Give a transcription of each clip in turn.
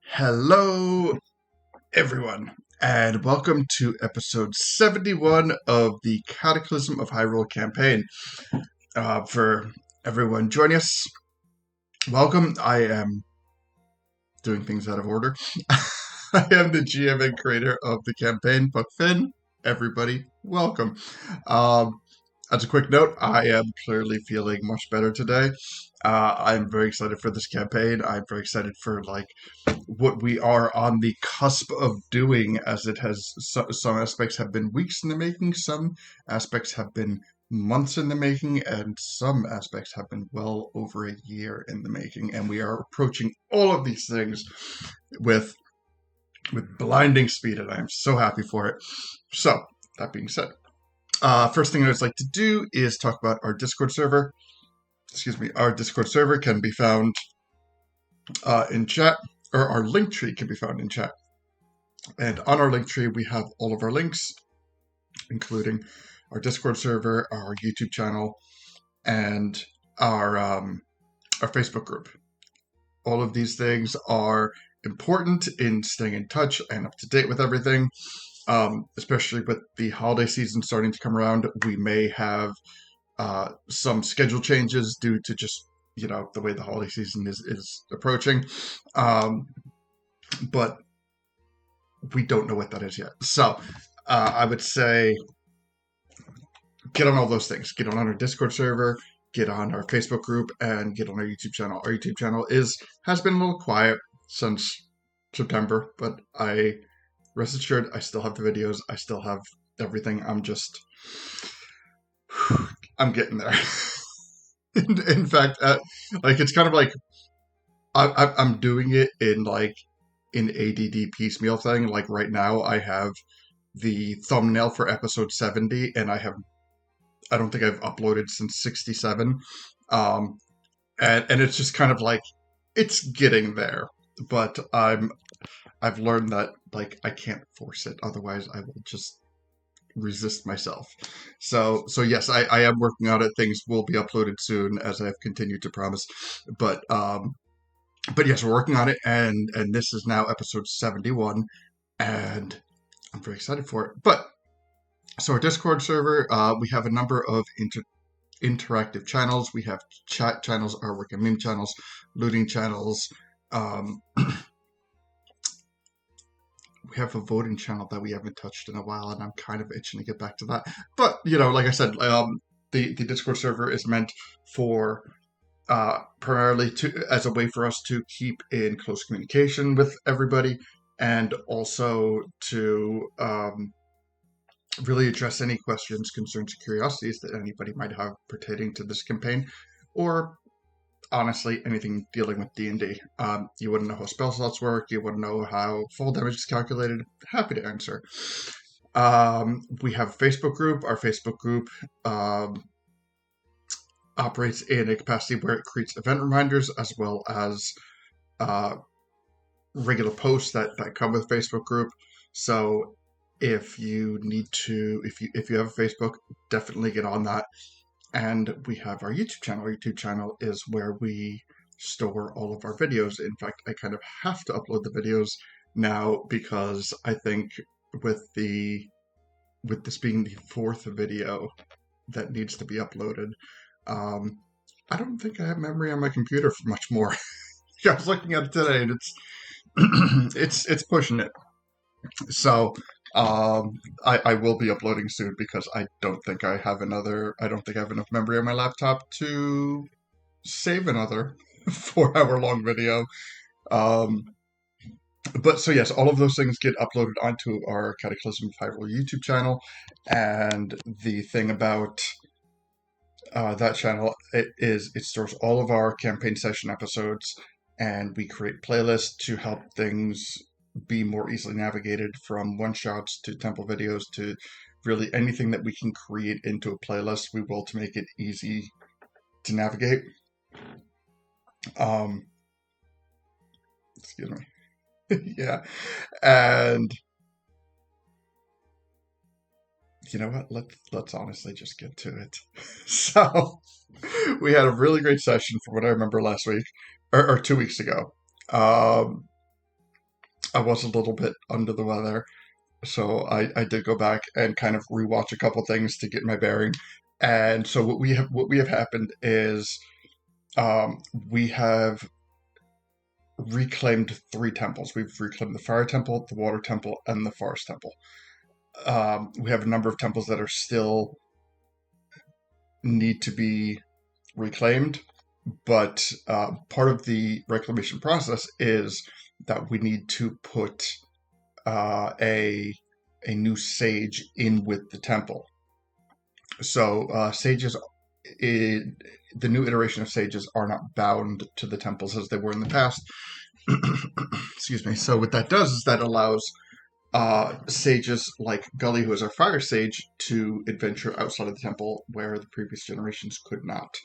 Hello, everyone, and welcome to episode 71 of the Cataclysm of Hyrule campaign. For everyone joining us, welcome. I am doing things out of order. I am the GM and creator of the campaign, Buck Finn. Everybody, welcome. Um, As a quick note, I am clearly feeling much better today. I'm very excited for this campaign. I'm very excited for what we are on the cusp of doing, as it has some aspects have been weeks in the making, some aspects have been months in the making, and some aspects have been well over a year in the making. And we are approaching all of these things with blinding speed, and I am so happy for it. So that being said. First thing I would like to do is talk about our Discord server. Excuse me, our Discord server can be found in chat, or our link tree can be found in chat. And on our link tree, we have all of our links, including our Discord server, our YouTube channel, and our Facebook group. All of these things are important in staying in touch and up to date with everything. Especially with the holiday season starting to come around, we may have some schedule changes due to just the way the holiday season is approaching, but we don't know what that is yet. So I would say get on all those things. Get on our Discord server, get on our Facebook group, and get on our YouTube channel. Our YouTube channel has been a little quiet since September, but rest assured, I still have the videos. I still have everything. I'm getting there. in fact, it's kind of like I'm doing it in an ADD piecemeal thing. Like right now, I have the thumbnail for episode 70, and I don't think I've uploaded since 67. And it's just kind of like it's getting there, but I've learned that I can't force it, otherwise I will just resist myself. So yes, I am working on it. Things will be uploaded soon, as I've continued to promise. But yes, we're working on it, and this is now episode 71, and I'm very excited for it. But so our Discord server, we have a number of interactive channels. We have chat channels, artwork and meme channels, looting channels. We have a voting channel that we haven't touched in a while, and I'm kind of itching to get back to that. But like I said, the Discord server is meant for primarily as a way for us to keep in close communication with everybody, and also to really address any questions, concerns, curiosities that anybody might have pertaining to this campaign, or honestly anything dealing with D&D. You wouldn't know how spell slots work, you wouldn't know how full damage is calculated. Happy to answer. We have a Facebook group. Our Facebook group operates in a capacity where it creates event reminders, as well as regular posts that come with Facebook group. So if you have a Facebook, definitely get on that. And we have our YouTube channel. Our YouTube channel is where we store all of our videos. In fact, I kind of have to upload the videos now, because I think with this being the fourth video that needs to be uploaded, I don't think I have memory on my computer for much more. I was looking at it today, and it's pushing it. So I will be uploading soon, because I don't think I have enough memory on my laptop to save another 4-hour long video. But so yes, all of those things get uploaded onto our Cataclysm of Hyrule YouTube channel. And the thing about that channel, it stores all of our campaign session episodes, and we create playlists to help things be more easily navigated, from one-shots to temple videos to really anything that we can create into a playlist. We will, to make it easy to navigate. Excuse me. Yeah. And you know what? Let's honestly just get to it. So we had a really great session, from what I remember last week, or 2 weeks ago. I was a little bit under the weather, so I did go back and kind of rewatch a couple things to get my bearing. And so what we have happened is we have reclaimed three temples. We've reclaimed the fire temple, the water temple, and the forest temple. We have a number of temples that are still need to be reclaimed, but part of the reclamation process is that we need to put a new sage in with the temple. So sages, the new iteration of sages are not bound to the temples as they were in the past. Excuse me. So what that does is that allows sages like Gully, who is our fire sage, to adventure outside of the temple where the previous generations could not.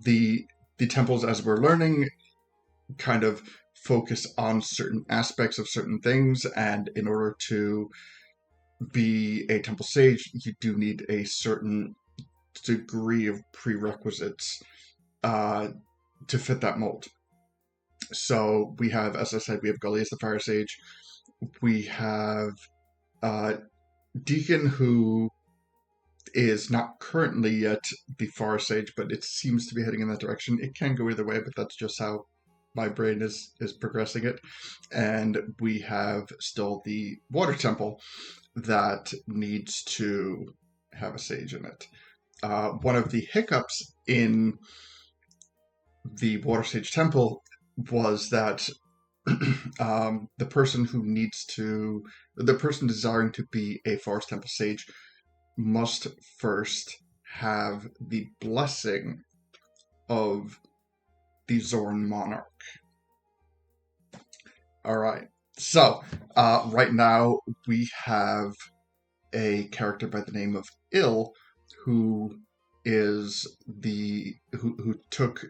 The temples, as we're learning, kind of focus on certain aspects of certain things, and in order to be a temple sage, you do need a certain degree of prerequisites to fit that mold. So we have, as I said, we have Gully as the fire sage. We have Deacon, who is not currently yet the fire sage, but it seems to be heading in that direction. It can go either way, but that's just how my brain is progressing it. And we have still the water temple that needs to have a sage in it. One of the hiccups in the water sage temple was that the person desiring to be a forest temple sage must first have the blessing of the Zoran monarch. All right. So right now we have a character by the name of Ill, who took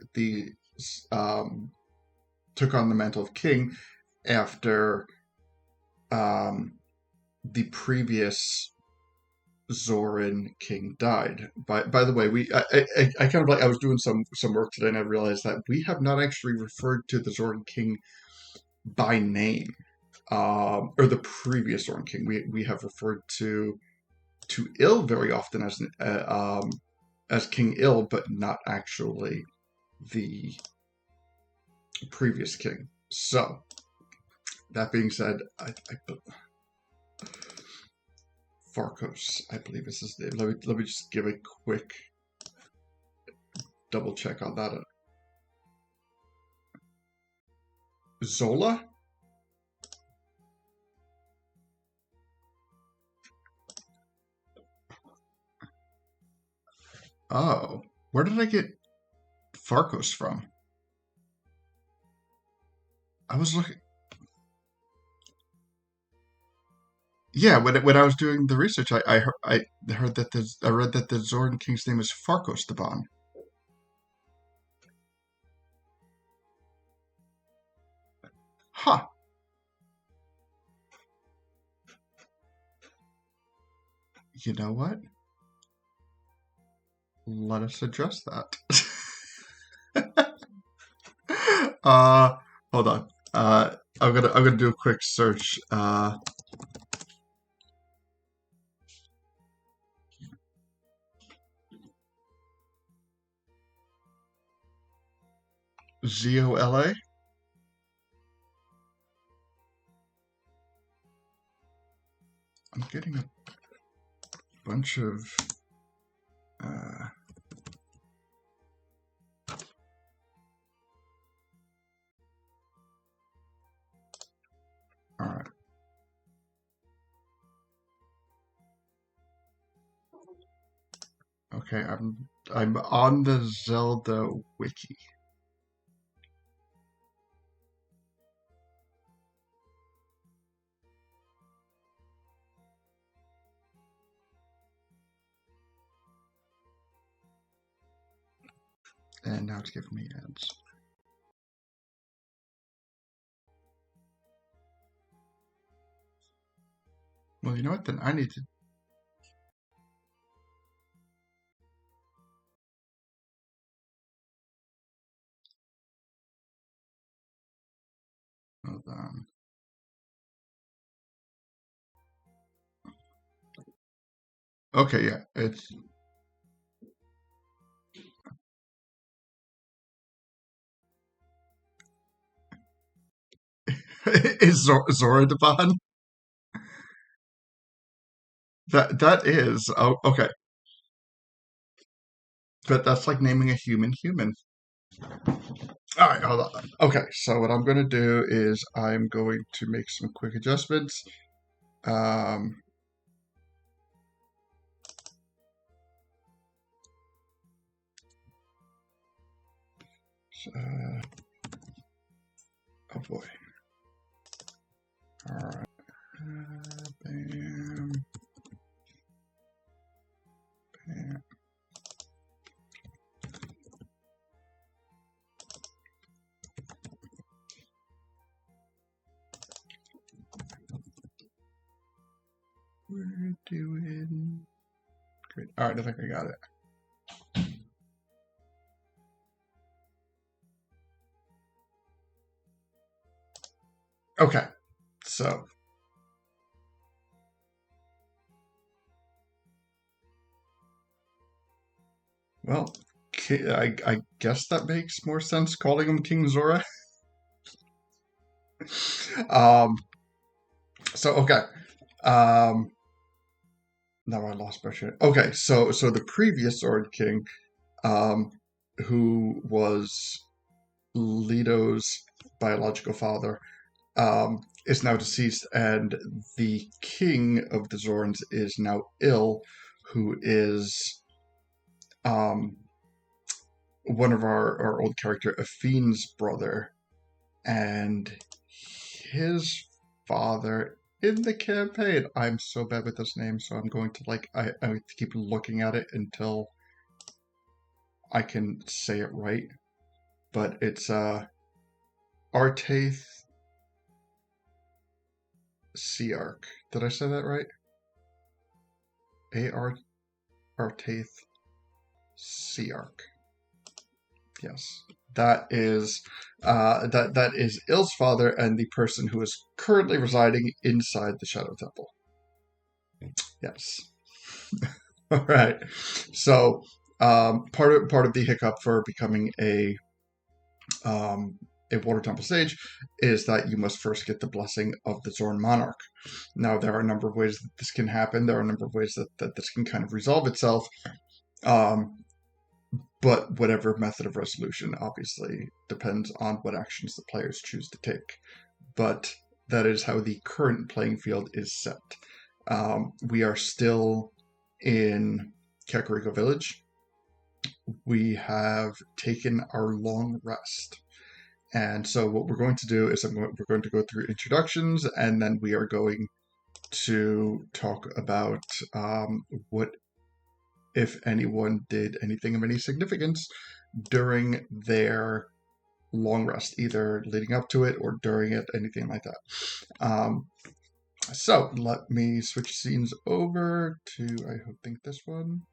on the mantle of king after the previous Zoran king died. By the way, I kind of I was doing some work today, and I realized that we have not actually referred to the Zoran king by name, or the previous Zoran king. We have referred to Ill very often as King Ill, but not actually the previous king. So that being said, Farkos, I believe is his name. Let me just give a quick double check on that. Zola? Oh, where did I get Farkos from? I was looking. Yeah, when I was doing the research, I read that the Zoran king's name is Farkos the Bon. Huh. You know what? Let us address that. Hold on. I'm gonna do a quick search. ZOLA? I'm getting a bunch of all right. Okay, I'm on the Zelda wiki. And now it's giving me ads. Well, you know what? Then I need to. Hold on. Okay, yeah, it's is Zora Devon. That is okay, but that's like naming a human human. All right, hold on. Okay, so what I'm going to do is I'm going to make some quick adjustments. Um, uh, oh boy. All right. Bam, bam. We're doing great. All right, I think I got it. Okay, so well, I guess that makes more sense calling him King Zora. um, so okay. Um, now I lost my shit. Okay, so the previous Sword King, um, who was Leto's biological father, is now deceased, and the king of the Zorns is now ill, who is um, one of our old character, Afine's brother, and his father in the campaign. I'm so bad with this name, so I'm going to I have to keep looking at it until I can say it right. But it's Artaith Search. Did I say that right? A-R Artaith Search. Yes. That is Ill's father and the person who is currently residing inside the Shadow Temple. Yes. All right. So part of the hiccup for becoming a Water Temple Sage is that you must first get the blessing of the Zorn Monarch. Now, there are a number of ways that this can happen. There are a number of ways that this can kind of resolve itself. Um, but whatever method of resolution obviously depends on what actions the players choose to take. But that is how the current playing field is set. We are still in Kakariko Village. We have taken our long rest. And so what we're going to do is we're going to go through introductions, and then we are going to talk about what, if anyone, did anything of any significance during their long rest, either leading up to it or during it, anything like that. So let me switch scenes over to, I think this one.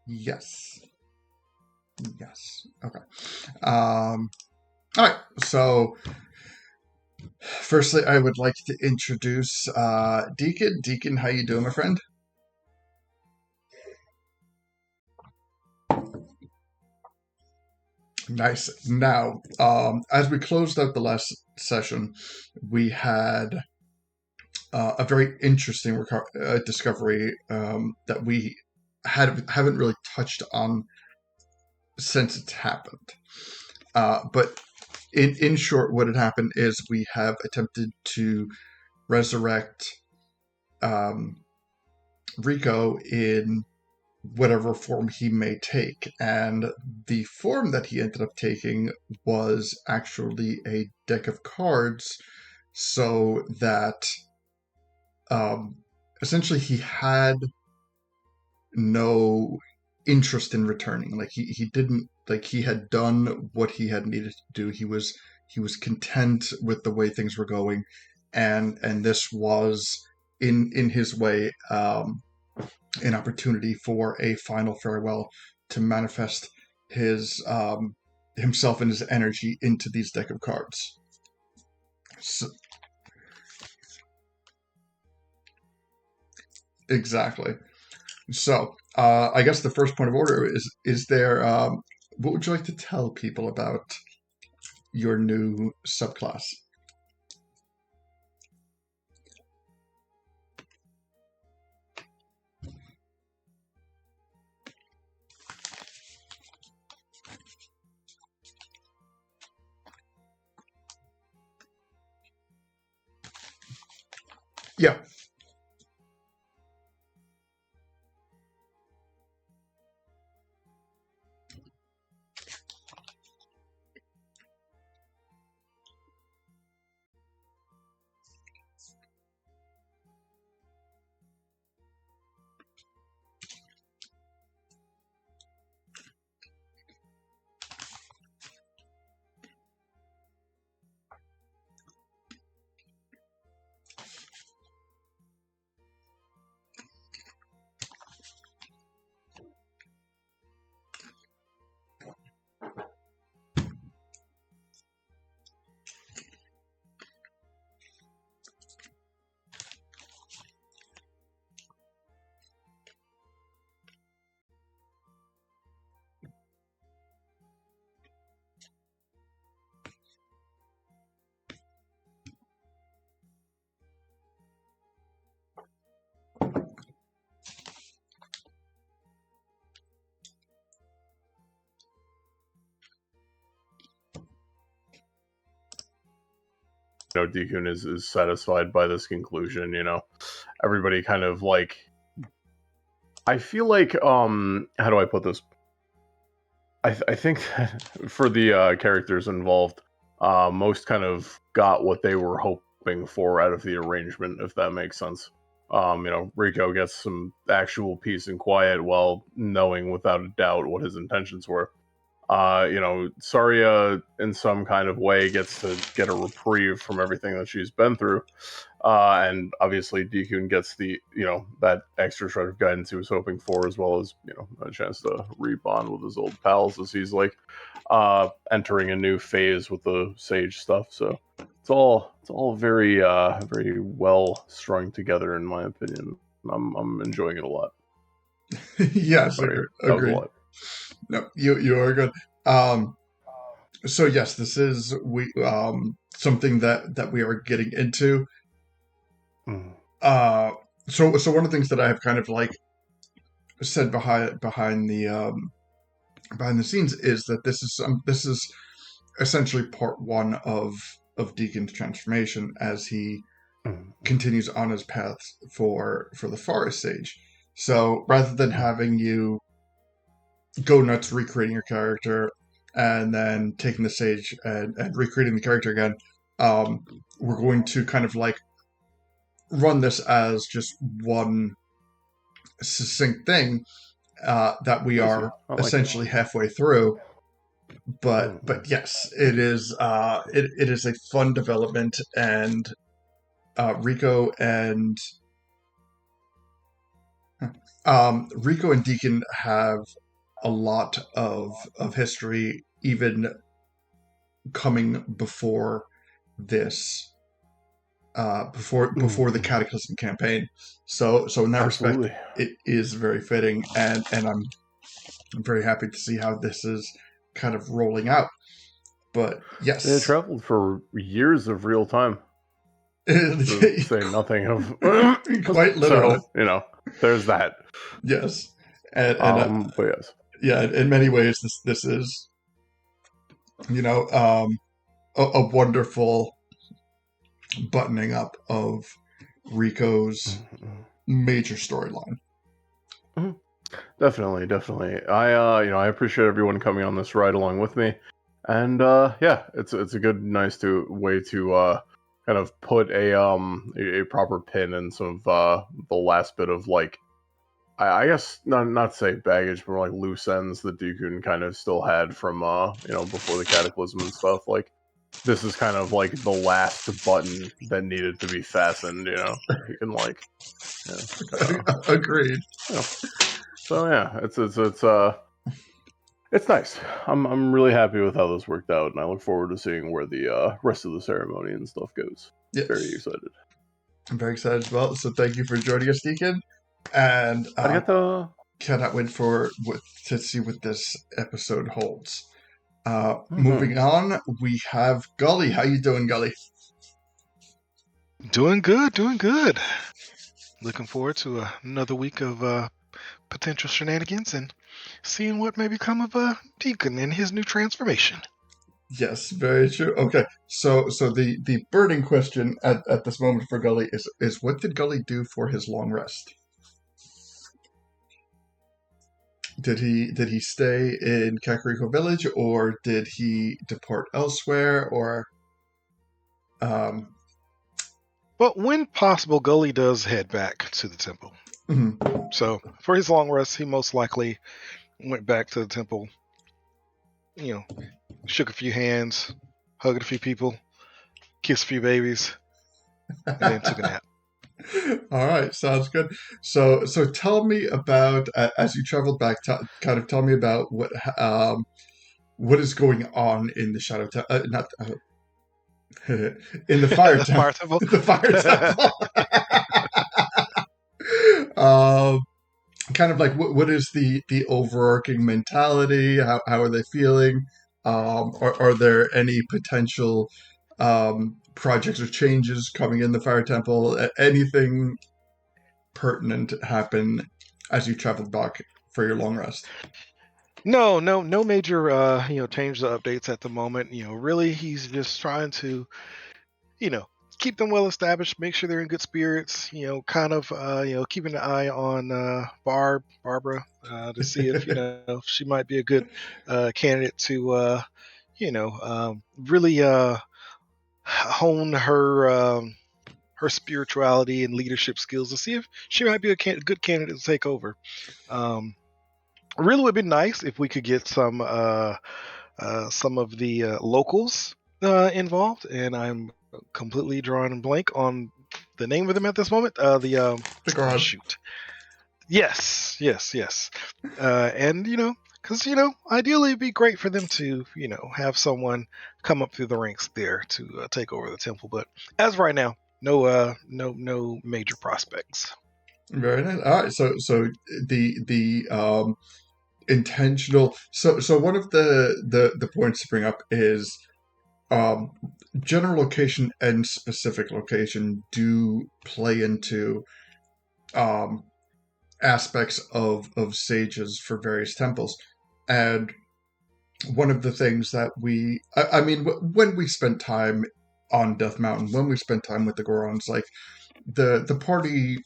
Yes. Yes. Okay. All right. So firstly, I would like to introduce Deacon. Deacon, how you doing, my friend? Nice. Now, as we closed out the last session, we had a very interesting discovery that we haven't really touched on since it's happened. But in short, what had happened is we have attempted to resurrect um, Rico in whatever form he may take. And the form that he ended up taking was actually a deck of cards, so that um, essentially he had no interest in returning. Like he didn't, like, he had done what he had needed to do. He was content with the way things were going, and this was in his way an opportunity for a final farewell to manifest his himself and his energy into these deck of cards. So, Exactly. So, I guess the first point of order is there, what would you like to tell people about your new subclass? Yeah. Deacon is satisfied by this conclusion. Everybody kind of like. I feel like how do I put this? I think that for the characters involved, most kind of got what they were hoping for out of the arrangement, if that makes sense. Rico gets some actual peace and quiet while knowing without a doubt what his intentions were. Saria in some kind of way gets to get a reprieve from everything that she's been through. And obviously Deekun gets that extra shred of guidance he was hoping for, as well as, a chance to rebond with his old pals as he's entering a new phase with the sage stuff. So it's all very very well strung together in my opinion. I'm enjoying it a lot. Yes, Sorry, that was a agreed. lot. No, you are good. Um, so yes, this is something that we are getting into. Mm. Uh, so one of the things that I have kind of said behind the scenes is that this is essentially part one of Deacon's transformation as he Mm. continues on his path for the Forest Sage. So rather than having you go nuts recreating your character and then taking the stage and recreating the character again, we're going to kind of run this as just one succinct thing that we are essentially halfway through. But yes, it is it is a fun development, and Rico and Deacon have a lot of history, even coming before this, before the Cataclysm campaign. So in that Absolutely. respect, it is very fitting, and I'm very happy to see how this is kind of rolling out. But yes, They traveled for years of real time. To say nothing of quite literally. So there's that. Yes, and but yes, yeah, in many ways, this is a wonderful buttoning up of Rico's major storyline. Definitely. I appreciate everyone coming on this ride along with me, and yeah, it's a good, nice way to kind of put a proper pin in some of the last bit of I guess not to say baggage, but more loose ends that Deacon kind of still had from before the Cataclysm and stuff. This is kind of the last button that needed to be fastened. He can Agreed. So yeah, it's nice. I'm really happy with how this worked out, and I look forward to seeing where the rest of the ceremony and stuff goes. Yes. Very excited. I'm very excited as well. So thank you for joining us, Deacon. and Arigato. cannot wait to see what this episode holds. Mhm. Moving on, we have Gully. How you doing, Gully? Doing good, doing good. Looking forward to another week of potential shenanigans and seeing what may become of Deacon in his new transformation. Yes, very true. Okay, so the burning question at this moment for Gully is what did Gully do for his long rest? Did he stay in Kakariko Village, or did he depart elsewhere, or um But when possible, Gully does head back to the temple. mhm. So for his long rest, he most likely went back to the temple, shook a few hands, hugged a few people, kissed a few babies, and then took a nap. All right, sounds good. So tell me about as you traveled back. Kind of tell me about what is going on in the Shadow not in the Fire The Temple. fire temple. The Fire Temple. um, Kind of like what is the overarching mentality? How are they feeling? Are there any potential projects or changes coming in the Fire Temple? Anything pertinent happen as you traveled back for your long rest? No major changes or updates at the moment. Really, he's just trying to you know, keep them well established, make sure they're in good spirits, kind of, keeping an eye on Barbara, to see if, she might be a good candidate to, really hone her spirituality and leadership skills to see if she might be a good candidate to take over. Um, really would be nice if we could get some of the locals involved, and I'm completely drawing a blank on the name of them at this moment. The Goron. Shoot, yes, and because ideally it'd be great for them to have someone come up through the ranks there to take over the temple. But as of right now, no major prospects. Very nice. All right. So the intentional. So one of the points to bring up is um, general location and specific location do play into um, aspects of sages for various temples, and one of the things that I mean, when we spent time on Death Mountain, when we spent time with the Gorons, like the party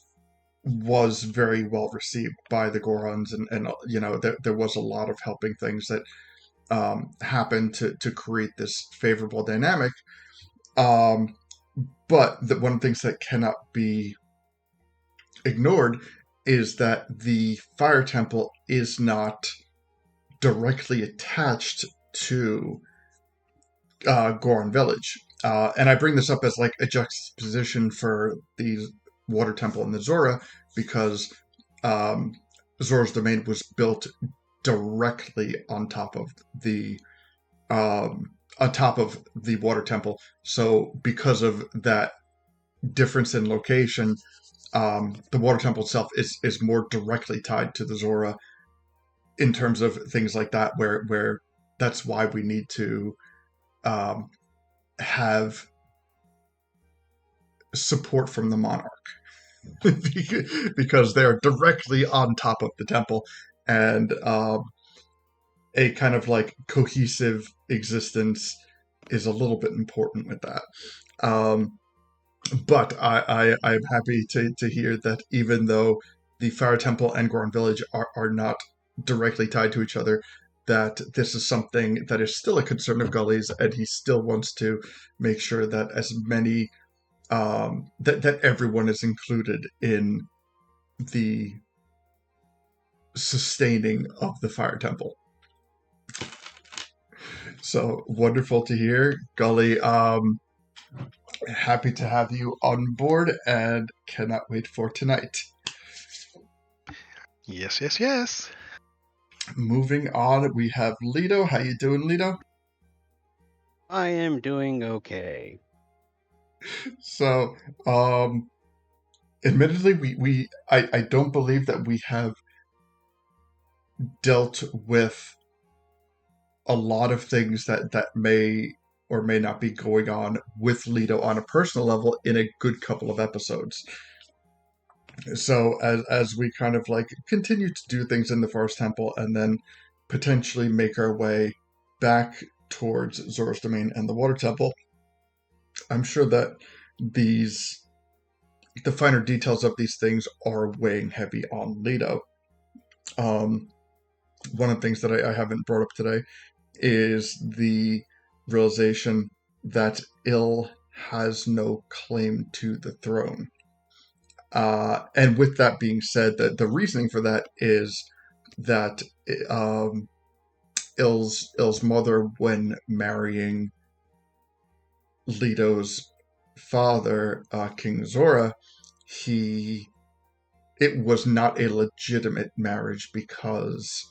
was very well received by the Gorons, and there was a lot of helping things that happened to create this favorable dynamic. Um, but one of the things that cannot be ignored is that the Fire Temple is not directly attached to Goron Village. And I bring this up as like a juxtaposition for the Water Temple in the Zora, because Zora's Domain was built directly on top of the Water Temple. So because of that difference in location, the Water Temple itself is more directly tied to the Zora in terms of things like that, where that's why we need to have support from the monarch because they're directly on top of the temple, and a kind of like cohesive existence is a little bit important with that. But I'm happy to hear that even though the Fire Temple and Goron Village are not directly tied to each other, that this is something that is still a concern of Gully's, and he still wants to make sure that as many that everyone is included in the sustaining of the Fire Temple. So wonderful to hear, Gully. Happy to have you on board, and cannot wait for tonight. Yes. Moving on, we have Lido. How you doing, Lido? I am doing okay. So, um, admittedly, I don't believe that we have dealt with a lot of things that may or may not be going on with Leto on a personal level in a good couple of episodes. So as we kind of like continue to do things in the Forest Temple and then potentially make our way back towards Zora's Domain and the Water Temple, I'm sure that the finer details of these things are weighing heavy on Leto. One of the things that I haven't brought up today is the realization that Il has no claim to the throne. And with that being said, the reasoning for that is that Il's mother, when marrying Leto's father, King Zora, it was not a legitimate marriage because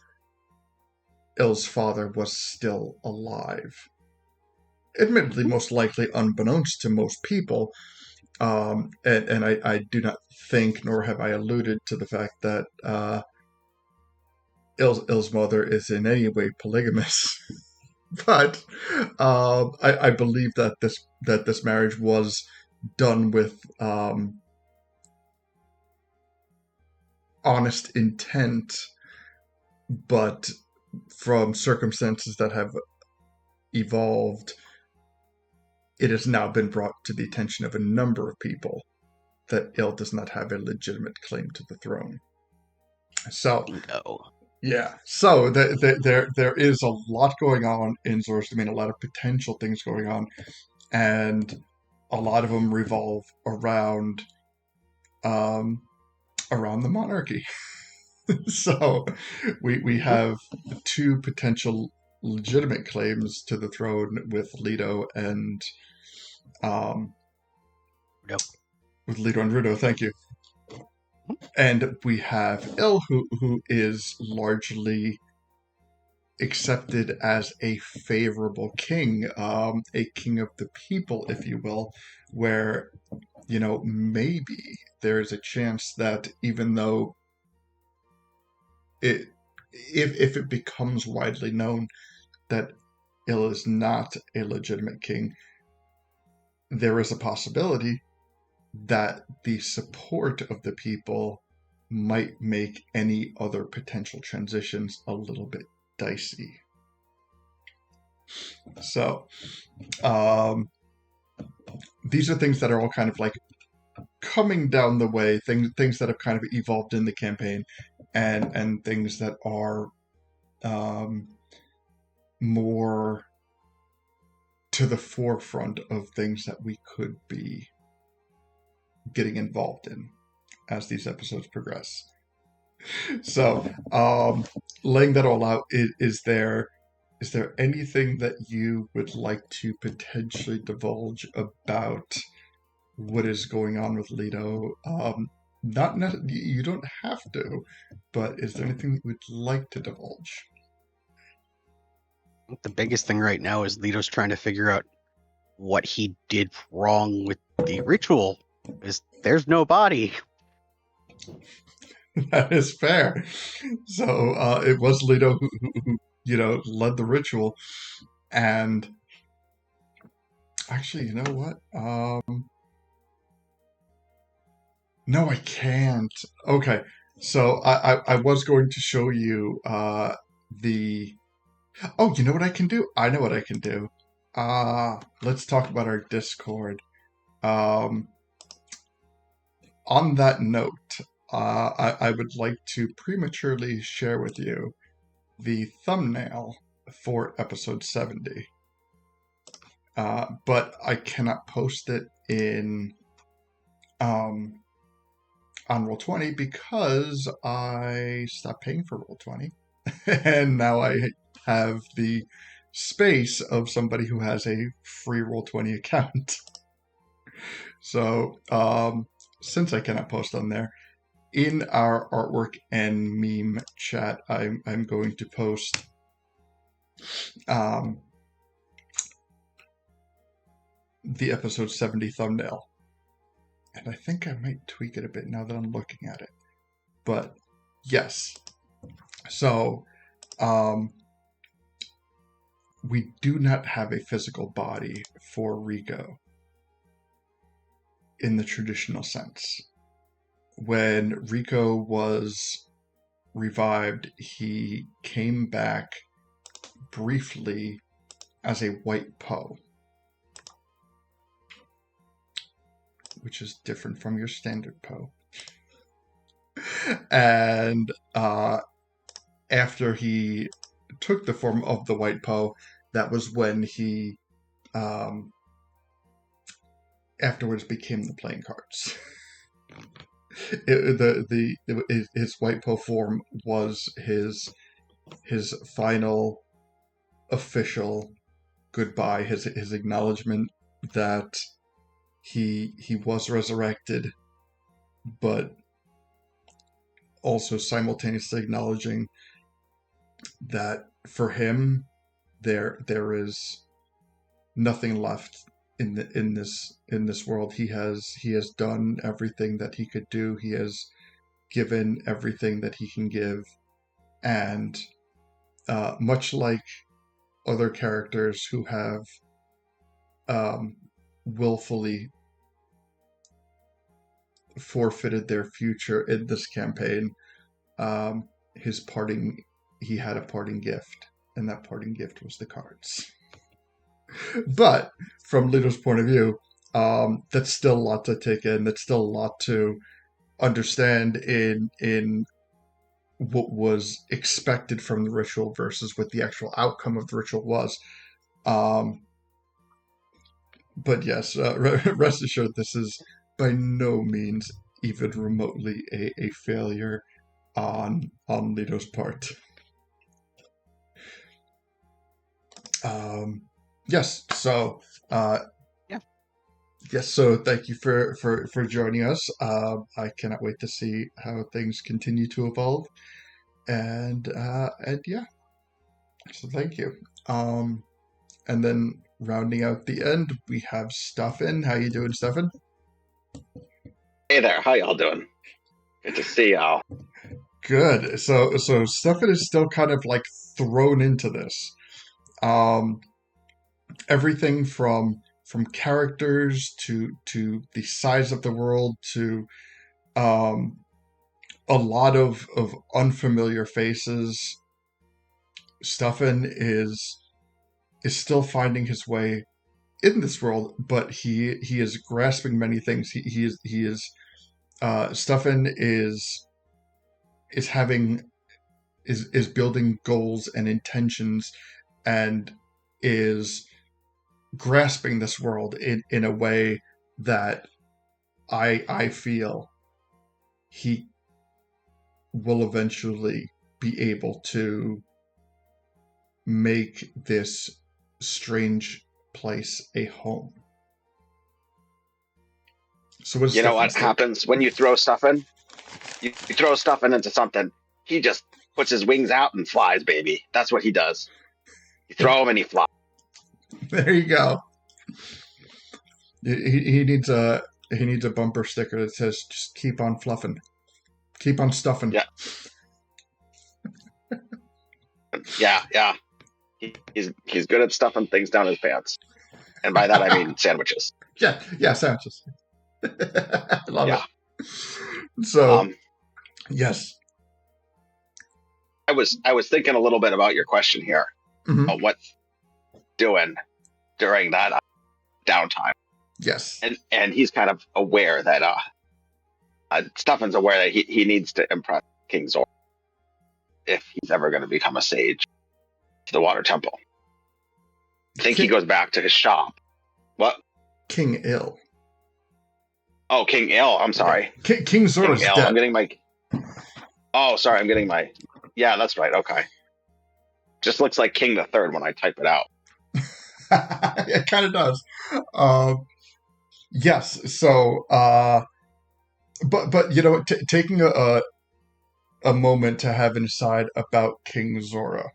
Il's father was still alive. Admittedly, most likely unbeknownst to most people. And I do not think, nor have I alluded to the fact that Il's mother is in any way polygamous. But I believe that this marriage was done with honest intent, but from circumstances that have evolved, it has now been brought to the attention of a number of people that Il does not have a legitimate claim to the throne. So, yeah. So there is a lot going on in Zora's Domain, a lot of potential things going on, and a lot of them revolve around the monarchy. So we have two potential legitimate claims to the throne with Leto and Rudo. Thank you. And we have Il, who is largely accepted as a favorable king, a king of the people, if you will, where, maybe there is a chance that even though if it becomes widely known that Il is not a legitimate king, there is a possibility that the support of the people might make any other potential transitions a little bit dicey. So, these are things that are all kind of like coming down the way, things that have kind of evolved in the campaign, and things that are more to the forefront of things that we could be getting involved in as these episodes progress. So, laying that all out, is there anything that you would like to potentially divulge about what is going on with Leto? You don't have to, but is there anything that you would like to divulge? The biggest thing right now is Leto's trying to figure out what he did wrong with the ritual. There's no body. That is fair. So it was Leto who led the ritual, and actually, you know what? No, I can't. Okay, so I was going to show you the. Oh, you know what I can do? I know what I can do. Let's talk about our Discord. On that note, I would like to prematurely share with you the thumbnail for episode 70. But I cannot post it on Roll20 because I stopped paying for Roll20. And now I have the space of somebody who has a free Roll20 account. So, since I cannot post on there, in our artwork and meme chat, I'm going to post the episode 70 thumbnail. and I think I might tweak it a bit now that I'm looking at it. But yes, so we do not have a physical body for Rico in the traditional sense. When Rico was revived, he came back briefly as a white Poe, which is different from your standard Poe. And after he took the form of the white Poe, that was when he afterwards became the playing cards. His white Poe form was his final official goodbye, his acknowledgement that he was resurrected, but also simultaneously acknowledging that for him there is nothing left in this world. He has done everything that he could do. He has given everything that he can give, and much like other characters who have willfully forfeited their future in this campaign, he had a parting gift, and that parting gift was the cards. But from Lito's point of view, that's still a lot to take in. That's still a lot to understand in what was expected from the ritual versus what the actual outcome of the ritual was. But yes, rest assured, this is by no means even remotely a failure on Lito's part. Yes, so yes, so thank you for joining us. I cannot wait to see how things continue to evolve, and yeah, so thank you. And then rounding out the end, we have Stuffin. How you doing, Stuffin? Hey there, how y'all doing? Good to see y'all. Good. So Stuffin is still kind of like thrown into this. Everything from characters to the size of the world to a lot of unfamiliar faces. Stuffin is still finding his way in this world, but he is grasping many things. He is Stuffin is building goals and intentions, and is grasping this world in a way that I feel he will eventually be able to make this strange place a home. So you know what happens when you throw stuff in? You throw stuff into something, he just puts his wings out and flies, baby. That's what he does. You throw him and he flies. There you go. He needs a bumper sticker that says "Just keep on fluffing, keep on stuffing." Yeah. He's good at stuffing things down his pants, and by that I mean sandwiches. Yeah, sandwiches. Love it. So, yes, I was thinking a little bit about your question here, about what doing during that downtime. Yes, and he's kind of aware that Stuffin's aware that he needs to impress King Zora if he's ever going to become a sage to the Water Temple. I think he goes back to his shop. What? King Ill. Oh, King Ill. I'm sorry. King Zora's dead. I'm getting my. Oh, sorry. I'm getting my. Yeah, that's right. Okay. Just looks like King the Third when I type it out. It kind of does. Yes. So, but you know, taking a moment to have an aside about King Zora.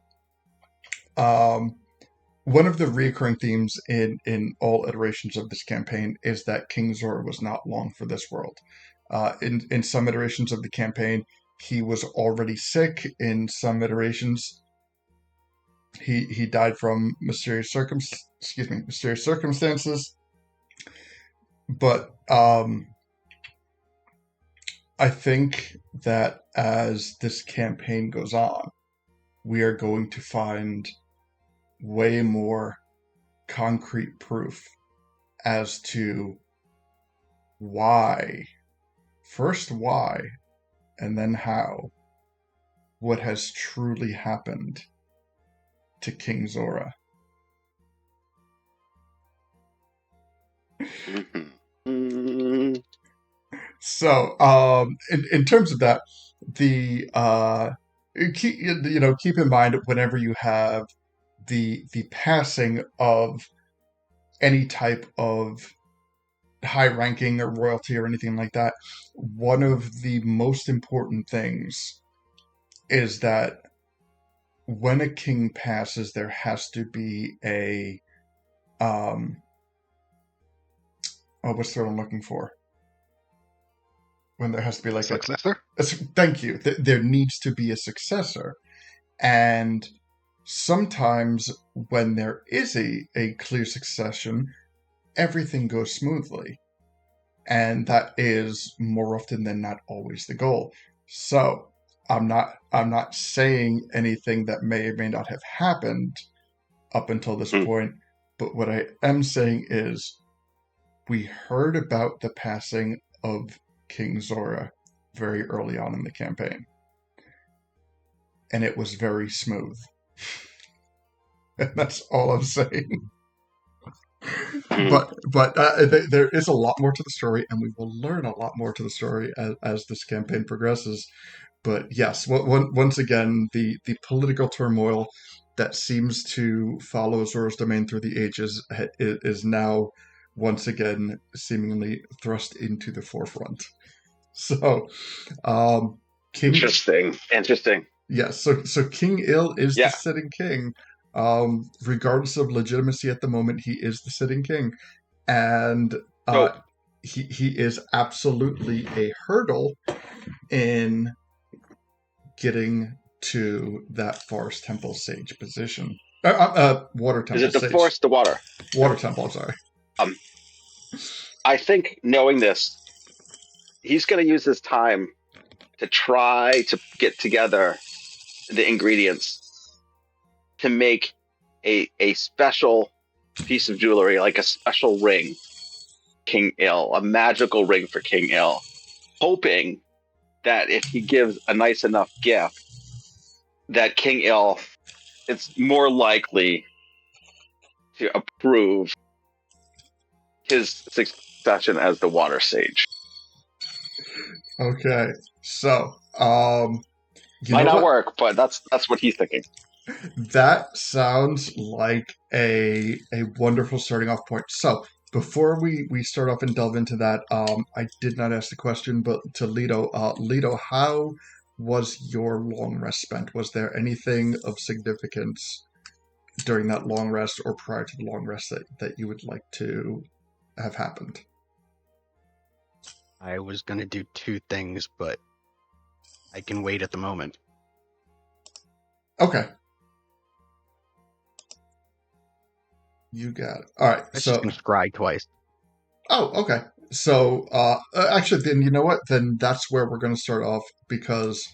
one of the recurring themes in all iterations of this campaign is that King Zora was not long for this world. In some iterations of the campaign, he was already sick. In some iterations, he died from mysterious circumstances. But I think that as this campaign goes on, we are going to find way more concrete proof as to why, first why, and then how, what has truly happened to King Zora. Mm. So, in terms of that, the keep in mind whenever you have the passing of any type of high ranking or royalty or anything like that, one of the most important things is that when a king passes, there has to be a what's the word I'm looking for? When there has to be like Successor? Thank you. There needs to be a successor. And sometimes when there is a clear succession, everything goes smoothly. And that is more often than not always the goal. So I'm not saying anything that may or may not have happened up until this point, but what I am saying is we heard about the passing of King Zora very early on in the campaign. And it was very smooth. And that's all I'm saying. But there is a lot more to the story, and we will learn a lot more to the story as this campaign progresses. But yes, once again, the political turmoil that seems to follow Zora's domain through the ages is now once again seemingly thrust into the forefront. So, King. Interesting. Yes, so King Il is the sitting king. Regardless of legitimacy at the moment, he is the sitting king, and he is absolutely a hurdle in getting to that Forest Temple Sage position. Water Temple. Is it the Sage. Forest, the Water? Water Temple. I'm sorry. I think knowing this, he's going to use his time to try to get together the ingredients to make a special piece of jewelry, like a special ring, King Il, a magical ring for King Il, hoping that if he gives a nice enough gift, that King Il, it's more likely to approve his succession as the Water Sage. Okay, so might not work, but that's what he's thinking. That sounds like a wonderful starting off point. So before we start off and delve into that, I did not ask the question, but to Leto, how was your long rest spent? Was there anything of significance during that long rest or prior to the long rest that you would like to have happened? I was going to do two things, but I can wait at the moment. Okay. You got it. All right. I'm just going to scry twice. Oh, okay. So, actually, then you know what? Then that's where we're going to start off because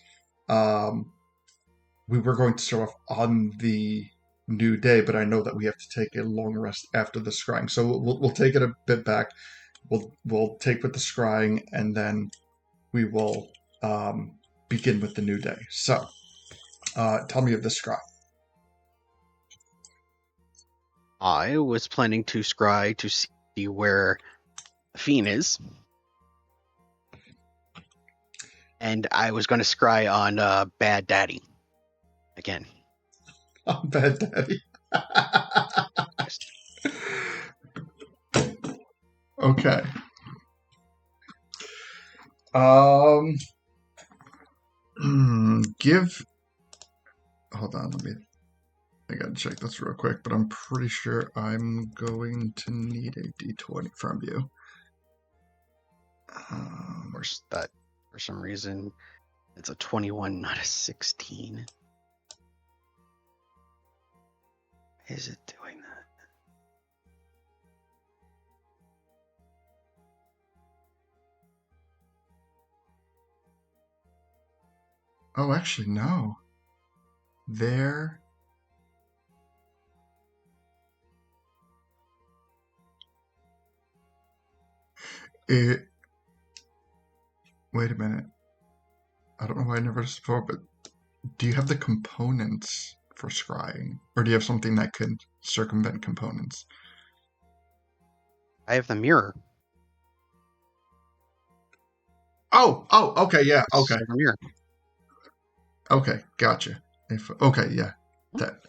we were going to start off on the new day, but I know that we have to take a long rest after the scrying. So we'll take it a bit back. We'll take with the scrying, and then we will begin with the new day. So, tell me of the scry. I was planning to scry to see where Fiend is. And I was going to scry on Bad Daddy. Again. Oh, Bad Daddy. Okay. Hold on, let me I gotta check this real quick, but I'm pretty sure I'm going to need a d20 from you. Of course, that for some reason it's a 21, not a 16. Why is it doing that? Oh, actually, no. There. It. Wait a minute. I don't know why I never asked before, but do you have the components for scrying? Or do you have something that could circumvent components? I have the mirror. Oh, okay, yeah, okay. I have the mirror. Okay, gotcha. Okay, yeah. That.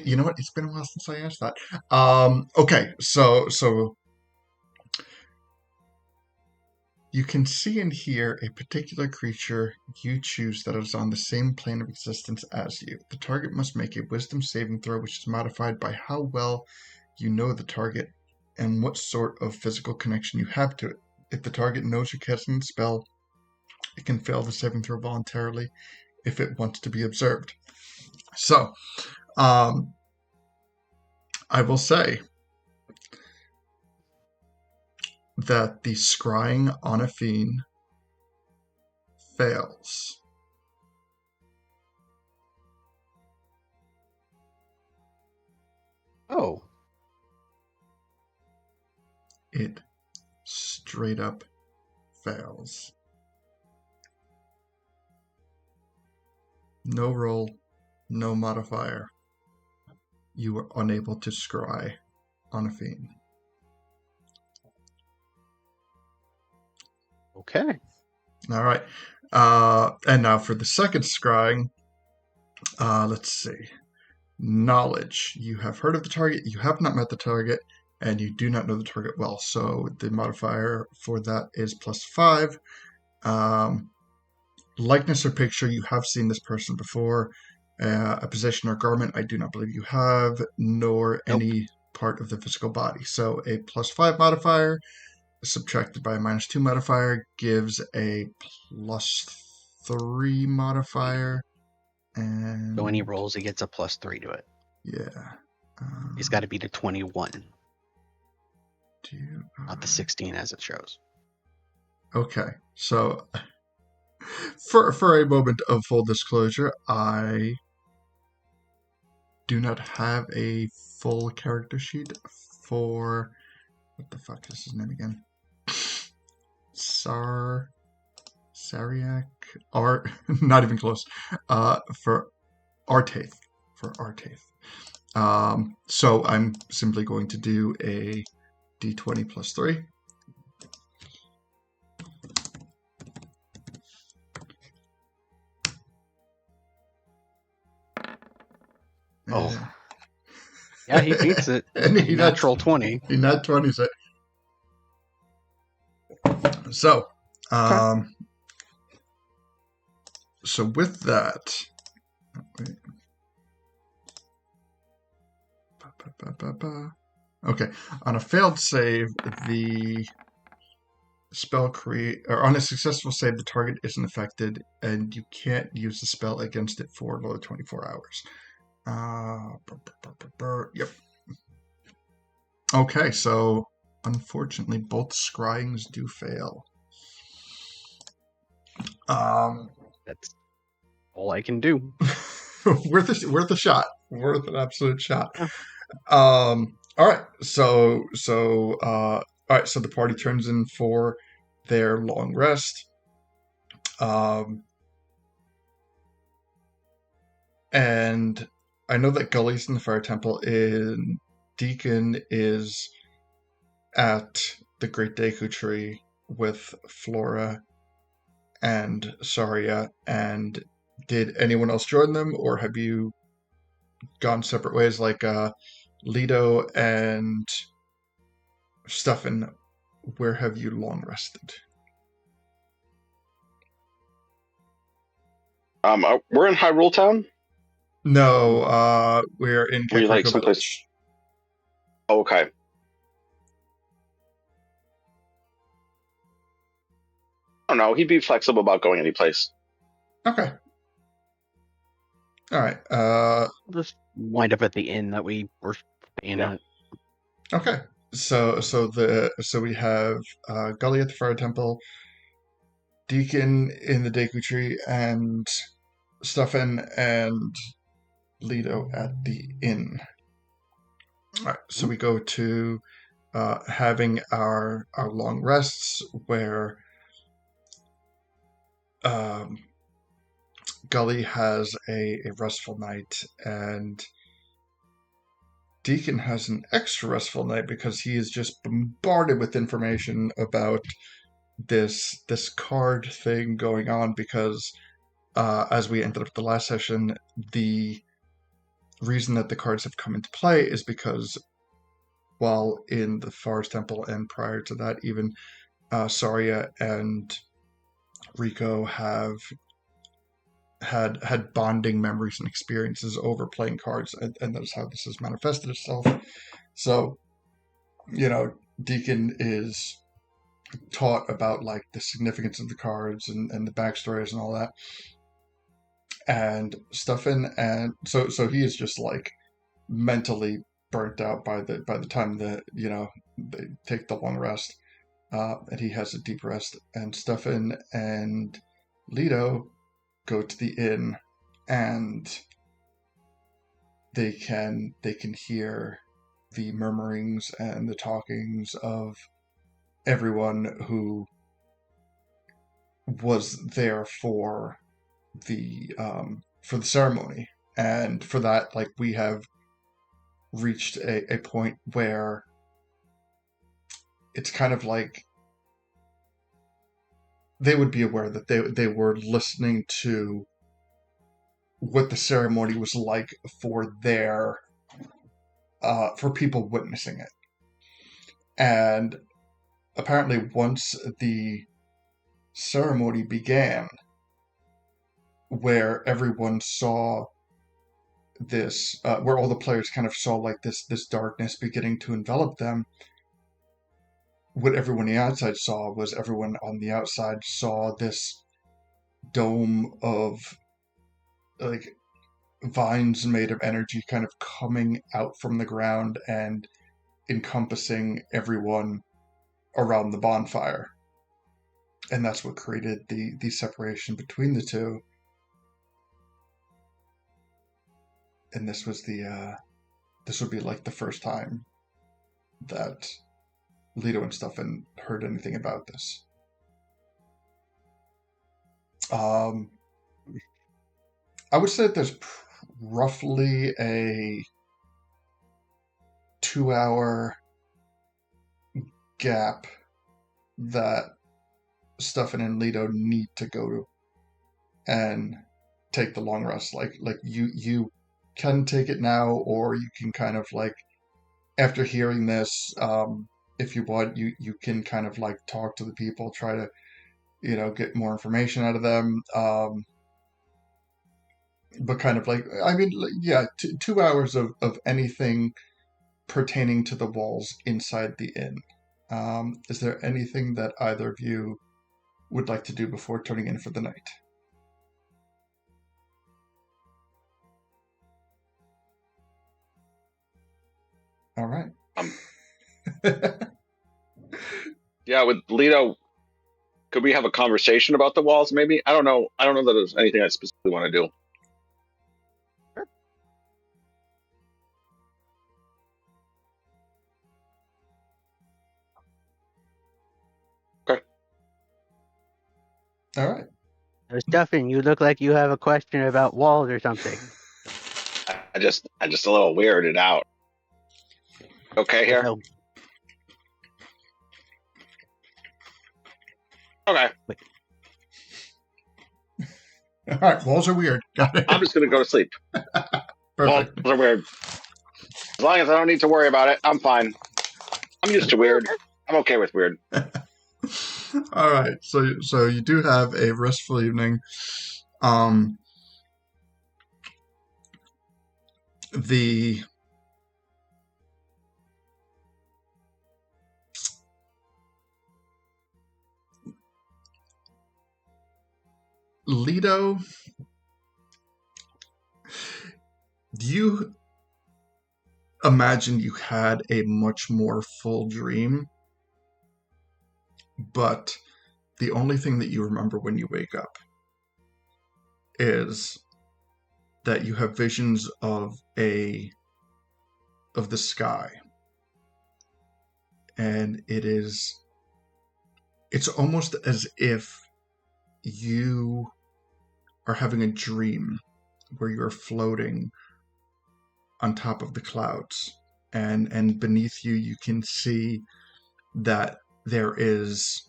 You know what? It's been a while since I asked that. Okay, so you can see and hear a particular creature you choose that is on the same plane of existence as you. The target must make a wisdom saving throw, which is modified by how well you know the target and what sort of physical connection you have to it. If the target knows you're casting the spell, it can fail the saving throw voluntarily if it wants to be observed. So, I will say that the scrying on a fiend fails. Oh. It straight up fails. No roll, no modifier. You are unable to scry on a fiend. Okay. All right. And now for the second scrying, let's see. Knowledge. You have heard of the target, you have not met the target, and you do not know the target well. So the modifier for that is +5. Likeness or picture, you have seen this person before. A position or garment, I do not believe you have, nor any part of the physical body. So a +5 modifier subtracted by a -2 modifier gives a +3 modifier. And So when he rolls, he gets a +3 to it. yeah. He's got to beat a 21, do, not the 16 as it shows. Okay, so for a moment of full disclosure, I do not have a full character sheet for what the fuck is his name again? Sariak not even close. For Artaith. So I'm simply going to do a d20 +3. Oh. Yeah, he beats it. And he Natural 20. He nat 20s it. So, so with that, okay, on a failed save, the spell or on a successful save, the target isn't affected, and you can't use the spell against it for another 24 hours. Yep. Okay, so unfortunately, both scryings do fail. That's all I can do. worth a shot. Worth an absolute shot. Yeah. All right. So the party turns in for their long rest. And I know that Gully's in the Fire Temple, and Deacon is at the Great Deku Tree with Flora and Saria. And did anyone else join them, or have you gone separate ways? Like Lido and Stefan, where have you long rested? We're in Hyrule Town. No, we're in Were you like Kakariko someplace? Village. Okay. I don't know. He'd be flexible about going any place. Okay. All right. We'll just wind up at the inn that we were staying Yeah. at. Okay. So we have Gully at the Fire Temple, Deacon in the Deku Tree, and Stuffin and Lido at the inn. All right. So we go to having our long rests where Gully has a restful night and Deacon has an extra restful night because he is just bombarded with information about this card thing going on because as we ended up the last session, the reason that the cards have come into play is because while in the Forest Temple and prior to that even Saria and Rico have had bonding memories and experiences over playing cards, and that's how this has manifested itself. So, Deacon is taught about like the significance of the cards and the backstories and all that and stuff and so he is just like mentally burnt out by the time that they take the long rest and he has a deep rest and Stuffin and Lido go to the inn and they can hear the murmurings and the talkings of everyone who was there for the ceremony, and for that, like, we have reached a point where it's kind of like they would be aware that they were listening to what the ceremony was like for their for people witnessing it. And apparently once the ceremony began, where everyone saw this, where all the players kind of saw like this darkness beginning to envelop them, what everyone on the outside saw was everyone on the outside saw this dome of like vines made of energy kind of coming out from the ground and encompassing everyone around the bonfire. And that's what created the separation between the two. And this was this would be like the first time that Lido and Stuffin heard anything about this. I would say that there's roughly a 2-hour gap that Stuffin and Lido need to go to and take the long rest. Like you can take it now, or you can kind of like, after hearing this, if you want, you can kind of like talk to the people, try to get more information out of them, but kind of like, I mean, yeah, 2 hours of anything pertaining to the walls inside the inn. Is there anything that either of you would like to do before turning in for the night? All right. Yeah, with Lido, could we have a conversation about the walls? Maybe I don't know that there's anything I specifically want to do. Okay. All right. Stuffin, you look like you have a question about walls or something. I just a little weirded out. Okay here. So, Okay. wait, All right. Walls are weird. Got it. I'm just gonna go to sleep. Walls Perfect. are weird. As long as I don't need to worry about it, I'm fine. I'm used to weird. I'm okay with weird. All right. So you do have a restful evening. the Lido, you imagine you had a much more full dream, but the only thing that you remember when you wake up is that you have visions of the sky, and it's almost as if you are having a dream where you're floating on top of the clouds, and beneath you you can see that there is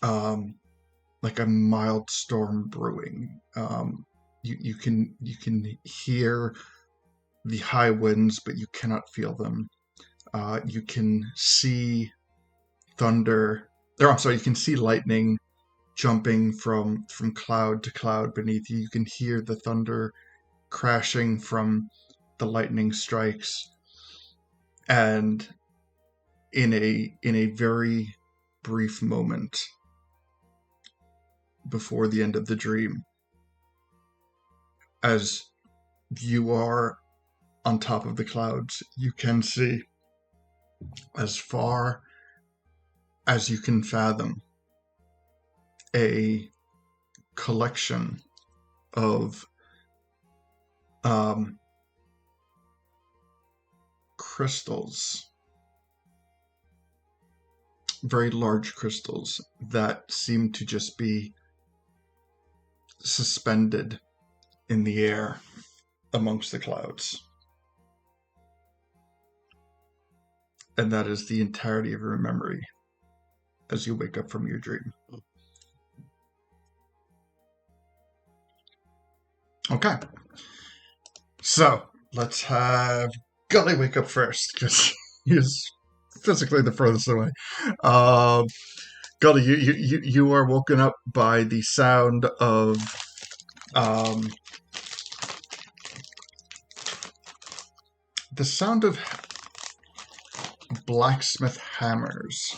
like a mild storm brewing. You can hear the high winds, but you cannot feel them. You can see thunder, or I'm sorry, you can see lightning jumping from cloud to cloud beneath you. You can hear the thunder crashing from the lightning strikes, and in a very brief moment before the end of the dream, as you are on top of the clouds, you can see as far as you can fathom a collection of crystals, very large crystals that seem to just be suspended in the air amongst the clouds. And that is the entirety of your memory as you wake up from your dream. Okay. So, let's have Gully wake up first, because he's physically the furthest away. Gully, you are woken up by the sound of blacksmith hammers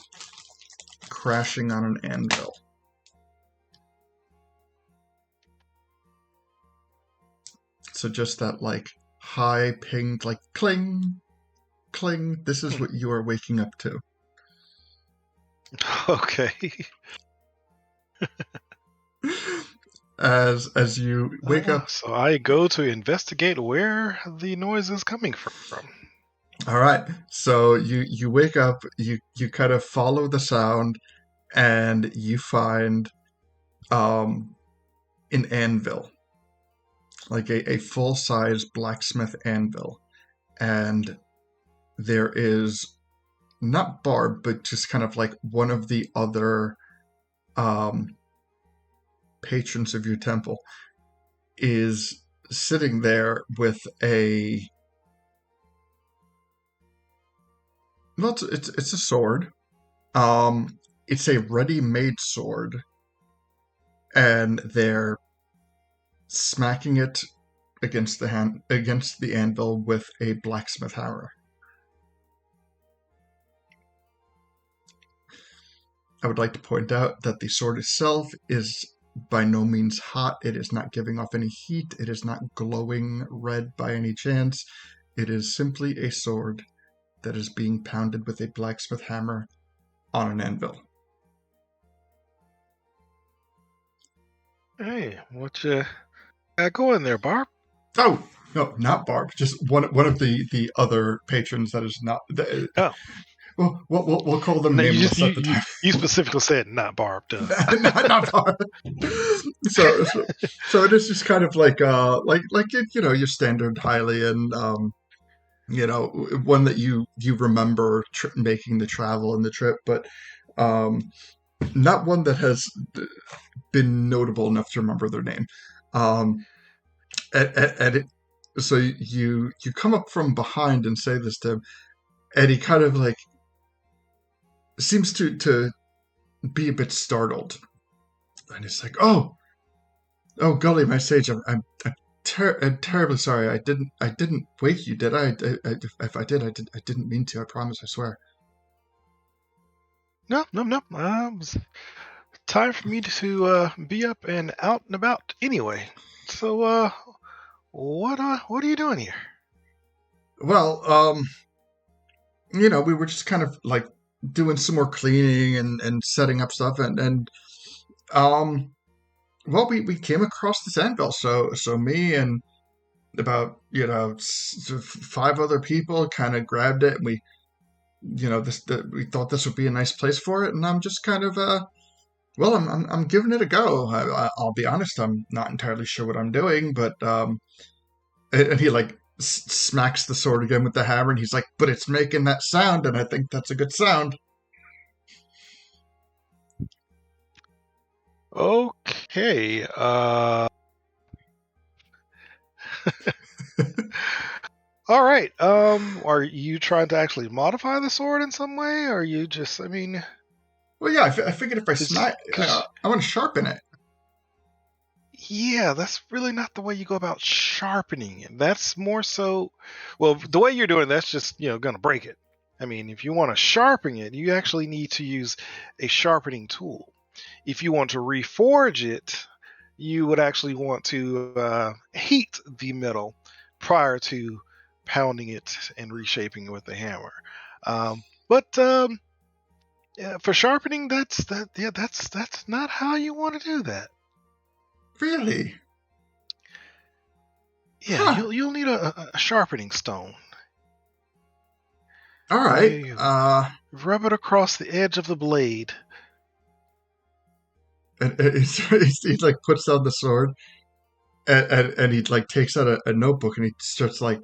crashing on an anvil. So just that like high pinged, like cling, cling. This is what you are waking up to. Okay. As you wake up. So I go to investigate where the noise is coming from. All right. So you wake up, you kind of follow the sound, and you find an anvil, like a full-size blacksmith anvil, and there is not Barb, but just kind of like one of the other patrons of your temple is sitting there with it's a sword. It's a ready-made sword, and they're smacking it against the anvil with a blacksmith hammer. I would like to point out that the sword itself is by no means hot. It is not giving off any heat. It is not glowing red by any chance. It is simply a sword that is being pounded with a blacksmith hammer on an anvil. Hey, what you got going there, Barb? Oh, no, not Barb. Just one of the other patrons that is not... Oh. Well, we'll call them No, nameless at the time. You specifically said not Barb, duh. not Barb. So it is just kind of like your standard Hylian, one that you remember making the travel and the trip, but not one that has been notable enough to remember their name. So you come up from behind and say this to him, and he kind of like seems to be a bit startled, and it's like, oh, Gully, my sage, I'm terribly sorry. I didn't wake you, did I? If I did, I didn't mean to. I promise. I swear. No. It's time for me to be up and out and about anyway. So, what are you doing here? Well, we were just kind of like doing some more cleaning and setting up stuff, and well, we came across this anvil. So me and about 5 other people kind of grabbed it, and we thought this would be a nice place for it, and I'm just kind of well, I'm giving it a go. I'll be honest, I'm not entirely sure what I'm doing, but and he like smacks the sword again with the hammer, and he's like, but it's making that sound, and I think that's a good sound. Okay. All right. Are you trying to actually modify the sword in some way, or are you just? I mean, Well, yeah, I figured if I smack, cause I want to sharpen it. yeah, that's really not the way you go about sharpening it. That's more so, well, the way you're doing that's just gonna break it. I mean, if you want to sharpen it, you actually need to use a sharpening tool. If you want to reforge it, you would actually want to heat the metal prior to pounding it and reshaping it with the hammer. But yeah, for sharpening, that's not how you want to do that. Really? Yeah, Huh. you'll need a sharpening stone. All right. You rub it across the edge of the blade. And he like puts down the sword, and he like takes out a notebook, and he starts like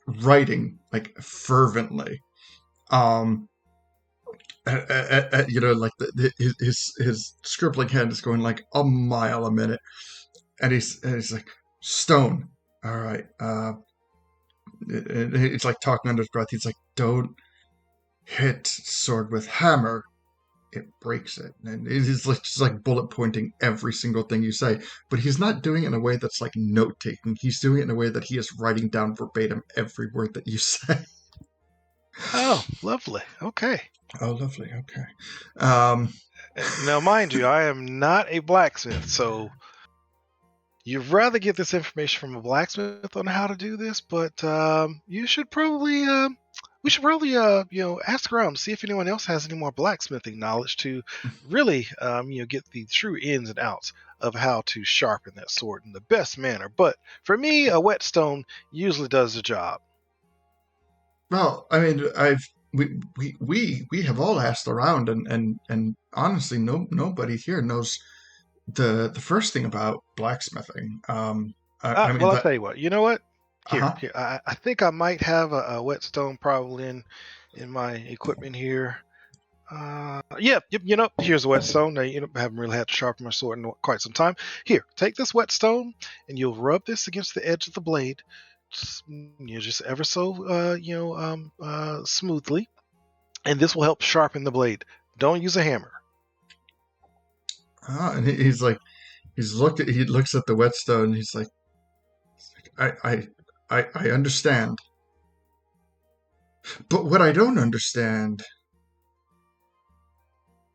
writing like fervently. Um, like his scribbling hand is going like a mile a minute, and he's like, stone. All right. It's like talking under his breath. He's like, don't hit sword with hammer. It breaks it. And he's like just like bullet pointing every single thing you say. But he's not doing it in a way that's like note taking. He's doing it in a way that he is writing down verbatim every word that you say. Oh, lovely. Okay. Oh, lovely. Okay. Um, Now, mind you, I am not a blacksmith, so you'd rather get this information from a blacksmith on how to do this, but you should probably we should probably ask around, see if anyone else has any more blacksmithing knowledge to really get the true ins and outs of how to sharpen that sword in the best manner. But for me, a whetstone usually does the job. well, I mean, we have all asked around, and honestly, nobody here knows the first thing about blacksmithing. I mean Well, I'll that. tell you what. You know what? Here, Uh-huh. here. I think I might have a whetstone probably in my equipment here. Yep. Here's a whetstone. Now, I haven't really had to sharpen my sword in quite some time. Here, take this whetstone, and you'll rub this against the edge of the blade, just ever so, smoothly, and this will help sharpen the blade. Don't use a hammer. And he looks at the whetstone. And he's like, I understand, but what I don't understand,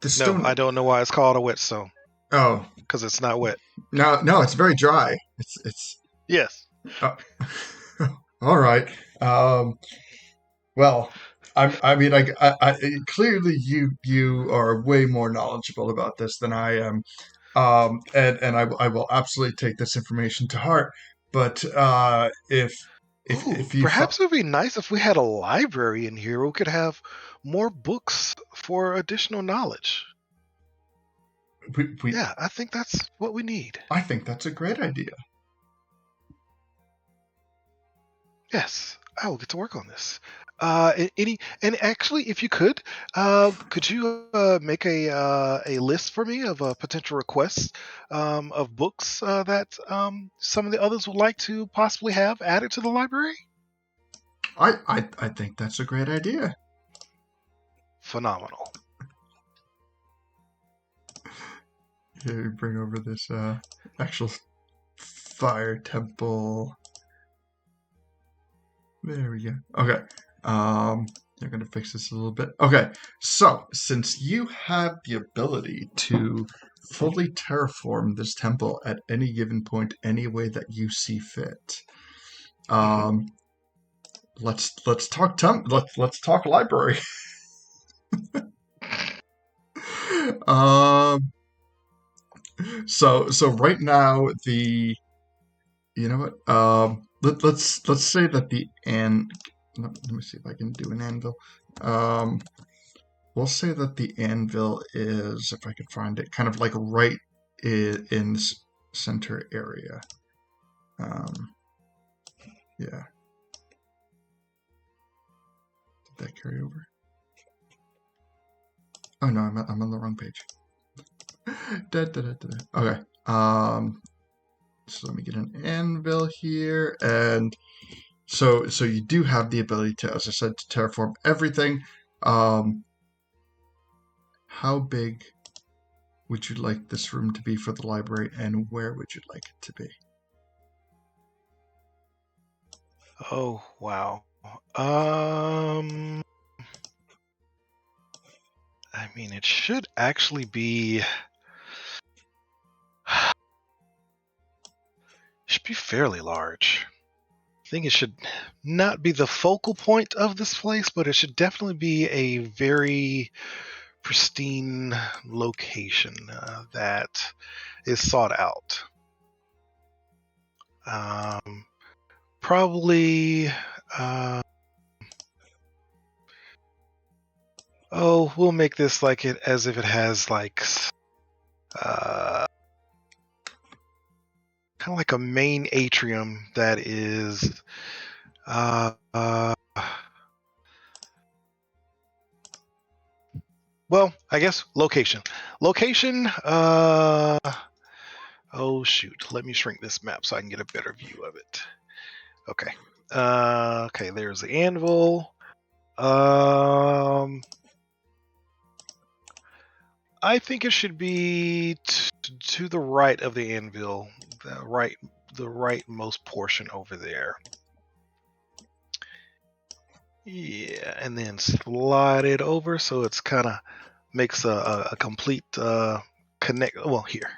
the No, stone. I don't know why it's called a whetstone, Oh, because it's not wet. no, it's very dry. It's. Yes. Uh, all right. Well, I mean, clearly you are way more knowledgeable about this than I am, and I will absolutely take this information to heart. But if you Perhaps it would be nice if we had a library in here. We could have more books for additional knowledge. we Yeah, I think that's what we need. I think that's a great idea. Yes, I will get to work on this. Actually, if you could you make a list for me of potential requests of books that some of the others would like to possibly have added to the library? I think that's a great idea. Phenomenal. Here, bring over this actual fire temple. There we go. Okay. They're going to fix this a little bit. Okay. So, since you have the ability to fully terraform this temple at any given point, any way that you see fit, let's talk let's talk library. So right now you know what, let's say that let me see if I can do an anvil. We'll say that the anvil is, if I can find it, kind of like right in this center area. Yeah. Did that carry over? Oh no, I'm on the wrong page. Okay. So let me get an anvil here, and so you do have the ability to, as I said, to terraform everything. How big would you like this room to be for the library, and where would you like it to be? Oh wow. I mean, it should actually be. Should be fairly large. I think it should not be the focal point of this place, but it should definitely be a very pristine location that is sought out. Probably. We'll make this like it as if it has like kind of like a main atrium that is well, I guess location. Oh shoot, let me shrink this map so I can get a better view of it. Okay. Okay, there's the anvil. I think it should be to the right of the anvil, the rightmost portion over there. Yeah, and then slide it over so it's kind of makes a complete connect. Well, here,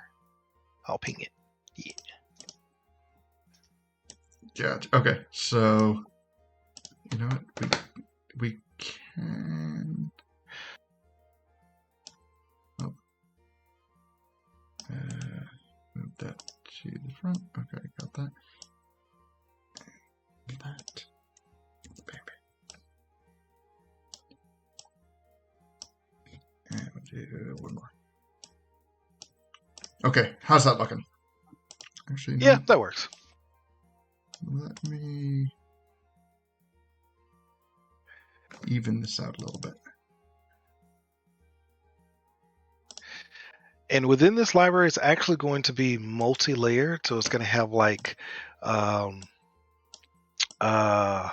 I'll ping it. Yeah. Gotcha. Okay, so you know what, we can. Move that to the front. Okay, got that. That. Baby. And we'll do one more. Okay, how's that looking? Actually, no. Yeah, that works. Let me even this out a little bit. And within this library, it's actually going to be multi-layered, so it's going to have like, how do I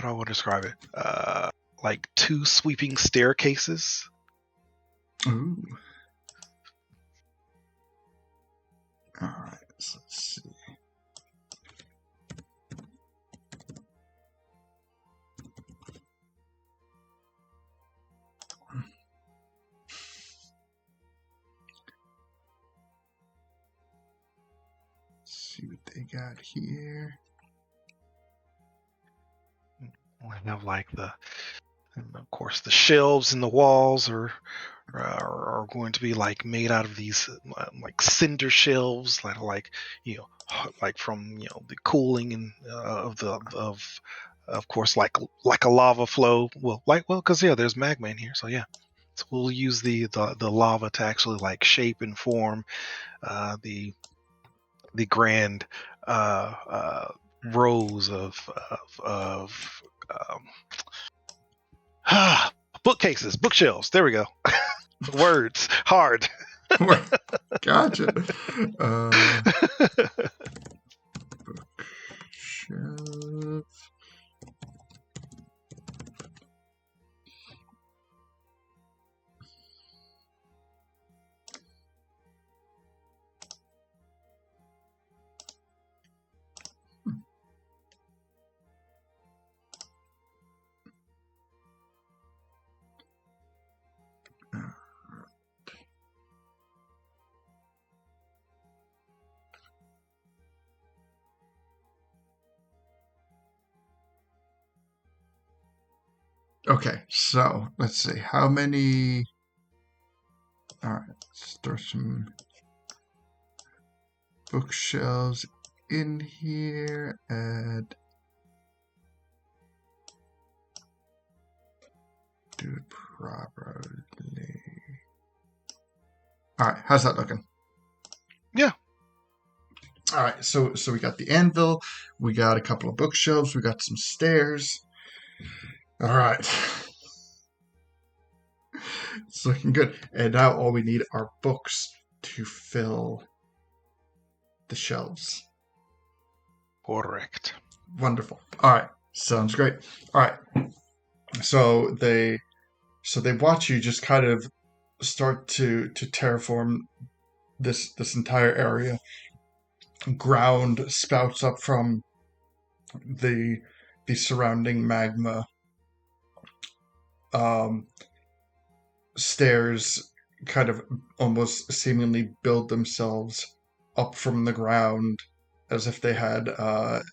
want to describe it? Like 2 sweeping staircases. Ooh. All right, so let's see. See what they got here. We have like and of course, the shelves in the walls are going to be like made out of these like cinder shelves, like like from the cooling and of course like a lava flow. Because there's magma in here, so yeah. So we'll use the lava to actually like shape and form the grand rows of bookcases, bookshelves. There we go. Words hard. Gotcha. Bookshelf. Okay, so let's see. How many... All right, let's throw some bookshelves in here and do it properly. All right, how's that looking? Yeah. All right, so we got the anvil, we got a couple of bookshelves, we got some stairs. All right. It's looking good. And now all we need are books to fill the shelves. Correct. Wonderful. All right. Sounds great. All right. So they watch you just kind of start to terraform this entire area. Ground spouts up from the surrounding magma. Stairs kind of almost seemingly build themselves up from the ground as if they had a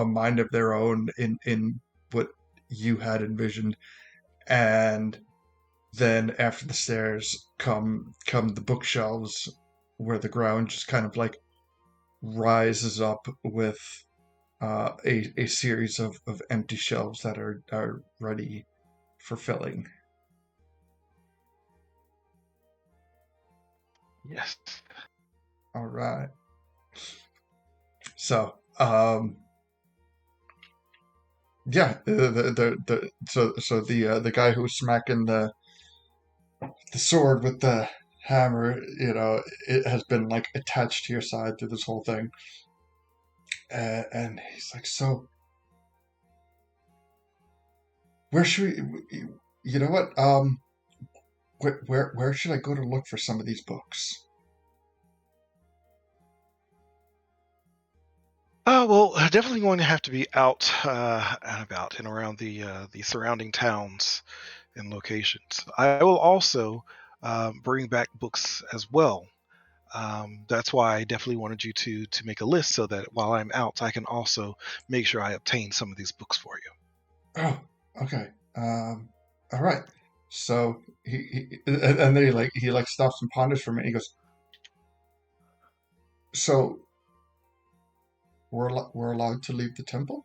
mind of their own in what you had envisioned. And then after the stairs come the bookshelves, where the ground just kind of like rises up with a series of empty shelves that are ready for filling. Yes. All right. So, yeah, the guy who was smacking the sword with the hammer, it has been like attached to your side through this whole thing, and he's like, so where should we? You know what? Where should I go to look for some of these books? Well, definitely going to have to be out and about and around the surrounding towns and locations. I will also bring back books as well. That's why I definitely wanted you to make a list so that while I'm out, I can also make sure I obtain some of these books for you. Oh, okay. All right. So and then he stops and ponders for a minute. He goes, so we're allowed to leave the temple?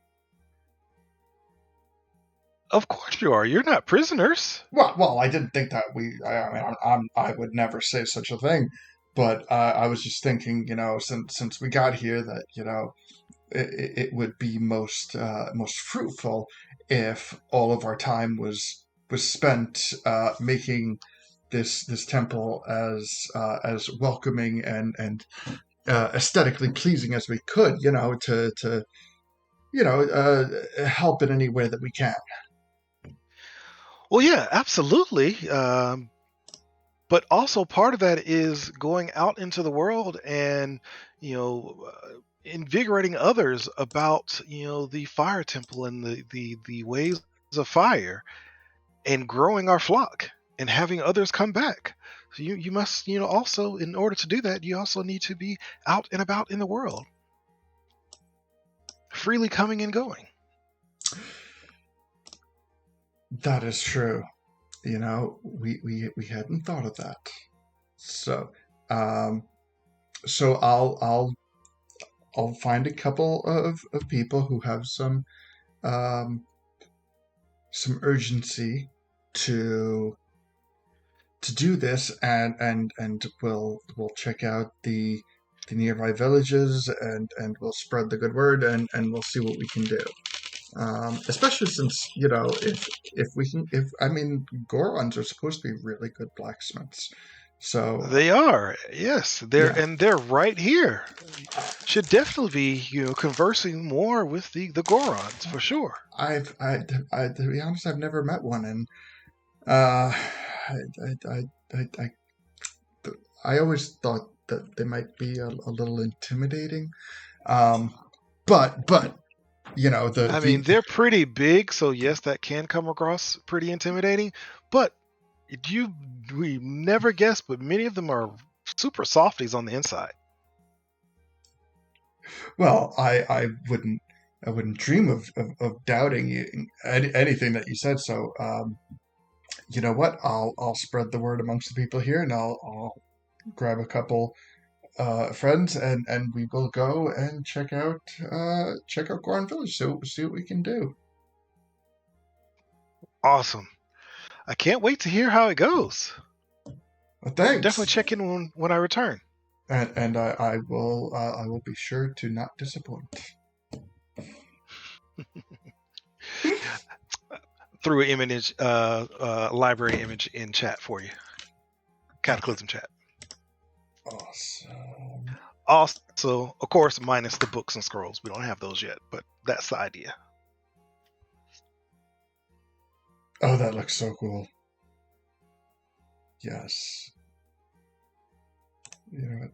Of course you are. You're not prisoners. Well, I didn't think that I would never say such a thing, but I was just thinking, since we got here, that it would be most fruitful if all of our time was spent making this temple as welcoming and aesthetically pleasing as we could, to help in any way that we can. Well, yeah, absolutely. But also part of that is going out into the world and invigorating others about the fire temple and the ways of fire, and growing our flock and having others come back. So you must also, in order to do that, you also need to be out and about in the world, freely coming and going. That is true. We hadn't thought of that. So, I'll find a couple of people who have some urgency to do this, and we'll check out the nearby villages, and we'll spread the good word, and we'll see what we can do. Especially since if Gorons are supposed to be really good blacksmiths, so They are, yes, yeah. and they're right here. Should definitely be conversing more with the Gorons for sure. I to be honest, I've never met one, and I always thought that they might be a little intimidating, but they're pretty big, so yes, that can come across pretty intimidating. But we never guessed, but many of them are super softies on the inside. Well, I wouldn't I wouldn't dream of doubting you, anything that you said. So, you know what? I'll spread the word amongst the people here, and I'll grab a couple friends, and we will go and check out Goron Village. So see what we can do. Awesome. I can't wait to hear how it goes. Well, thanks. Definitely check in when I return. And I will be sure to not disappoint. Threw an image, library image in chat for you. Cataclysm chat. Awesome. Also, of course, minus the books and scrolls. We don't have those yet, but that's the idea. Oh, that looks so cool. Yes. You know what?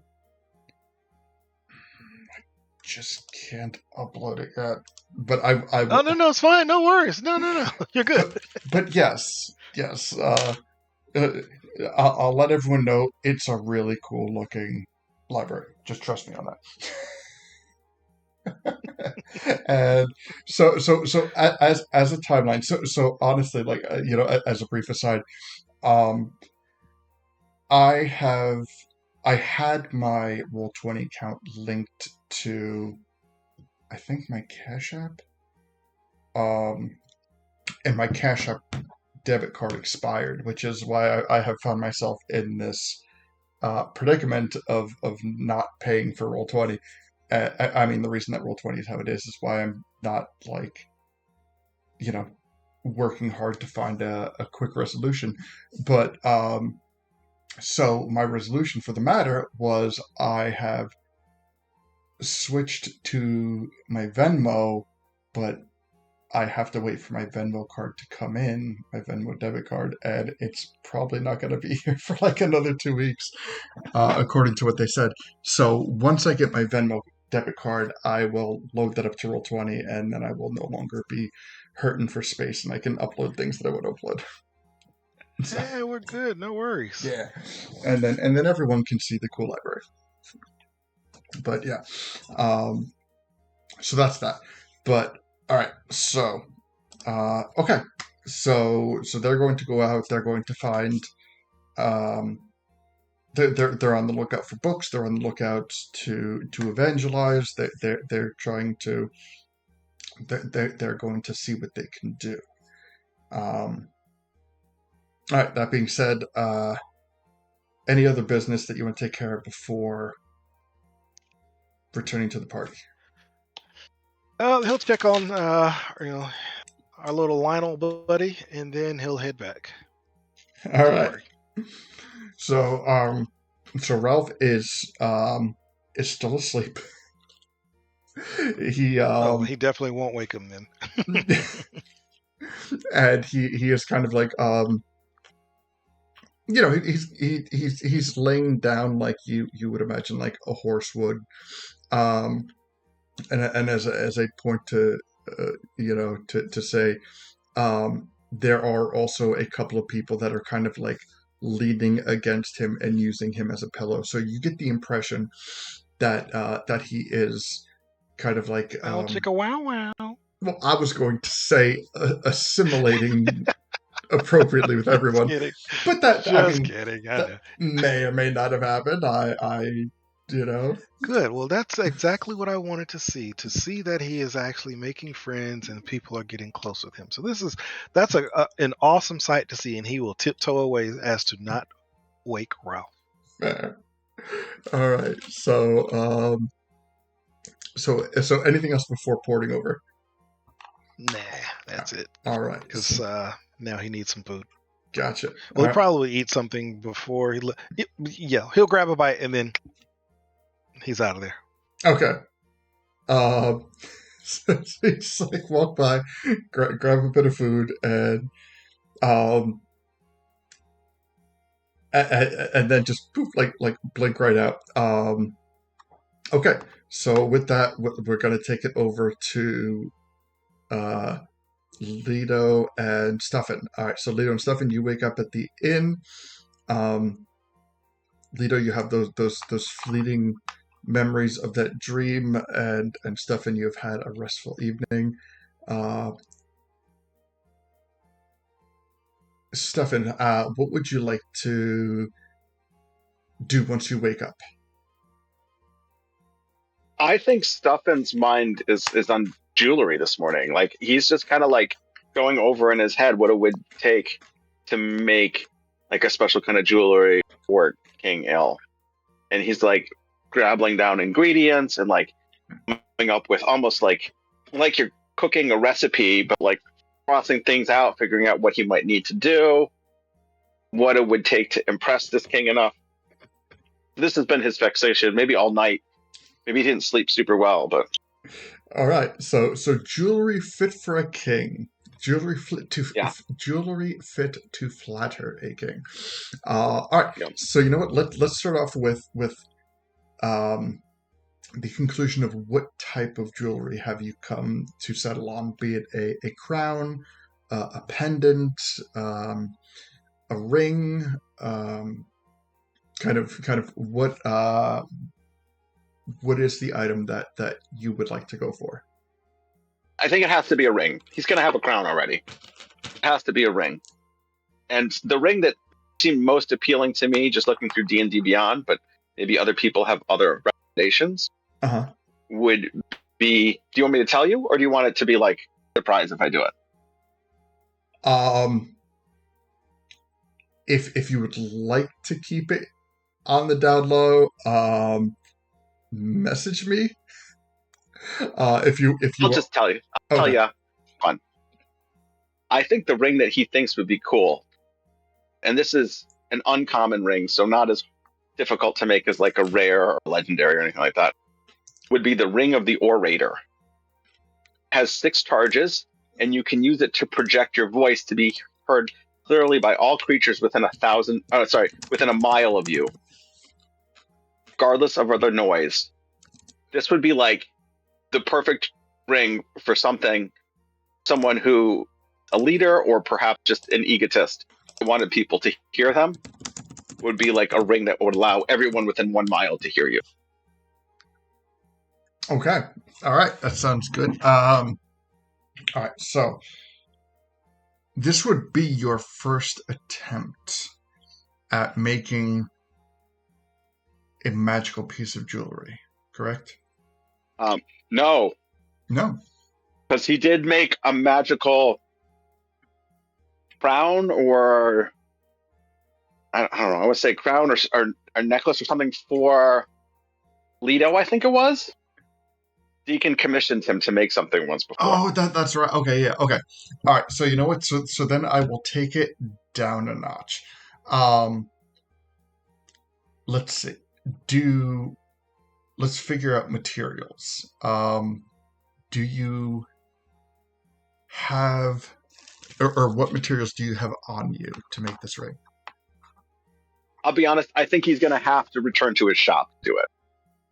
I just can't upload it yet. But I Oh, no, it's fine. No worries. No. You're good. But yes. I'll let everyone know it's a really cool looking library. Just trust me on that. And so as a timeline, so honestly, like as a brief aside, I had my Roll20 account linked to, I think, my Cash App. And my Cash App debit card expired, which is why I have found myself in this predicament of not paying for Roll20. I mean, the reason that Roll20 is how it is why I'm not, like, working hard to find a quick resolution. But so my resolution for the matter was I have switched to my Venmo, but I have to wait for my Venmo card to come in, my Venmo debit card, and it's probably not going to be here for like another 2 weeks, according to what they said. So once I get my Venmo debit card, I will load that up to Roll20, and then I will no longer be hurting for space, and I can upload things that I would upload. So, yeah, we're good. No worries. Yeah, and then everyone can see the cool library. But yeah, so that's that. But all right, so okay, so they're going to go out. They're going to find. They're on the lookout for books. They're on the lookout to evangelize. They're trying to. They're going to see what they can do. All right. That being said, any other business that you want to take care of before returning to the party? He'll check on our little Lionel buddy, and then he'll head back. All right. So Ralph is still asleep. He definitely won't wake him then. And he is kind of like he's laying down like you would imagine like a horse would, and as I point to to say, there are also a couple of people that are kind of like leaning against him and using him as a pillow. So you get the impression that he is kind of like chicka wow wow. Well, I was going to say assimilating appropriately with everyone, but that kidding. That may or may not have happened. I Good. Well, that's exactly what I wanted to see that he is actually making friends and people are getting close with him. So that's an awesome sight to see, and he will tiptoe away as to not wake Ralph. Fair. All right. So anything else before porting over? Nah, that's it. All right. Because now he needs some food. Gotcha. Well, he'll probably eat something before he'll grab a bite and then he's out of there. Okay. So he's like walk by, grab a bit of food, and then just poof, like blink right out. Okay. So with that, we're gonna take it over to Lido and Stuffin. All right, so Lido and Stuffin, you wake up at the inn. Lido, you have those fleeting memories of that dream and stuff, and you have had a restful evening. Stefan, what would you like to do once you wake up? I think Stuffin's mind is on jewelry this morning. Like he's just kind of like going over in his head what it would take to make like a special kind of jewelry for King Il. And he's like grabbing down ingredients and like coming up with almost like you're cooking a recipe, but like crossing things out, figuring out what he might need to do, what it would take to impress this king enough. This has been his fixation, maybe all night. Maybe he didn't sleep super well, but All right, so jewelry fit for a king. Jewelry fit to flatter a king. All right, yeah. so you know what? Let's start off with the conclusion of what type of jewelry have you come to settle on? Be it a crown, a pendant, a ring, kind of what is the item that you would like to go for? I think it has to be a ring. He's going to have a crown already. It has to be a ring. And the ring that seemed most appealing to me, just looking through D&D Beyond, but maybe other people have other recommendations, would be, do you want me to tell you, or do you want it to be like a surprise if I do it? If you would like to keep it on the down low, message me. If you I'll just tell you. I'll okay. tell you. Fun. I think the ring that he thinks would be cool, and this is an uncommon ring, so not as difficult to make as like a rare or legendary or anything like that, would be the Ring of the Orator. Has 6 charges, and you can use it to project your voice to be heard clearly by all creatures within within a mile of you, regardless of other noise. This would be like the perfect ring for someone who, a leader or perhaps just an egotist who wanted people to hear them, would be like a ring that would allow everyone within 1 mile to hear you. Okay. All right. That sounds good. All right. So this would be your first attempt at making a magical piece of jewelry, correct? No. No. Because he did make a magical crown, or I don't know, I would say crown or necklace or something for Leto, I think it was. Deacon commissioned him to make something once before. Oh, that's right. Okay, yeah, okay. All right, so you know what? So then I will take it down a notch. Let's see. Let's figure out materials. Do you have, or what materials do you have on you to make this ring? I'll be honest, I think he's going to have to return to his shop to do it.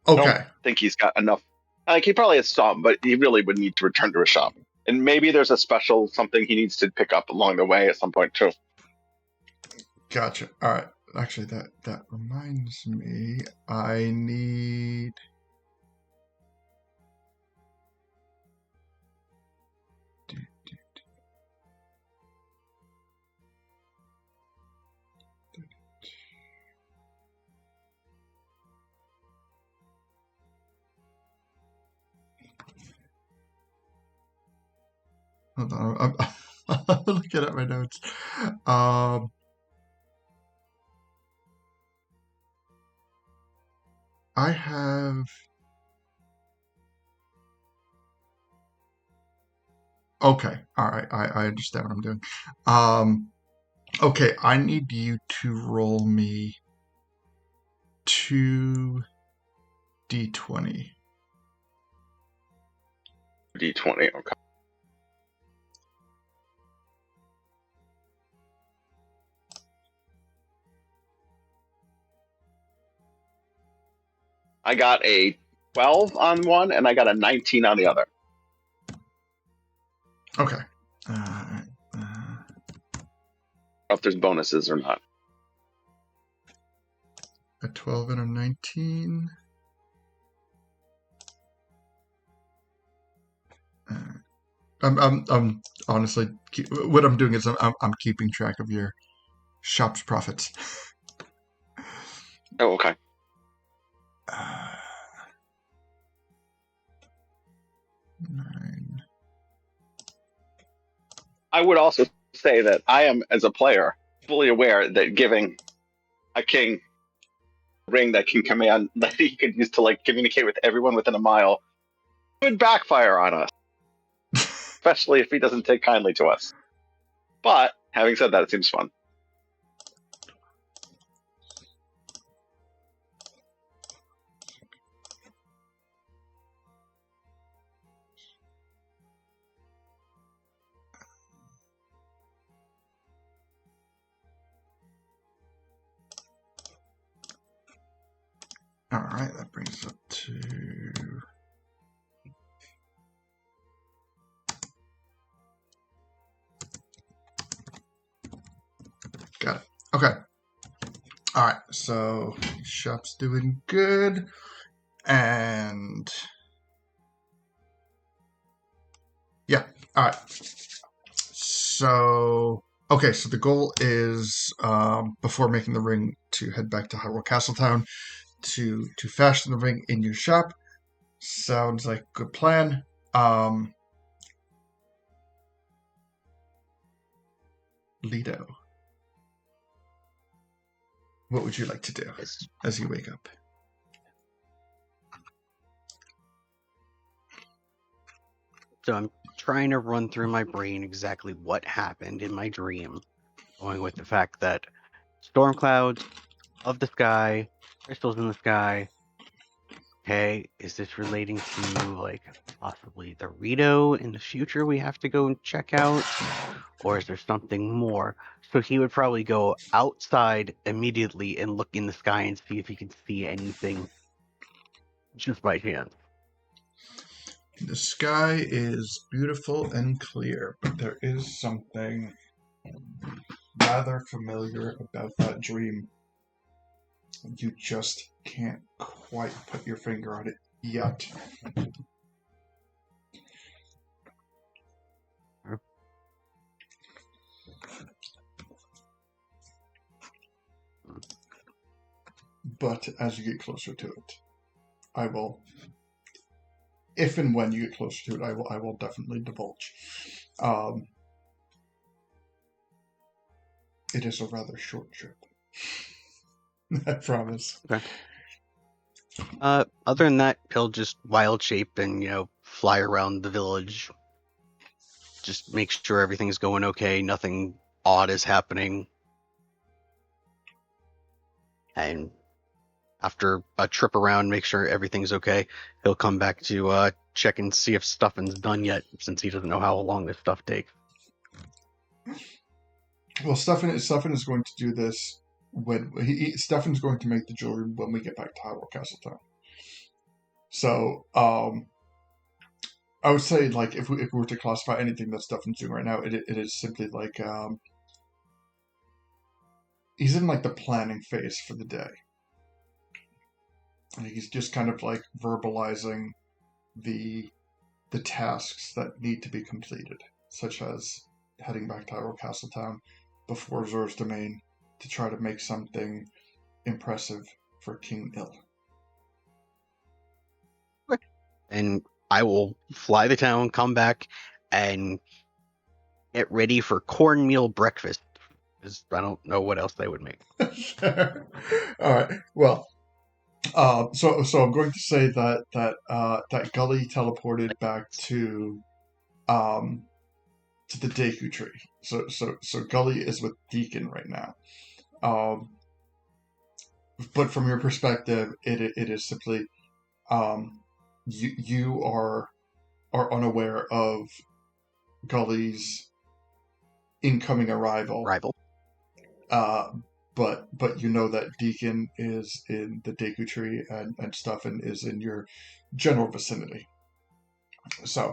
Okay. I don't think he's got enough. Like, he probably has some, but he really would need to return to his shop. And maybe there's a special something he needs to pick up along the way at some point, too. Gotcha. All right. Actually, that reminds me, I need... Hold on, I'm looking at my notes. I have... Okay, all right, I understand what I'm doing. Okay, I need you to roll me 2d20. D20, okay. I got a 12 on one, and I got a 19 on the other. Okay. I don't know if there's bonuses or not. A 12 and a 19. I'm honestly, what I'm doing is I'm keeping track of your shop's profits. Oh, okay. Uh, 9. I would also say that I am, as a player, fully aware that giving a king a ring that can command that he could use to like communicate with everyone within a mile would backfire on us, especially if he doesn't take kindly to us. But having said that, it seems fun. All right, that brings us up to. Got it. Okay. All right, so shop's doing good, and yeah. All right. So okay, so the goal is before making the ring to head back to Hyrule Castletown to fashion the ring in your shop. Sounds like a good plan. Lido, what would you like to do as you wake up? So I'm trying to run through my brain exactly what happened in my dream, going with the fact that storm clouds of the sky, crystals in the sky. Okay, is this relating to like possibly the Rito in the future we have to go and check out? Or is there something more? So he would probably go outside immediately and look in the sky and see if he could see anything just by chance. The sky is beautiful and clear, but there is something rather familiar about that dream. You just can't quite put your finger on it yet. But as you get closer to it, I will, if and when you get closer to it, I will definitely divulge. It is a rather short trip. I promise. Okay. Other than that, he'll just wild shape and, fly around the village. Just make sure everything's going okay, nothing odd is happening. And after a trip around, make sure everything's okay, he'll come back to check and see if stuffing's done yet, since he doesn't know how long this stuff takes. Well, Stefan is going to do this when Stefan's going to make the jewelry when we get back to Hyrule Castletown. So, I would say, like, if we were to classify anything that Stefan's doing right now, it is simply like he's in like the planning phase for the day. And he's just kind of like verbalizing the tasks that need to be completed, such as heading back to Hyrule Castletown before Zora's Domain to try to make something impressive for King Il. And I will fly the town, come back, and get ready for cornmeal breakfast. Because I don't know what else they would make. Sure. All right. Well, so I'm going to say that Gully teleported back to the Deku tree. So Gully is with Deacon right now. But from your perspective, it is simply you are unaware of Gully's incoming arrival. But you know that Deacon is in the Deku tree and Stefan is in your general vicinity. So,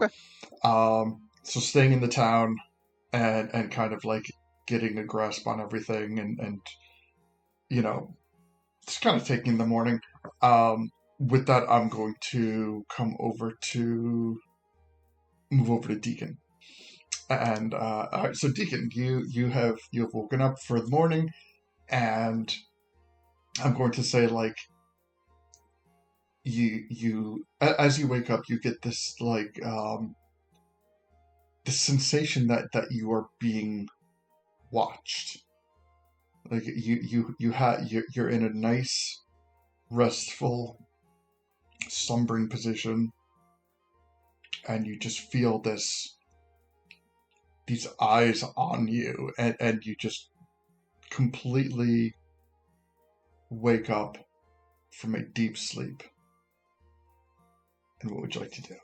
so staying in the town and kind of like getting a grasp on everything and just kind of taking the morning. With that, I'm going to move over to Deacon. And all right, so Deacon, you have woken up for the morning, and I'm going to say like as you wake up, you get this like the sensation that you are being watched. Like you're in a nice, restful, slumbering position, and you just feel these eyes on you, and you just completely wake up from a deep sleep. And what would you like to do?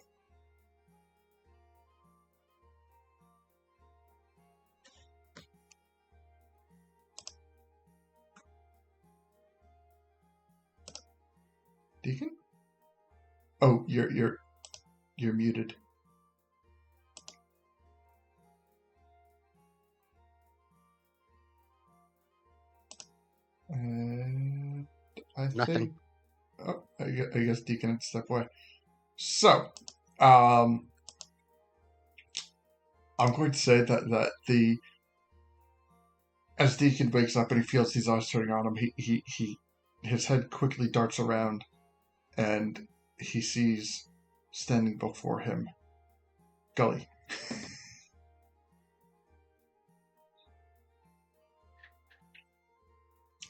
Deacon? Oh, you're muted. And I Nothing. think. Oh, I guess Deacon had to step away. So, I'm going to say that as Deacon wakes up and he feels these eyes turning on him, his head quickly darts around, and he sees standing before him Gully.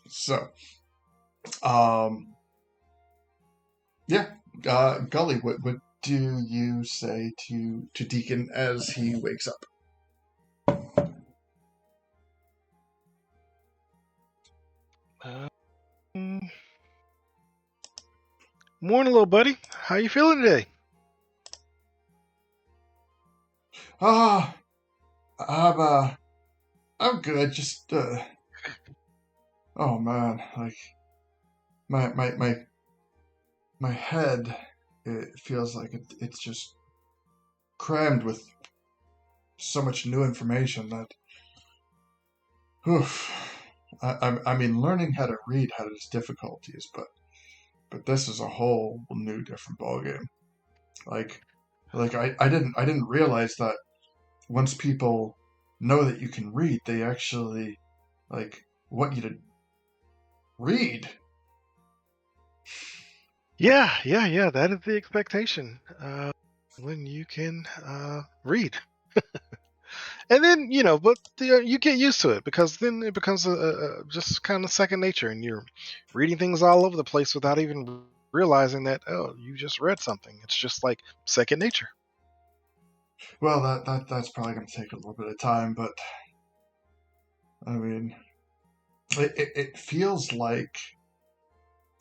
So, yeah, Gully, what do you say to Deacon as he wakes up? Morning, little buddy. How you feeling today? I'm good. Just oh man, like my head, it feels like it's just crammed with so much new information that, oof. I mean, learning how to read had its difficulties, but this is a whole new different ballgame. Like I didn't realize that once people know that you can read, they actually like want you to read. Yeah. That is the expectation when you can read. And then, but you get used to it because then it becomes just kind of second nature, and you're reading things all over the place without even realizing that, oh, you just read something. It's just like second nature. Well, that's probably going to take a little bit of time, but I mean, it feels like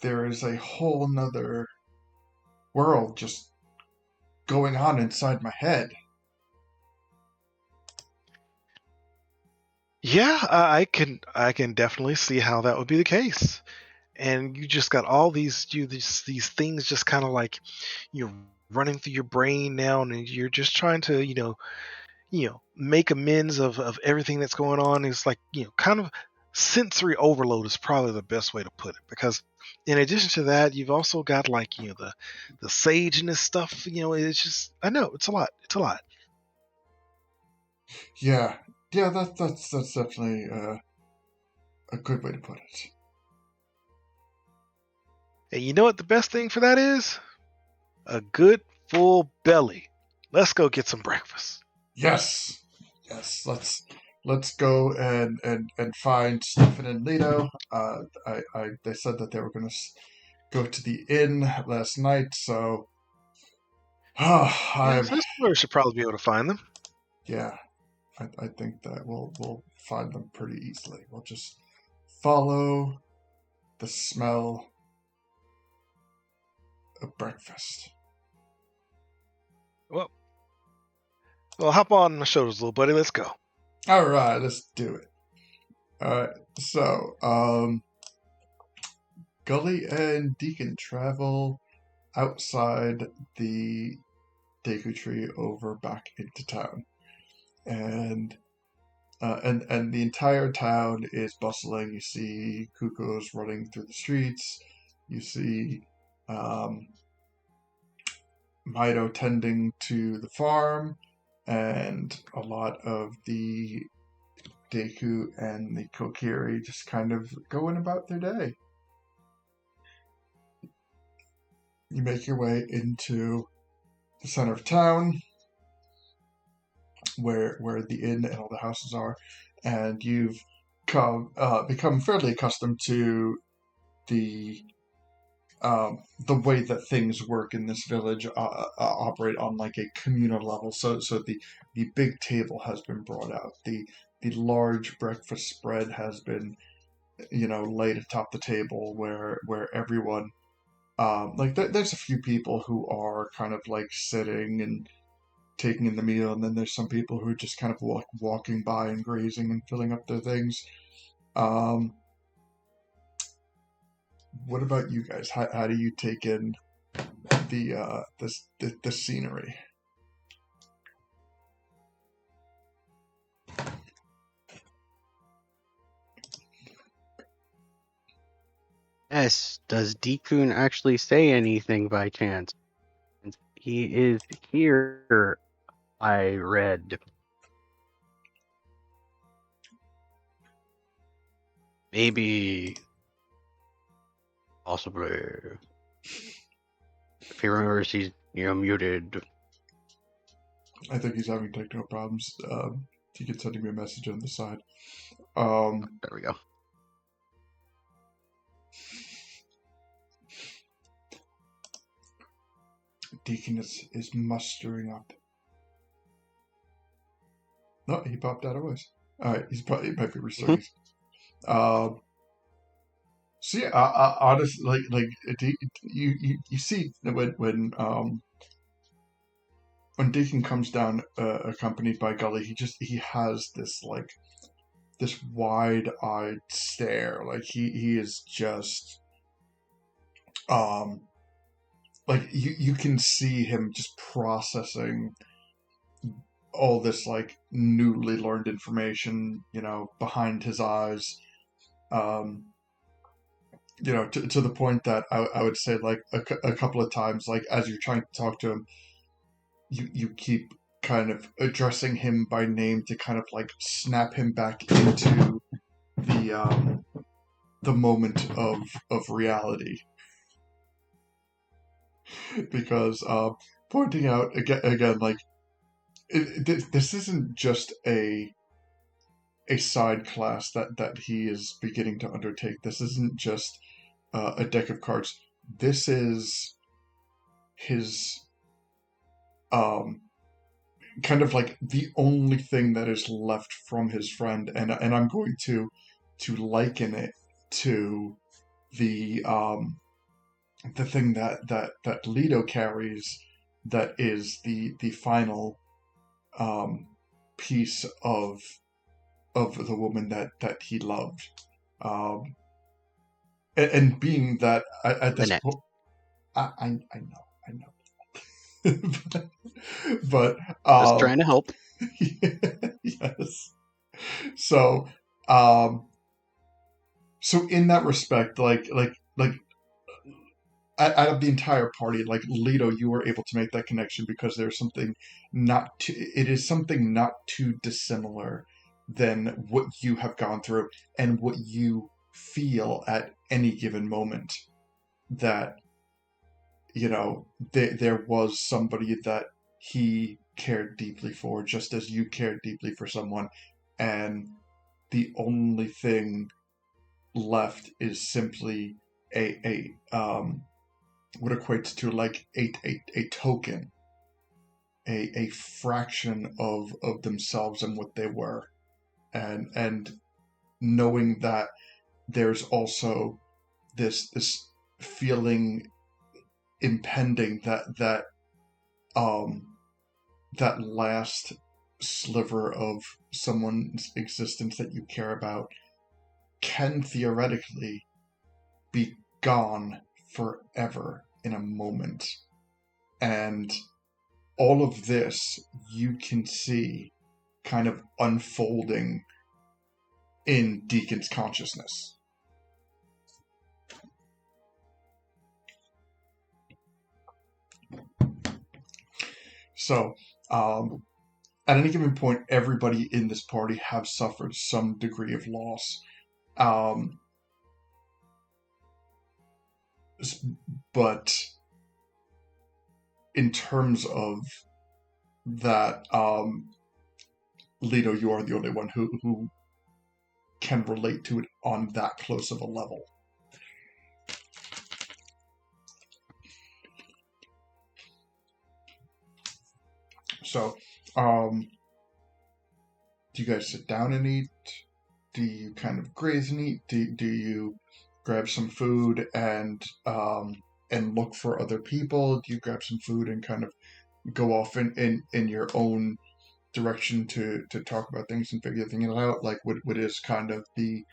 there is a whole nother world just going on inside my head. Yeah, I can definitely see how that would be the case. And you just got all these things just kind of like you're running through your brain now, and you're just trying to make amends of everything that's going on. Is like kind of sensory overload is probably the best way to put it, because in addition to that, you've also got like the sage and this stuff. It's just, I know it's a lot. Yeah, yeah, that's definitely a good way to put it. And you know what the best thing for that is? A good full belly. Let's go get some breakfast. Yes, yes. Let's go and find Stephen and Lito. They said that they were going to go to the inn last night, so Yeah, I'm so we should probably be able to find them. yeah. I think that we'll find them pretty easily. We'll just follow the smell of breakfast. Well, hop on my shoulders, little buddy. Let's go. All right, let's do it. All right, so Gully and Deacon travel outside the Deku Tree over back into town, and and the entire town is bustling. You see cuckoos running through the streets. You see Mido tending to the farm. and a lot of the Deku and the Kokiri just kind of going about their day. You make your way into the center of town, where the inn and all the houses are, and you've become fairly accustomed to the way that things work in this village, operate on like a communal level. So the big table has been brought out. The large breakfast spread has been, laid atop the table where everyone, there's a few people who are kind of like sitting and taking in the meal, and then there's some people who are just kind of walking by and grazing and filling up their things. What about you guys? How do you take in the scenery? Yes, does Deku actually say anything by chance? Since he is here, I read. Maybe, possibly. If he remembers, he's muted. I think he's having technical problems. He can send me a message on the side. There we go. Deacon is mustering up. No, he popped out of voice. All right, he might be restarting. So yeah, honestly, you see when Deacon comes down, accompanied by Gully, he has this wide-eyed stare. Like he is just like you can see him just processing all this like newly learned information, behind his eyes. To the point that I would say like a couple of times, like as you're trying to talk to him, you keep kind of addressing him by name to kind of like snap him back into the moment of reality. Because pointing out again like this isn't just a side class that he is beginning to undertake. This isn't just a deck of cards. This is his kind of like the only thing that is left from his friend, and I'm going to liken it to the thing that Leto carries, that is the final piece of the woman that he loved, and being that at this point, I know, but Just trying to help. yes. So in that respect, like out of the entire party, like Leto, you were able to make that connection because there's something it is something not too dissimilar than what you have gone through and what you feel at any given moment, that there was somebody that he cared deeply for, just as you cared deeply for someone, and the only thing left is simply a what equates to like a token, a fraction of themselves and what they were, and knowing that there's also this feeling impending that last sliver of someone's existence that you care about can theoretically be gone forever in a moment. And all of this you can see kind of unfolding in Deacon's consciousness. So, at any given point, everybody in this party have suffered some degree of loss. But in terms of that, Leto, you are the only one who can relate to it on that close of a level. So, do you guys sit down and eat? Do you kind of graze and eat? Do you grab some food and look for other people? Do you grab some food and kind of go off in your own direction to talk about things and figure things out? Like, what is kind of the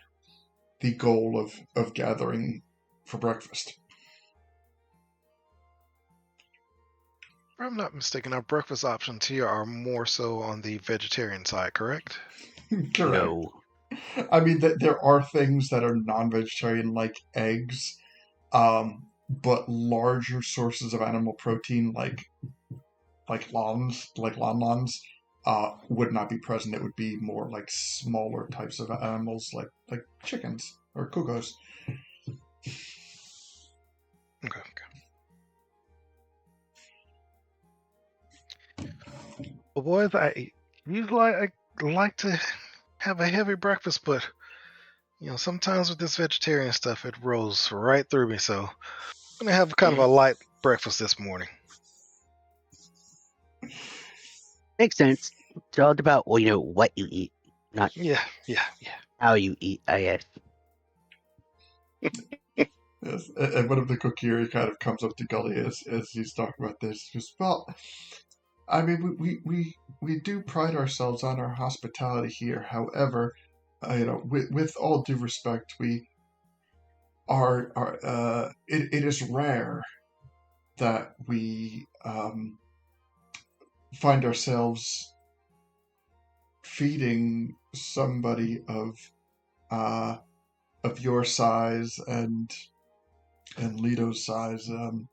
goal of gathering for breakfast? If I'm not mistaken, our breakfast options here are more so on the vegetarian side, correct? Correct. No. I mean, there are things that are non-vegetarian, like eggs, but larger sources of animal protein, like lons, would not be present. It would be more like smaller types of animals, like chickens or cuckoos. Okay. Well, boys, I like to have a heavy breakfast, but sometimes with this vegetarian stuff, it rolls right through me. So I'm gonna have kind of a light breakfast this morning. Makes sense. It's all about what you eat, not Yeah. how you eat, I guess. Yes, and one of the Kokiri kind of comes up to Gully as he's talking about this. He goes, well, I mean, we do pride ourselves on our hospitality here. However, with all due respect, we are it is rare that we find ourselves feeding somebody of your size and Leto's size. To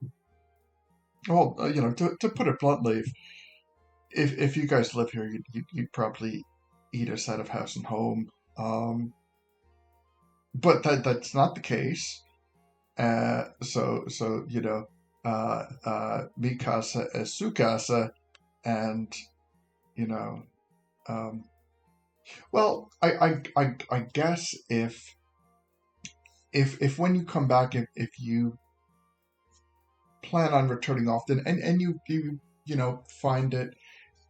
put it bluntly, if you guys live here, you'd probably eat us out of house and home. But that's not the case. So mi casa es su casa, and well, I guess if when you come back, if you plan on returning often, and you find it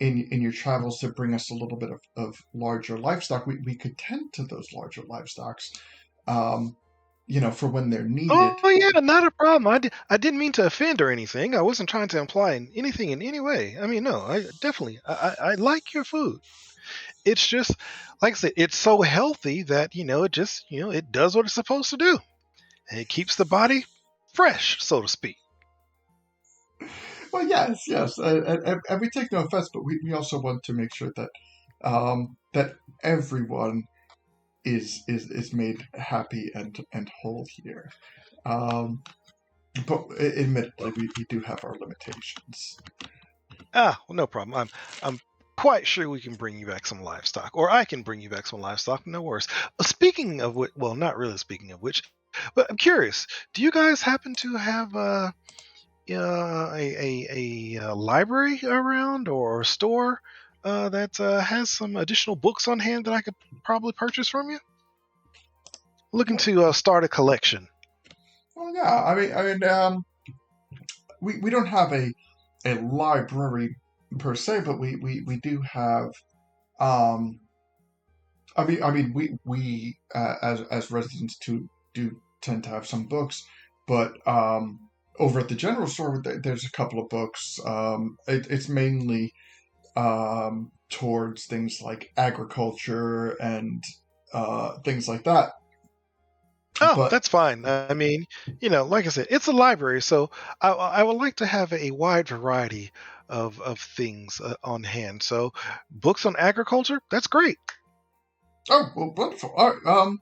in your travels to bring us a little bit of larger livestock, we could tend to those larger livestocks, for when they're needed. Oh yeah, not a problem. I didn't mean to offend or anything. I wasn't trying to imply anything in any way. I mean, no, I definitely I like your food. It's just like I said, it's so healthy that it just it does what it's supposed to do. And it keeps the body fresh, so to speak. Well, yes, and we take no offense, but we also want to make sure that that everyone is made happy and whole here. But admittedly, we do have our limitations. Well, no problem. I'm quite sure we can bring you back some livestock, or I can bring you back some livestock. No worries. Speaking of which, well, not really speaking of which, but I'm curious. Do you guys happen to have a library around or a store that has some additional books on hand that I could probably purchase from you? Looking to start a collection. Well, yeah, I mean, we don't have a library per se, but we do have. I mean, we as residents do tend to have some books, but over at the general store, there's a couple of books. It's mainly towards things like agriculture and things like that. Oh, But that's fine. I mean, like I said, it's a library, so I would like to have a wide variety of things on hand. So, books on agriculture, that's great. oh, well, wonderful. All right,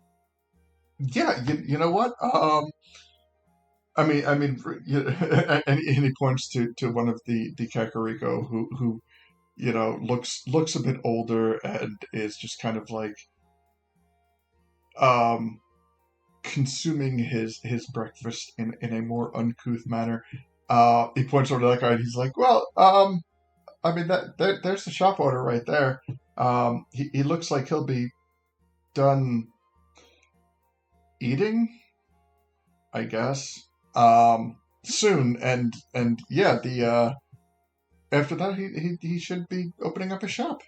yeah, you know what? And he points to one of the Kakariko who looks a bit older and is just kind of like um consuming his breakfast in a more uncouth manner. He points over to that guy and he's like, "Well, I mean there's the shop owner right there. He looks like he'll be done eating, I guess, soon. And yeah, the after that he should be opening up a shop."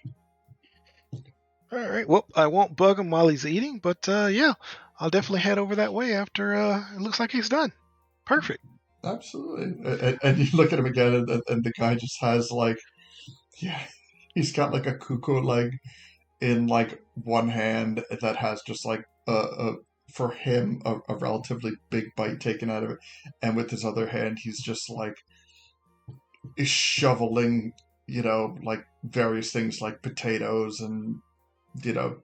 All right. Well, I won't bug him while he's eating, but yeah, I'll definitely head over that way after it looks like he's done. Perfect. Absolutely. And you look at him again, and the guy just has like, yeah, he's got like a cuckoo leg in like one hand that has just like for him a relatively big bite taken out of it, and with his other hand he's just like shoveling, like various things like potatoes and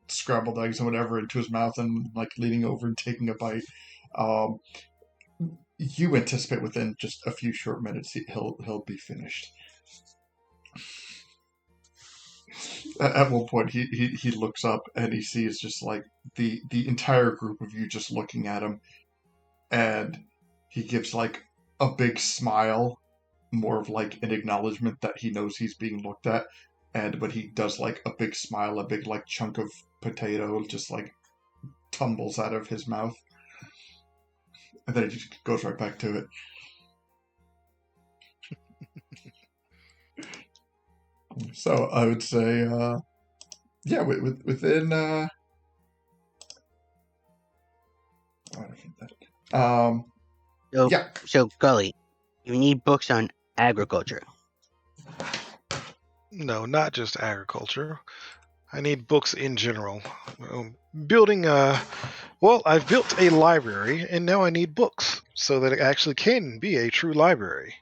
scrambled eggs and whatever into his mouth and like leaning over and taking a bite. Um, you anticipate within just a few short minutes he'll be finished. At one point, he looks up and he sees just like the entire group of you just looking at him, and he gives like a big smile, more of like an acknowledgement that he knows he's being looked at. But he does like a big smile, a big like chunk of potato just like tumbles out of his mouth, and then he just goes right back to it. So I would say, yeah, within yeah. So Gully, you need books on agriculture. No, not just agriculture. I need books in general. Building well, I've built a library, and now I need books so that it actually can be a true library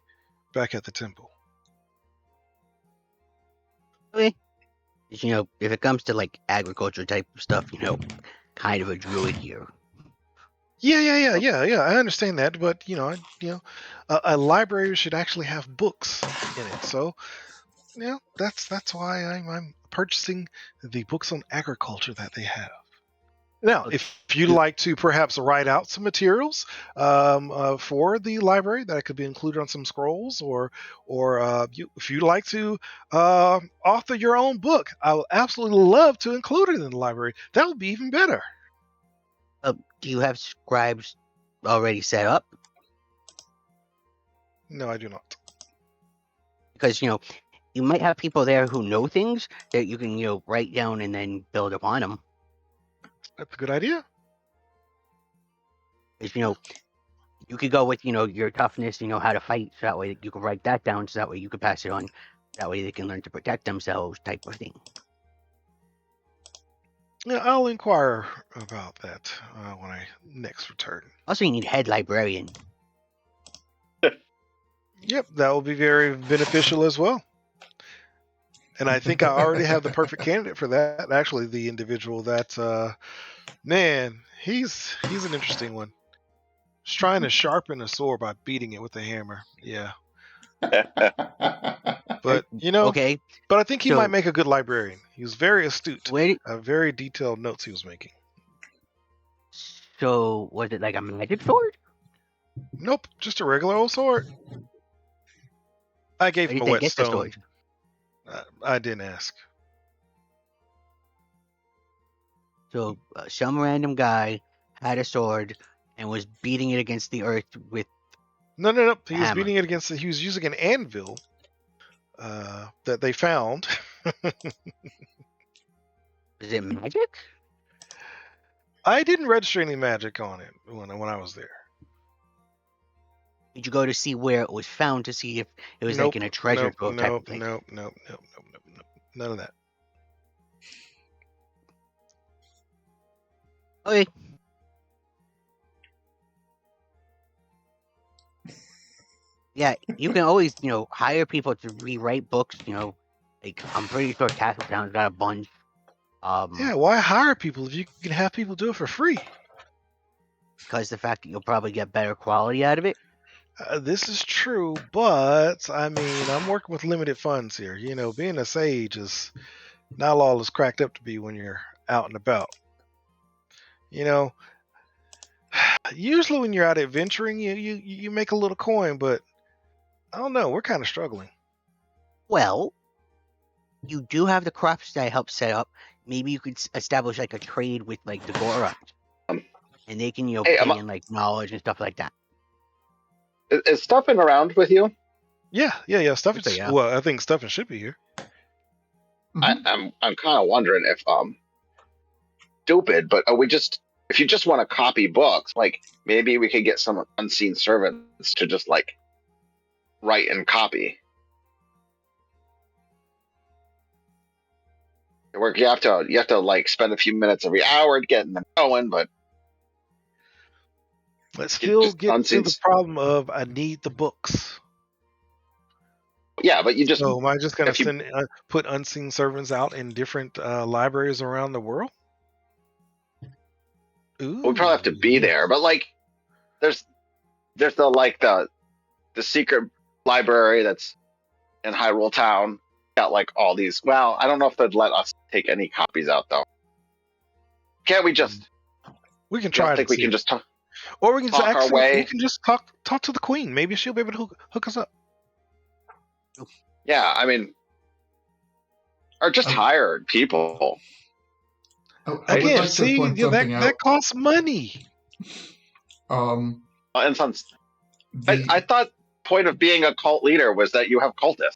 back at the temple. Okay. If it comes to like agriculture type of stuff, kind of a druid here. Yeah. I understand that, but a library should actually have books in it. So, that's why I'm purchasing the books on agriculture that they have. Now, if you'd like to perhaps write out some materials for the library that could be included on some scrolls, or if you'd like to author your own book, I would absolutely love to include it in the library. That would be even better. Do you have scribes already set up? No, I do not. Because, you might have people there who know things that you can, write down and then build upon them. That's a good idea. Because, you could go with, your toughness, how to fight, so that way you can write that down, so that way you could pass it on. That way they can learn to protect themselves, type of thing. Yeah, I'll inquire about that when I next return. Also, you need head librarian. Yep, that will be very beneficial as well. And I think I already have the perfect candidate for that. Actually, the individual that, man, he's an interesting one. He's trying to sharpen a sword by beating it with a hammer. Yeah. But, Okay. But I think he might make a good librarian. He was very astute. Very detailed notes he was making. So, was it like a magic sword? Nope, just a regular old sword. I gave him a whetstone. I didn't ask. So, some random guy had a sword and was beating it against the earth with. No. He was beating it against. He was using an anvil that they found. Is it magic? I didn't register any magic on it when I was there. Did you go to see where it was found to see if it was like in a treasure trove type of thing? Nope. None of that. Okay. Yeah, you can always, hire people to rewrite books, like I'm pretty sure Castletown's got a bunch. Yeah, why hire people if you can have people do it for free? Because the fact that you'll probably get better quality out of it. This is true, but I mean, I'm working with limited funds here. Being a sage is not all it's cracked up to be when you're out and about. You know, usually when you're out adventuring, you make a little coin, but I don't know. We're kind of struggling. Well, you do have the crops that I helped set up. Maybe you could establish like a trade with like the Gora, Um, and they can Hey, pay in like knowledge and stuff like that. is Stuffin around with you? Yeah. Stuffing. Okay, yeah. Well, I think Stuffing should be here. Mhm. I'm kind of wondering if stupid, but if you just want to copy books, like maybe we could get some unseen servants to just like write and copy. Work you have to like spend a few minutes every hour getting them going, but Let's you still just get to unseen. the problem of I need the books. Yeah, but you just So am I just gonna if you put unseen servants out in different libraries around the world? we probably have to be Ooh. there, but like there's the secret library that's in Hyrule Town. Got like all these. Well, I don't know if they'd let us take any copies out though. Can't we just? We can You don't try it think and we see. can just Or we can talk our we way? can just talk to the queen. Maybe she'll be able to hook us up. Yeah, I mean, or just Um, hire people. I would Again, like to see, point something that out. costs money. Um, And since the I thought point of being a cult leader was that you have cultists.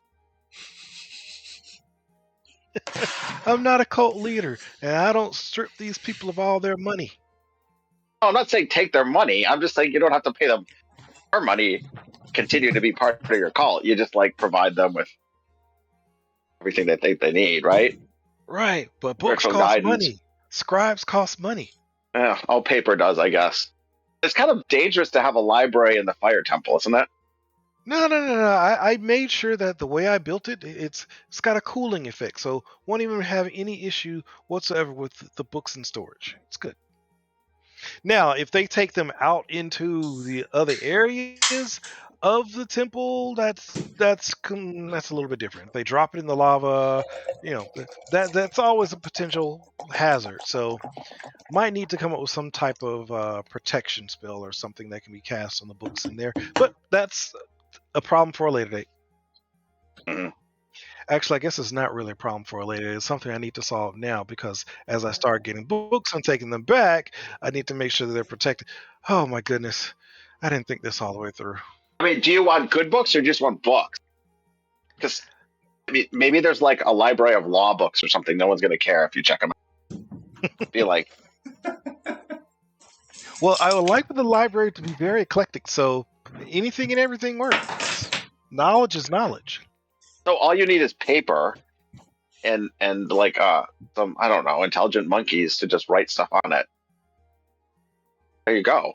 I'm not a cult leader, and I don't strip these people of all their money. No, I'm not saying take their money. I'm just saying you don't have to pay them our money. Continue to be part of your cult. You just like provide them with everything they think they need, right? Right, but books Spiritual cost guidance. money. Scribes cost money. Yeah, all paper does, I guess. It's kind of dangerous to have a library in the fire temple, isn't it? No. I made sure that the way I built it, it's got a cooling effect, so won't even have any issue whatsoever with the books in storage. It's good. Now, if they take them out into the other areas of the temple, that's a little bit different. If they drop it in the lava, that's always a potential hazard. So, might need to come up with some type of protection spell or something that can be cast on the books in there. But that's a problem for a later date. Mhm. Actually, I guess it's not really a problem for a later date. It's something I need to solve now because as I start getting books and taking them back, I need to make sure that they're protected. Oh my goodness. I didn't think this all the way through. I mean, do you want good books or just want books? Because maybe there's like a library of law books or something. No one's going to care if you check them out. Be like, Well, I would like for the library to be very eclectic, so anything and everything works. Knowledge is knowledge. so all you need is paper and like some, I don't know, intelligent monkeys to just write stuff on it. There you go.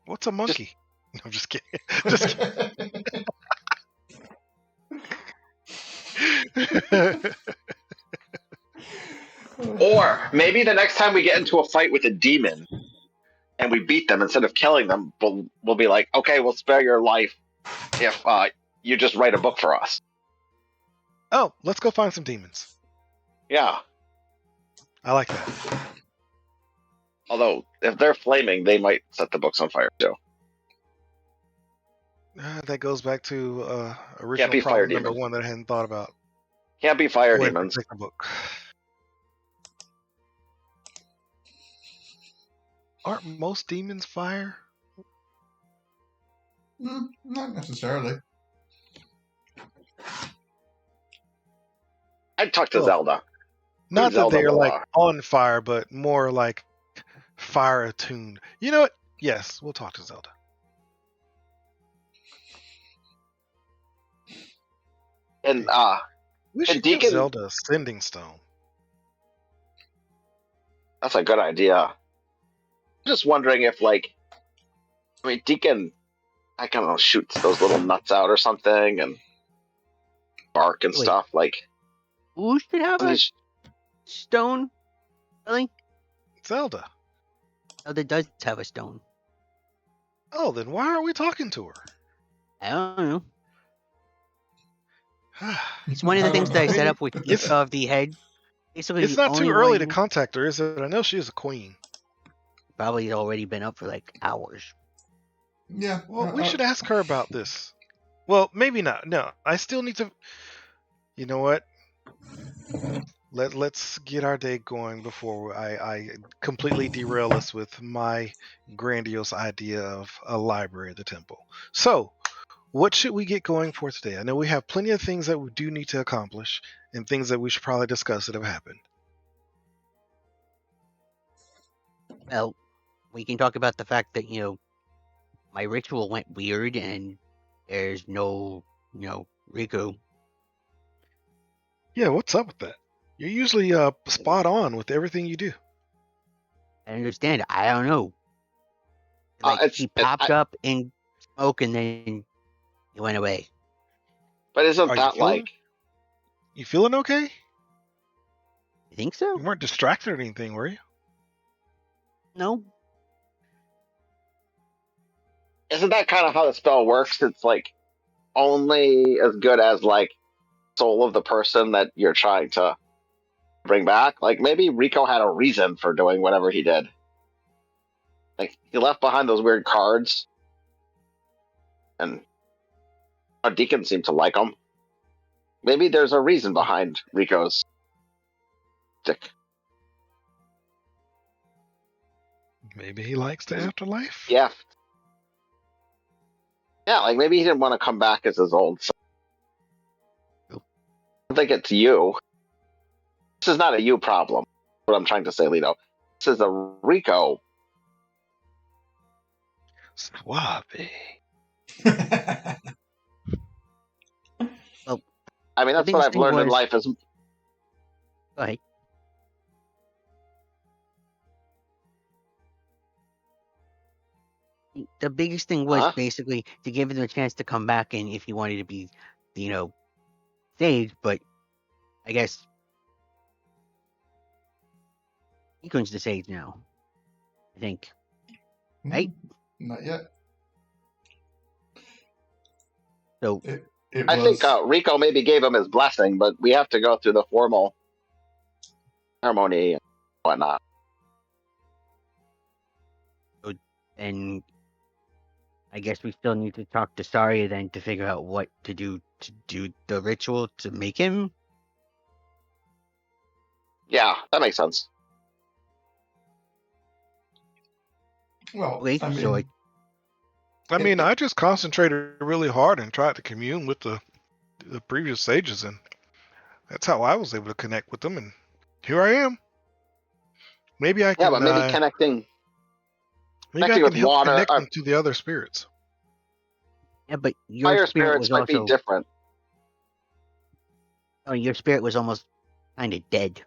What's a monkey? No, I'm just kidding. Just kidding. Or maybe the next time we get into a fight with a demon and we beat them, instead of killing them, we'll be like, okay, we'll spare your life if you just write a book for us. Oh, let's go find some demons. Yeah. I like that. Although if they're flaming, they might set the books on fire too. That goes back to Can't original be fire problem number demons. one that I hadn't thought about. Can't be fire Go ahead and demons. protect the book. Aren't most demons fire? Not necessarily. I'd talk to Well, Zelda. Not that Zelda they're will, like on fire, but more like fire attuned. You know what? Yes, we'll talk to Zelda. and We should Deacon- give Zelda a sending stone. that's a good idea. I'm just wondering if, like, I mean, Deacon, I don't know, shoots those little nuts out or something and bark and Wait. stuff. Like, Who should have a these- stone? Really? Zelda. Zelda does have a stone. Oh, then why aren't we talking to her? I don't know. It's It's one of the I things don't that I know. set up with each It's of the heads. Basically, the not too only early to one contact her, is it? I know she is a queen. probably already been up for like hours. Yeah. Well, we should ask her about this. Well, maybe not. No, I still need to. You know what? Let's get our day going before I completely derail us with my grandiose idea of a library at the temple. So, what should we get going for today? I know we have plenty of things that we do need to accomplish and things that we should probably discuss that have happened. Well, we can talk about the fact that my ritual went weird and there's no Riku. Yeah, what's up with that? You're usually spot on with everything you do. I understand. I don't know. Like he popped up in smoke and then he went away. But isn't Are you that feeling? like? You feeling okay? You think so? You weren't distracted or anything, were you? No. Isn't that kind of how the spell works? It's like only as good as like soul of the person that you're trying to bring back. Like maybe Rico had a reason for doing whatever he did. Like he left behind those weird cards, and our deacon seemed to like them. Maybe there's a reason behind Rico's stick. Maybe he likes the afterlife. Yeah. Yeah, like maybe he didn't want to come back as his old self. I don't think it's you. This is not a you problem. What I'm trying to say, Lito. This is a Rico. Suave. Well, I mean, the that's what biggest I've thing learned in was. life is Go ahead. The biggest thing was basically to give him a chance to come back and if he wanted to be, sage, but I guess he couldn't the sage now. I think. Right? Not yet. So It I was. think Rico maybe gave him his blessing, but we have to go through the formal ceremony and whatnot. and I guess we still need to talk to Saria then to figure out what to do the ritual to make him. Yeah, that makes sense. Well, Wait, I mean, I just concentrated really hard and tried to commune with the previous sages, and that's how I was able to connect with them. And here I am. Maybe I can. Yeah, but maybe connecting maybe I can with help water, connect them to the other spirits. Yeah, but your fire spirit spirits was might be also. different. Oh, your spirit was almost kind of dead.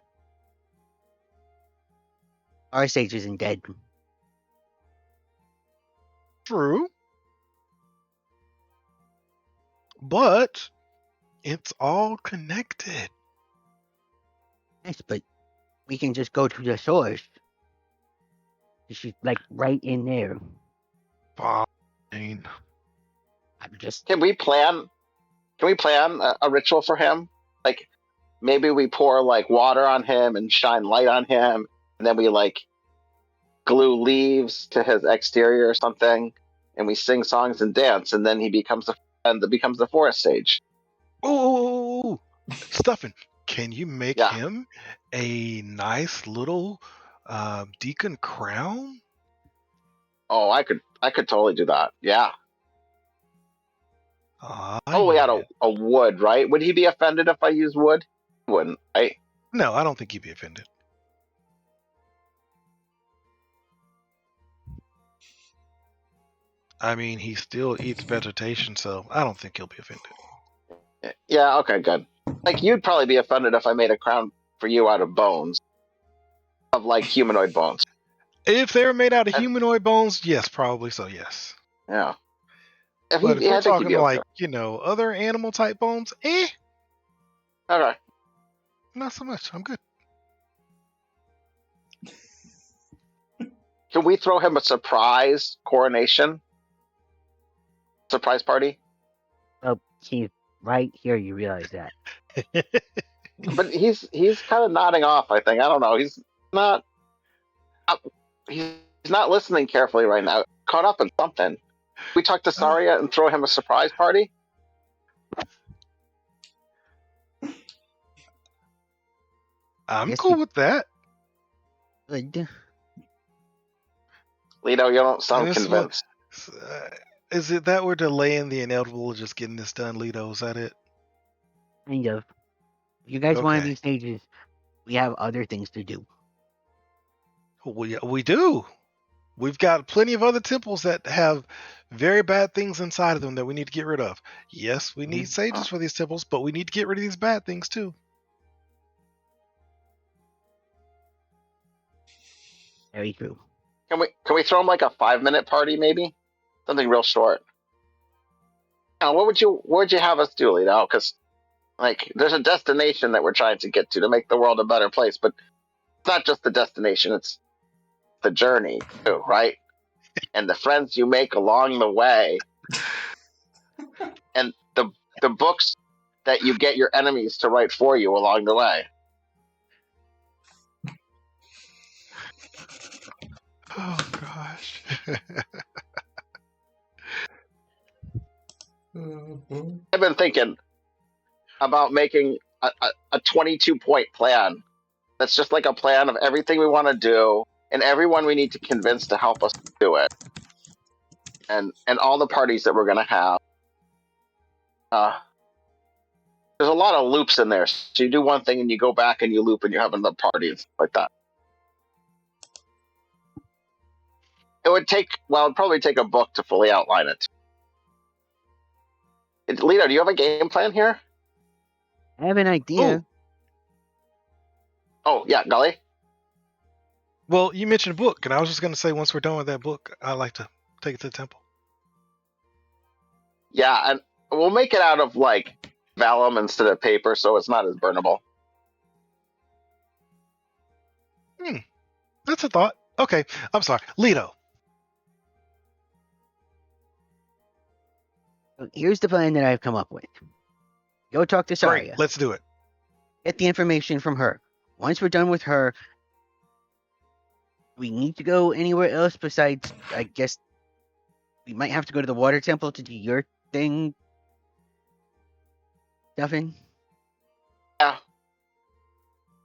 Our sage isn't dead. True, but it's all connected. Yes, but we can just go to the source. She's like right in there. Fine. I'm just. Can we plan a ritual for him? Like maybe we pour like water on him and shine light on him, and then we like glue leaves to his exterior or something, and we sing songs and dance, and then he becomes the forest sage. Oh, Stuffin, can you make Yeah. him a nice little deacon crown? Oh, I could totally do that. Yeah. We had a wood, right? Would he be offended if I use wood? He wouldn't, right? No, I don't think he'd be offended. I mean, he still eats vegetation, so I don't think he'll be offended. Yeah, okay, good. Like, you'd probably be offended if I made a crown for you out of bones. Of, like, humanoid bones. If they're made out of humanoid bones, yes, probably so, yes. Yeah. But if we're talking like, other animal type bones, Okay. Not so much. I'm good. Can we throw him a surprise coronation surprise party? Oh, she's right here. You realize that? But he's kind of nodding off. I think I don't know. Not uh, he's not listening carefully right now. Caught up in something. We talk to Saria and throw him a surprise party. I'm Yes, cool we with that. could. Lito, you don't And sound this is what convinced. is it that we're delaying the inevitable, just getting this done, Lito? Is that it? Kind of. If you guys want to Okay. be sages, we have other things to do. We do. We've got plenty of other temples that have very bad things inside of them that we need to get rid of. Yes, we need sages for these temples, but we need to get rid of these bad things too. Very true. Can we throw him like a 5-minute party, maybe? Something real short. Now, what would you have us do, Lito? Because like, there's a destination that we're trying to get to make the world a better place, but it's not just the destination; it's the journey too, right? And the friends you make along the way, and the books that you get your enemies to write for you along the way. Oh gosh. I've been thinking about making a 22-point plan. That's just like a plan of everything we want to do and everyone we need to convince to help us do it, and all the parties that we're going to have. There's a lot of loops in there. So you do one thing and you go back and you loop and you have another party and stuff like that. It'd probably take a book to fully outline it. Lito, do you have a game plan here? I have an idea. Oh, yeah, Gully? Well, you mentioned a book, and I was just going to say once we're done with that book, I'd like to take it to the temple. Yeah, and we'll make it out of, like, vellum instead of paper so it's not as burnable. That's a thought. Okay, I'm sorry. Lito. So here's the plan that I've come up with. Go talk to Saria. Great, let's do it. Get the information from her. Once we're done with her, we need to go anywhere else besides, I guess, we might have to go to the water temple to do your thing. Stuffing. Yeah.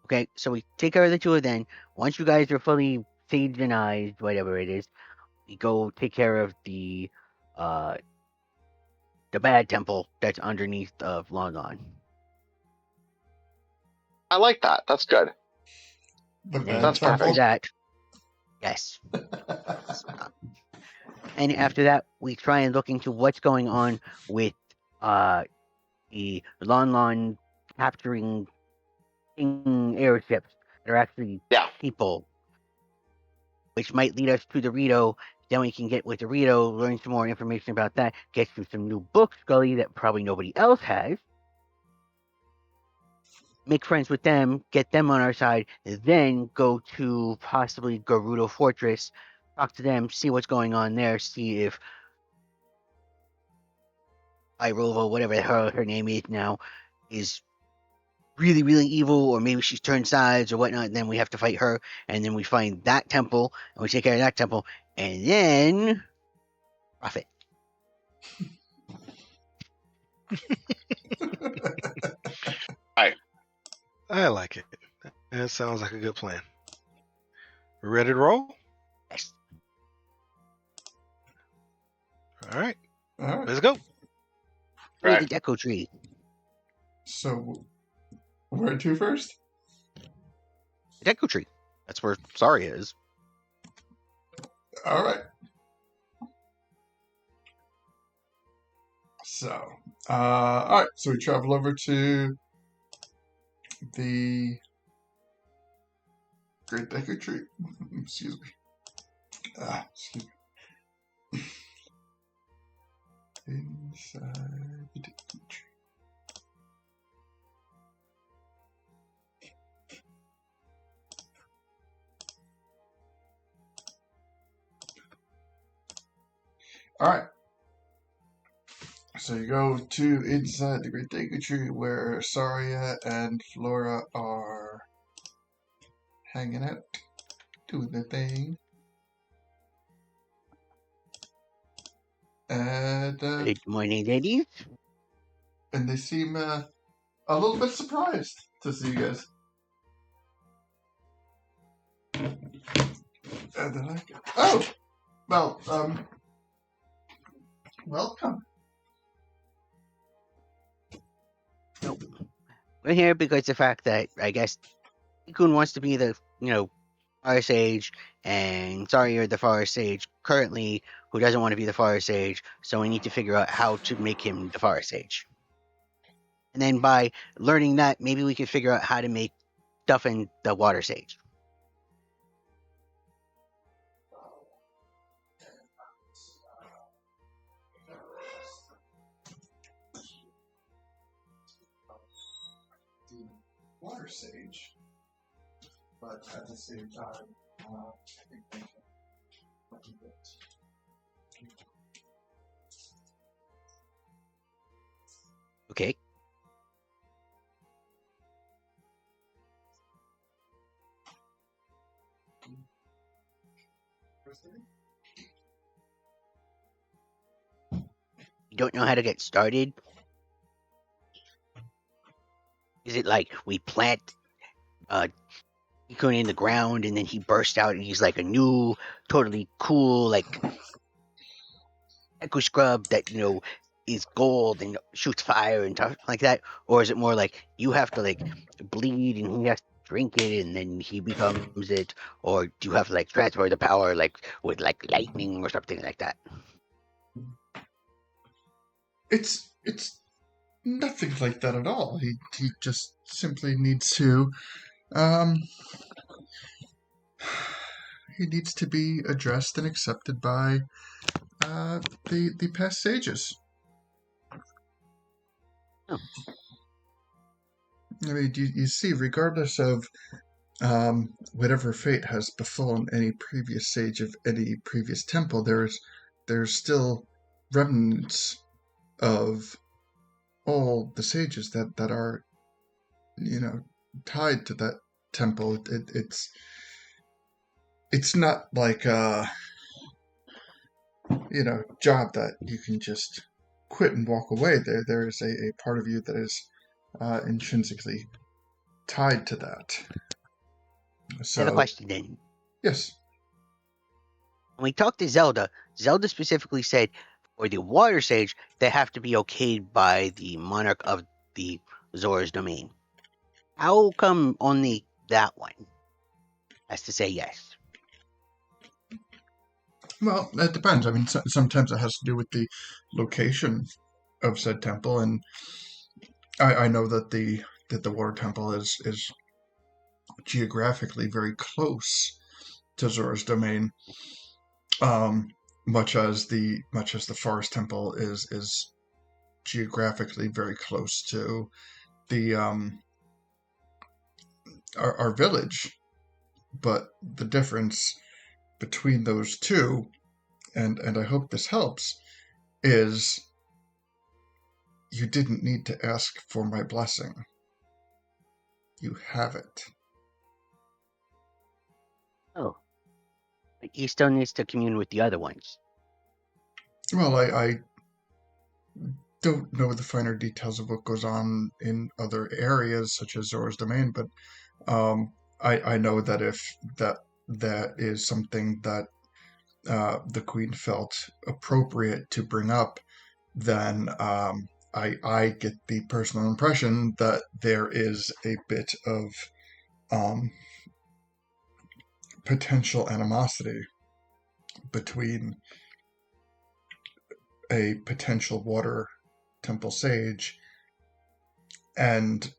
Okay, so we take care of the two of them. Once you guys are fully sagenized, whatever it is, we go take care of the bad temple that's underneath of Lon. I like that. That's good. The And bad That's after perfect. that, yes. And after that, we try and look into what's going on with the Lon capturing airships that are actually Yeah. people, which might lead us to the Rito. Then we can get with the Rito, learn some more information about that, get you some new books, Gully, that probably nobody else has. Make friends with them, get them on our side, then go to possibly Gerudo Fortress, talk to them, see what's going on there, see if Irova, whatever her name is now, is really, really evil, or maybe she's turned sides or whatnot, and then we have to fight her, and then we find that temple, and we take care of that temple, and then profit. I like it. That sounds like a good plan. We ready to roll? Yes. All right, All right. let's go. Play Right. the Deco Tree. So, where to first? The Deku Tree. That's where Saria is. All right. So, all right. So we travel over to the Great Deku Tree. Excuse me. Excuse me. Inside the Deku Tree. All right. So you go to inside the Great Deku Tree where Saria and Flora are hanging out, doing their thing. And Good morning, ladies. they seem a little bit surprised to see you guys. And they're like, oh, well, welcome. We're here because the fact that I guess Ikun wants to be the, Fire Sage, and sorry, you're the Fire Sage currently, who doesn't want to be the Fire Sage, so we need to figure out how to make him the Fire Sage. And then by learning that, maybe we could figure out how to make Duffin the Water Sage. The Water Sage, but at the same time, I think they can help a bit. Okay. You don't know how to get started? Is it like we plant Ikun in the ground and then he bursts out and he's like a new, totally cool, like Echo Scrub that, is gold and shoots fire and stuff like that? Or is it more like you have to like bleed and he has to drink it and then he becomes it? Or do you have to like transfer the power like with like lightning or something like that? It's nothing like that at all. He just simply needs to he needs to be addressed and accepted by the past sages. Oh. I mean, you see, regardless of whatever fate has befallen any previous sage of any previous temple, there's still remnants of all the sages that are, tied to that temple. It's not like a job that you can just quit and walk away. There is a part of you that is intrinsically tied to that. So, I have a question then. yes. When we talked to Zelda specifically said for the Water Sage, they have to be okayed by the monarch of the Zora's domain. How come only that one has to say yes? Well, it depends. I mean, sometimes it has to do with the location of said temple, and I know that the water temple is geographically very close to Zora's domain, much as the forest temple is geographically very close to the our village. But the difference between those two, and I hope this helps, is you didn't need to ask for my blessing. You have it. Oh. But he still needs to commune with the other ones. Well, I don't know the finer details of what goes on in other areas, such as Zora's domain, but I know that if that is something that the Queen felt appropriate to bring up, then I get the personal impression that there is a bit of potential animosity between a potential water temple sage and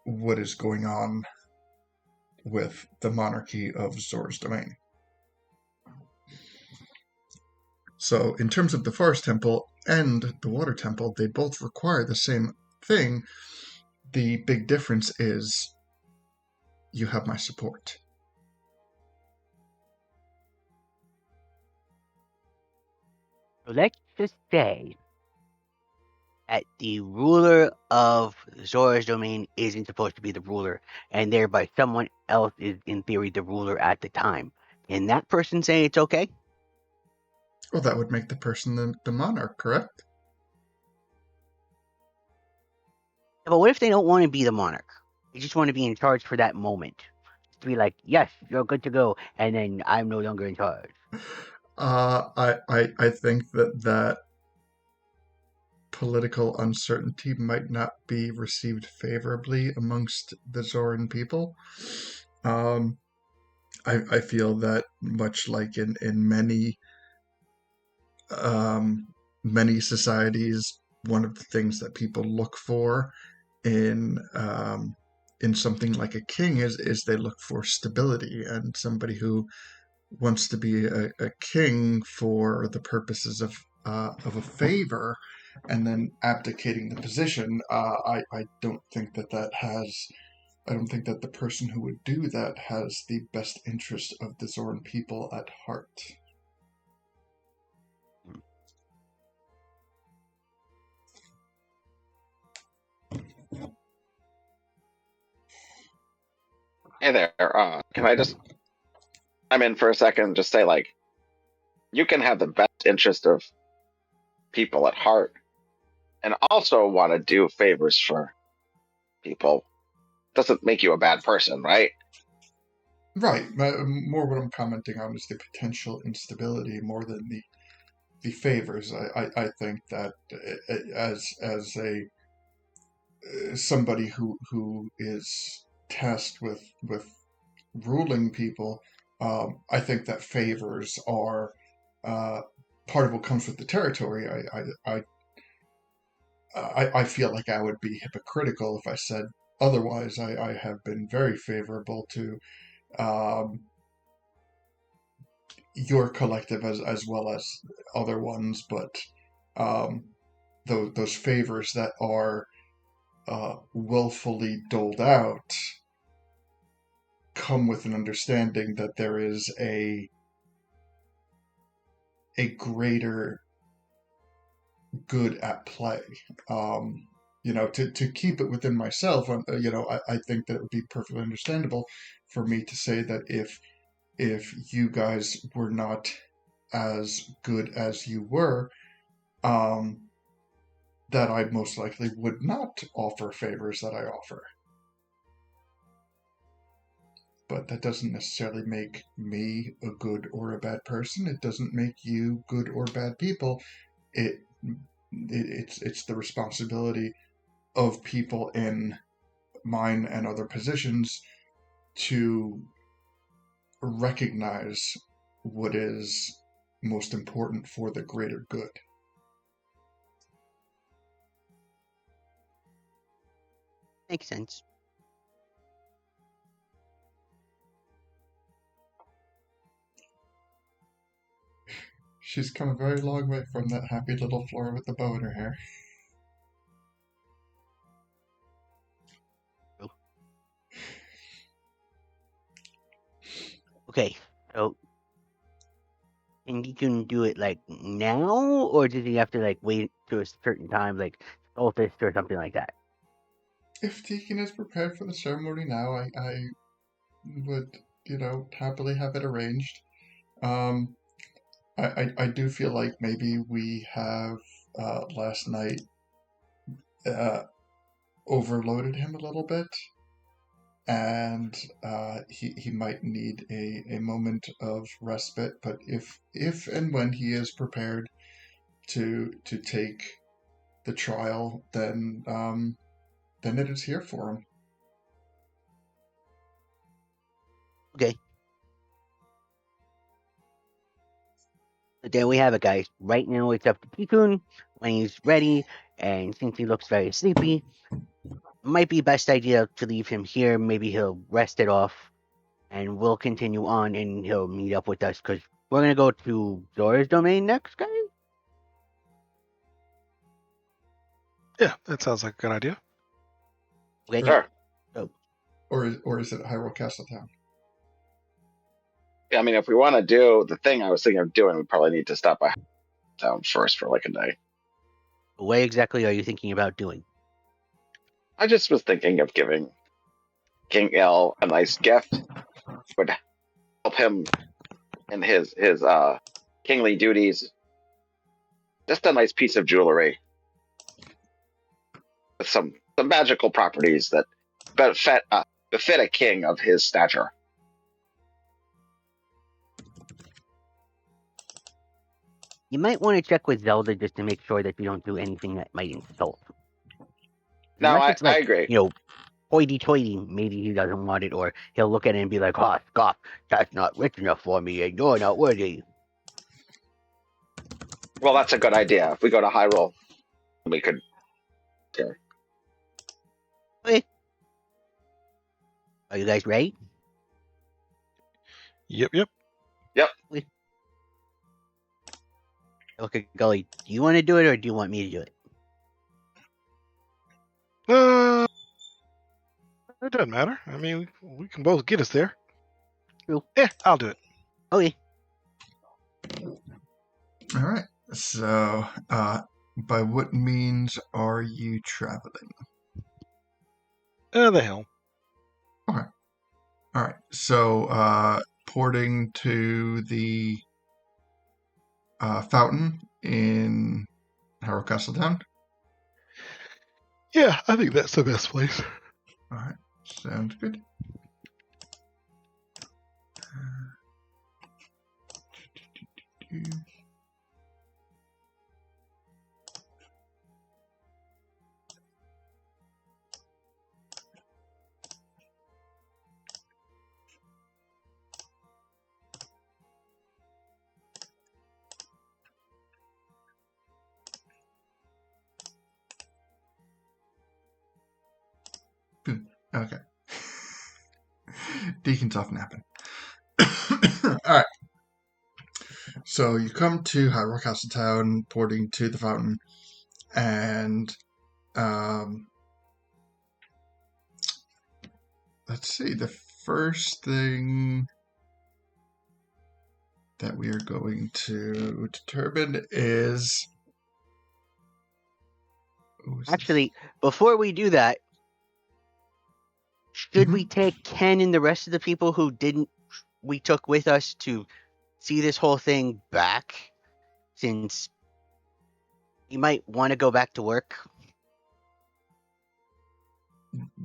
what is going on with the monarchy of Zora's domain. So, in terms of the forest temple and the water temple, they both require the same thing. The big difference is you have my support. So let's just say that the ruler of Zora's domain isn't supposed to be the ruler, and thereby someone else is, in theory, the ruler at the time. Can that person say it's okay? Well, that would make the person the monarch, correct? But what if they don't want to be the monarch? They just want to be in charge for that moment. To be like, yes, you're good to go, and then I'm no longer in charge. I think that political uncertainty might not be received favorably amongst the Zoran people. I feel that much like in many societies, one of the things that people look for in in something like a king is they look for stability, and somebody who wants to be a king for the purposes of a favor and then abdicating the position. I don't think that has. I don't think that the person who would do that has the best interest of the Zoran people at heart. Hey there. Can I just? I'm in for a second. Just say like, you can have the best interest of people at heart, and also want to do favors for people. Doesn't make you a bad person, right? Right. More what I'm commenting on is the potential instability more than the favors. I think that as a somebody who is tasked with ruling people, I think that favors are part of what comes with the territory. I feel like I would be hypocritical if I said otherwise. I have been very favorable to um, your collective as well as other ones, but um, those favors that are willfully doled out come with an understanding that there is a greater good at play. To keep it within myself, I think that it would be perfectly understandable for me to say that if you guys were not as good as you were, um, that I most likely would not offer favors that I offer. But that doesn't necessarily make me a good or a bad person. It doesn't make you good or bad people. It, it's the responsibility of people in mine and other positions to recognize what is most important for the greater good. Makes sense. She's come a very long way from that happy little Flora with the bow in her hair. Okay, so and he can do it like now, or does he have to like wait to a certain time, like solstice or something like that? If Deacon is prepared for the ceremony now, I would, happily have it arranged. Um, I do feel like maybe we have last night uh, overloaded him a little bit, and he might need a moment of respite. But if and when he is prepared to take the trial, then it is here for him. Okay. So there we have it, guys. Right now it's up to Pikun when he's ready, and since he looks very sleepy, might be best idea to leave him here. Maybe he'll rest it off, and we'll continue on, and he'll meet up with us because we're gonna go to Zora's domain next, guys. Yeah, that sounds like a good idea. Okay. Sure. So Or is it Hyrule Castle Town? I mean, if we want to do the thing I was thinking of doing, we probably need to stop by town first for like a day. What exactly are you thinking about doing? I just was thinking of giving King Il a nice gift. Would help him in his kingly duties. Just a nice piece of jewelry with some magical properties that befit a king of his stature. You might want to check with Zelda just to make sure that you don't do anything that might insult. No, Unless it's I like, agree. hoity-toity, maybe he doesn't want it, or he'll look at it and be like, "Oh, scoff, that's not rich enough for me, and you're not worthy." Well, that's a good idea. If we go to Hyrule, we could. Yeah. Okay. Are you guys ready? Yep. Look at Gully. Do you want to do it, or do you want me to do it? It doesn't matter. I mean, we can both get us there. True. Yeah, I'll do it. Okay. All right. So, by what means are you traveling? The helm. All right. So, porting to the fountain in Hyrule Castle Town. Yeah, I think that's the best place. All right. Sounds good. Okay. Deacon's off napping. All right. So you come to Hyrule Castle Town, porting to the fountain, and let's see. The first thing that we are going to determine is. Actually, before we do that, should we take Ken and the rest of the people who we took with us to see this whole thing back, since you might want to go back to work?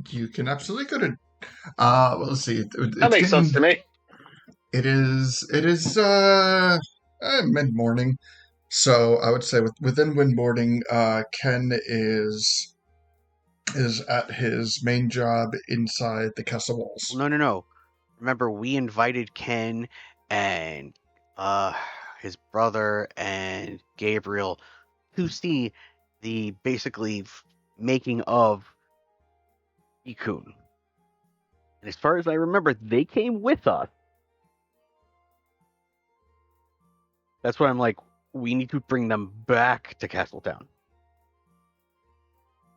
You can absolutely go to. Well, let's see. That makes sense to me. It is mid morning, so I would say within mid morning, Ken is at his main job inside the castle walls. No. Remember, we invited Ken and his brother and Gabriel to see the basically making of Ikun. And as far as I remember, they came with us. That's why I'm like, we need to bring them back to Castletown.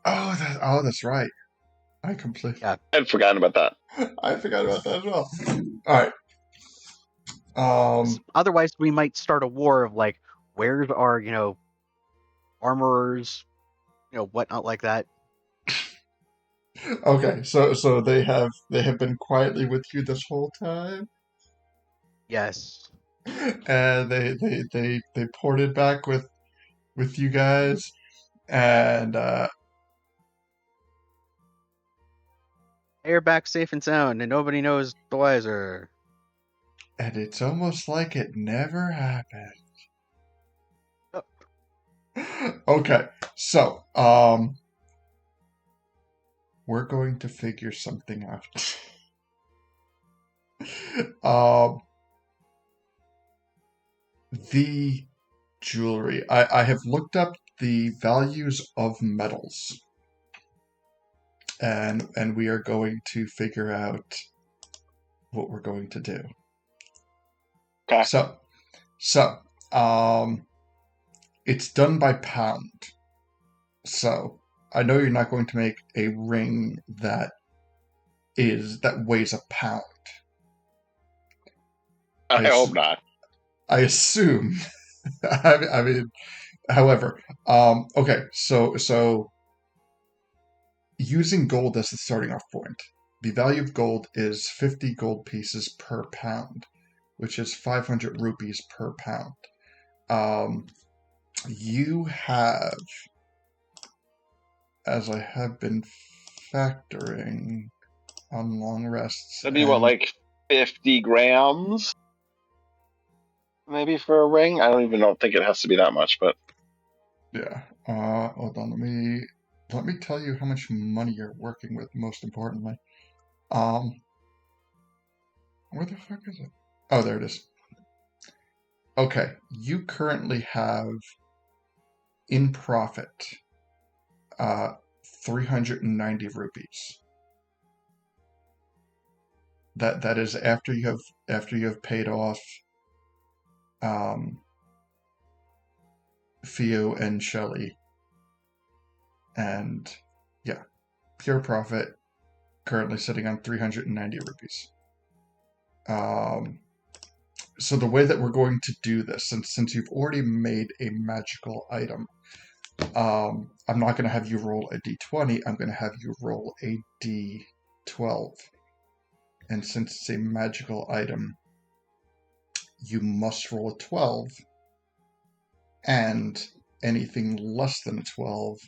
Oh, that's right. I completely. Yeah. I'd forgotten about that. I forgot about that as well. All right. Otherwise, we might start a war of like, where's our, armorers, whatnot like that. Okay, so they have been quietly with you this whole time, Yes. and they ported back with you guys, and They're back safe and sound, and nobody knows the wiser. and it's almost like it never happened. Okay, so we're going to figure something out. The jewelry. I have looked up the values of metals, and we are going to figure out what we're going to do. Okay. So, it's done by pound. So, I know you're not going to make a ring that weighs a pound. I hope not. I assume. I mean, However, okay, so using gold as the starting off point, the value of gold is 50 gold pieces per pound, which is 500 rupees per pound. You have, as I have been factoring on long rests. That'd be what, like 50 grams? Maybe for a ring? I don't even think it has to be that much, but Yeah. Hold on, let me tell you how much money you're working with, most importantly. Where the fuck is it? Oh, there it is. Okay, you currently have in profit 390 rupees. That is after you have paid off Theo and Shelly. And yeah, pure profit currently sitting on 390 rupees. So the way that we're going to do this, since you've already made a magical item, I'm not going to have you roll a d20, I'm going to have you roll a d12. And since it's a magical item, you must roll a 12, and anything less than a 12,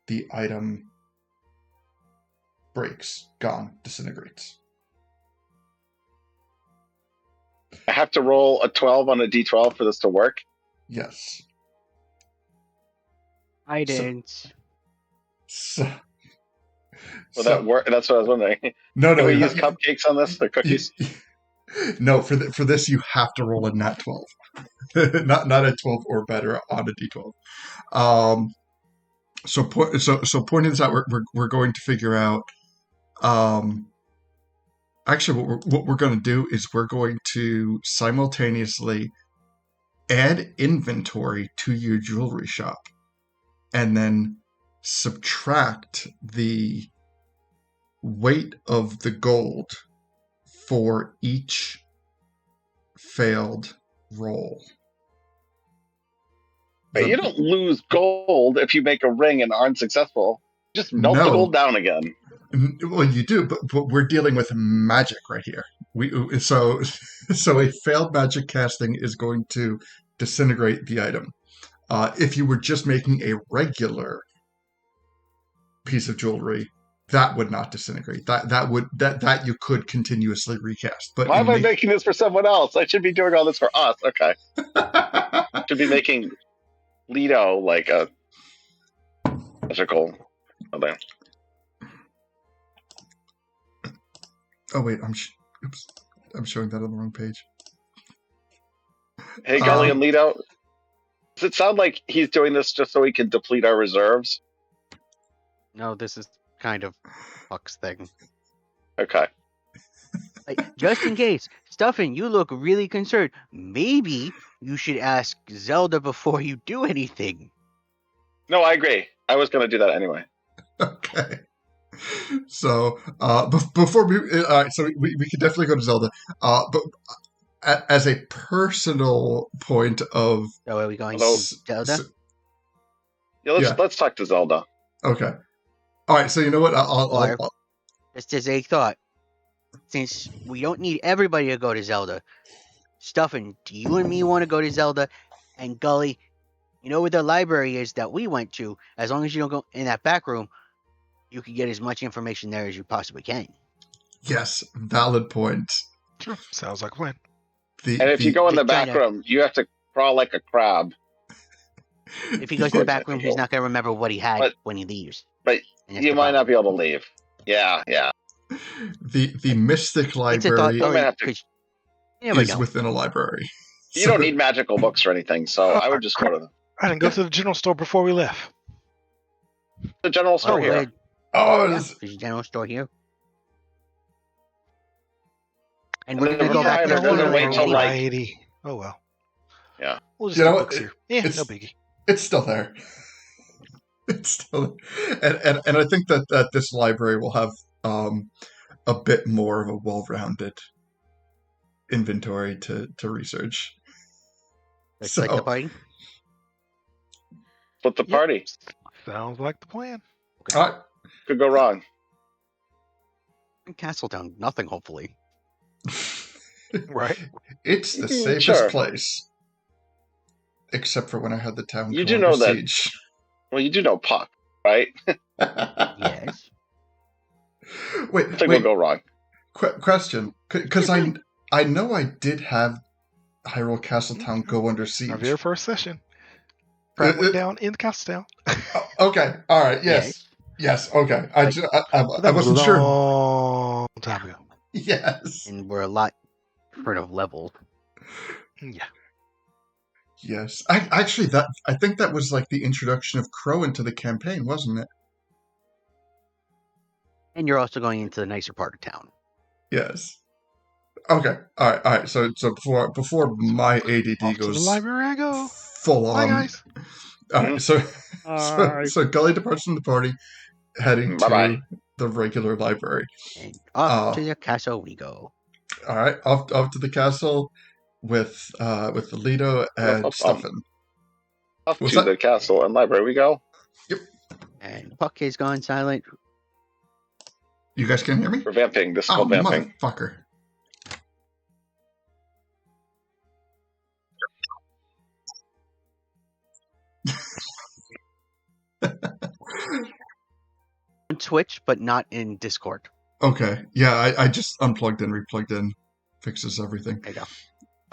the item breaks, gone, disintegrates. I have to roll a 12 on a d12 for this to work? Yes. I didn't. Will that work? That's what I was wondering. No, Can we use cupcakes on this, the cookies? No, for this you have to roll a nat 12, not a 12 or better on a d12. So pointing this out, we're going to figure out. Actually, what we're going to do is we're going to simultaneously add inventory to your jewelry shop, and then subtract the weight of the gold for each failed roll. But you don't lose gold if you make a ring and aren't successful. Just melt the gold down again. Well, you do, but we're dealing with magic right here. So a failed magic casting is going to disintegrate the item. If you were just making a regular piece of jewelry, that would not disintegrate. That you could continuously recast. But why am I making this for someone else? I should be doing all this for us. Okay. Should be making Lido like a magical. Oh wait, oops, I'm showing that on the wrong page. Hey, Gully and Lido, does it sound like he's doing this just so he can deplete our reserves? No, this is kind of Puck's thing. Okay. Like, just in case, Stuffin, you look really concerned. Maybe you should ask Zelda before you do anything. No, I agree. I was going to do that anyway. Okay. So before we, so we can definitely go to Zelda. But as a personal point of, So are we going to Zelda? Yeah, let's talk to Zelda. Okay. All right. So you know what? I'll Just as a thought, since we don't need everybody to go to Zelda, Stuffin, do you and me want to go to Zelda? And Gully, you know where the library is that we went to? As long as you don't go in that back room, you can get as much information there as you possibly can. Yes, valid point. Sure, sounds like a plan. And if you go in the back room, you have to crawl like a crab. If he goes to the back room, he's not going to remember what he had when he leaves. But you might not be able to leave. Yeah. The Mystic Library is within a library. You don't need magical books or anything, so I would just go to them. I didn't go to the general store before we left. The general store here. There's a general store here. And we're going to go back to the doesn't wait till variety. Oh well. Yeah. We'll just get books here. Yeah, no biggie. It's still there. It's still there. And I think that this library will have a bit more of a well-rounded inventory to research. Like the party? Split the Yep. party. Sounds like the plan. All right. Could go wrong. In Castletown, nothing. Hopefully, Right. It's the safest Sure. place. Except for when I had the town You come do under know that- siege. Well, you do know Puck, right? yes. Wait, Nothing will go wrong. question. Because I know I did have Hyrule Castletown go under Our siege. very first session. Crap went down in Castletown. Okay, all right, yes. Yes, okay. I That was wasn't a sure. long time ago. Yes. And we're a lot different of levels. Yeah. Yes. I think that was like the introduction of Crow into the campaign, wasn't it? And you're also going into the nicer part of town. Yes. Okay. All right. So before my Off ADD to the goes library I go. full Bye, on. guys. All right. So Gully departs from the party, heading Bye-bye. to the regular library. And off Oh. to the castle we go. All right. Off to the castle with Lido and Stuffin. Off What's to that? the castle and library we go. And Puck is gone silent. You guys can hear me? We're vamping. This is Oh, called vamping. motherfucker. On Twitch, but not in Discord. Okay. Yeah, I just unplugged and replugged in. Fixes everything. There you go.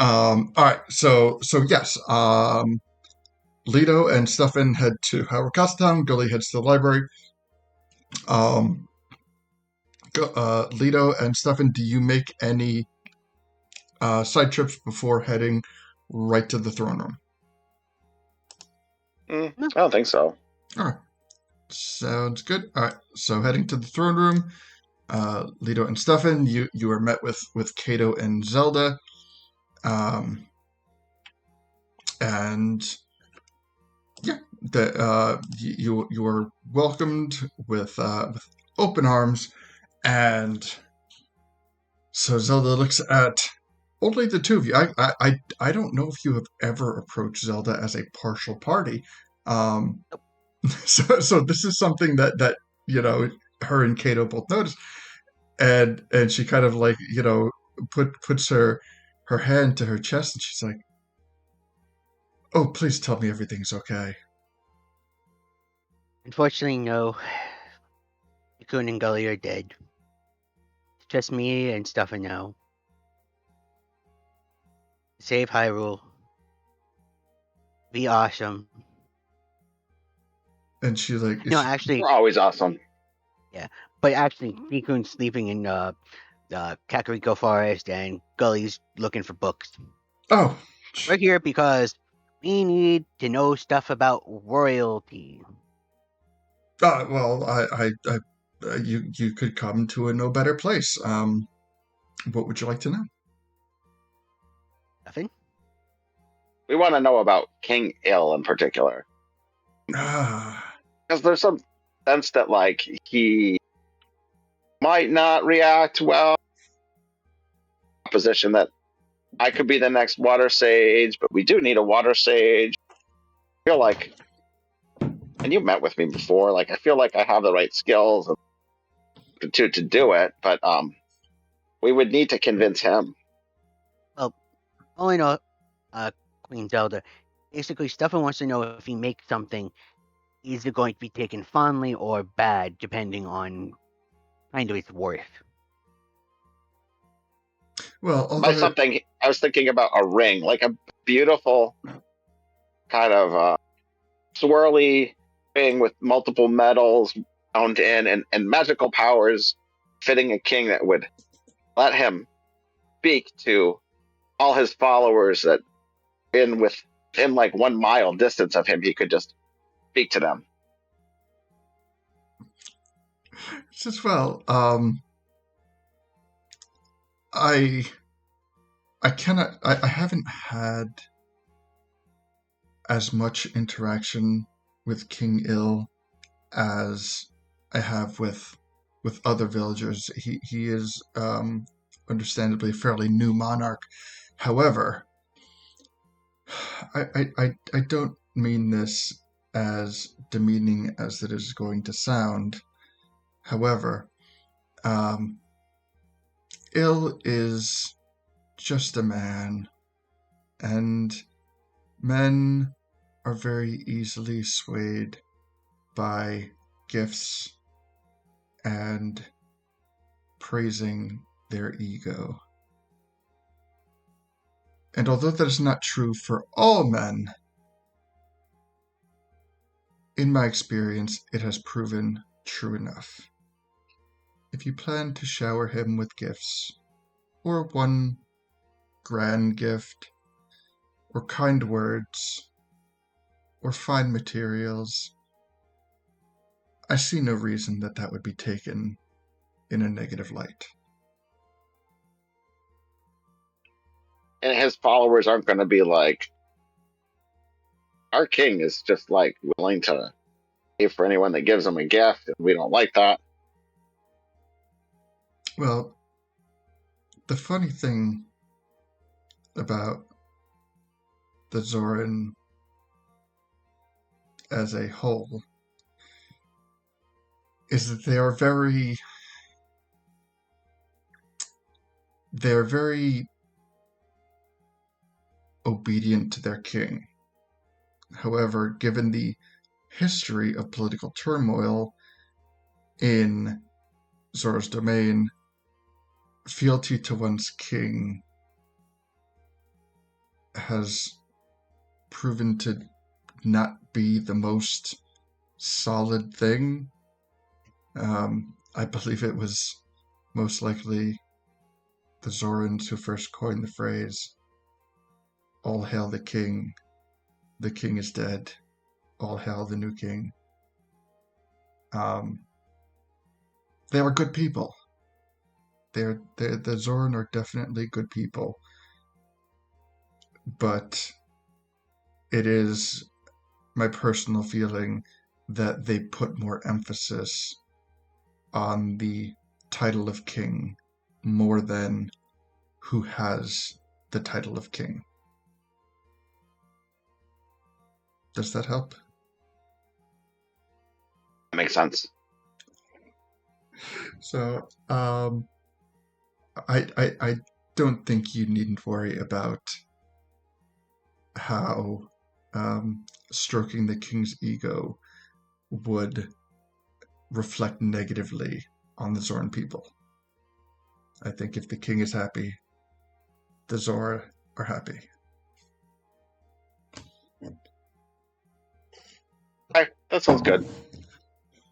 All right. So yes. Lido and Stuffin head to Hyrule Castletown. Gully heads to the library. Lido and Stuffin, do you make any side trips before heading right to the throne room? I don't think so. All right. Sounds good. All right. So heading to the throne room, Lido and Stuffin, you are met with Kato and Zelda, and yeah, you are welcomed with open arms, and so Zelda looks at only the two of you. I don't know if you have ever approached Zelda as a partial party. So this is something that her and Kato both notice, and she kind of like puts her hand to her chest, and she's like, "Oh, please tell me everything's okay." Unfortunately, no. Coon and Gully are dead. It's just me and Stuffin now. Save Hyrule. Be awesome. And she's like, No, actually, We're always awesome. but actually, Niku's sleeping in the Kakariko Forest, and Gully's looking for books. "Oh, We're here because we need to know stuff about royalty. well, you could come to a no better place. What would you like to know?" Nothing? We want to know about King Il in particular. Ah, Because there's some sense that, like, he might not react well. Position that I could be the next water sage, but we do need a water sage. I feel like, and you've met with me before, like, I feel like I have the right skills to do it, but we would need to convince him. Only know, Queen Zelda. Basically, Stuffin wants to know if he makes something, is it going to be taken fondly or bad, depending on kind of its worth. well, By although something, I was thinking about a ring, like a beautiful kind of swirly ring with multiple metals bound in and magical powers fitting a king that would let him speak to all his followers that within like 1 mile distance of him, he could just speak to them. says, well, I cannot. I haven't had as much interaction with King Il as I have with other villagers. He is understandably a fairly new monarch. However, I don't mean this as demeaning as it is going to sound. However, Il is just a man, and men are very easily swayed by gifts and praising their ego. And although that is not true for all men, in my experience, it has proven true enough. If you plan to shower him with gifts, or one grand gift, or kind words, or fine materials, I see no reason that that would be taken in a negative light. And his followers aren't going to be like, our king is just like willing to pay for anyone that gives him a gift, and we don't like that. Well, the funny thing about the Zoran as a whole is that they are very obedient to their king. However, given the history of political turmoil in Zora's domain, fealty to one's king has proven to not be the most solid thing. I believe it was most likely the Zorans who first coined the phrase, "All hail the king is dead, all hail the new king." They are good people. The Zoran are definitely good people, but it is my personal feeling that they put more emphasis on the title of king more than who has the title of king. Does that help? That makes sense. So, I don't think you needn't worry about how stroking the king's ego would reflect negatively on the Zoran people. I think if the king is happy, the Zora are happy. Okay, that sounds good.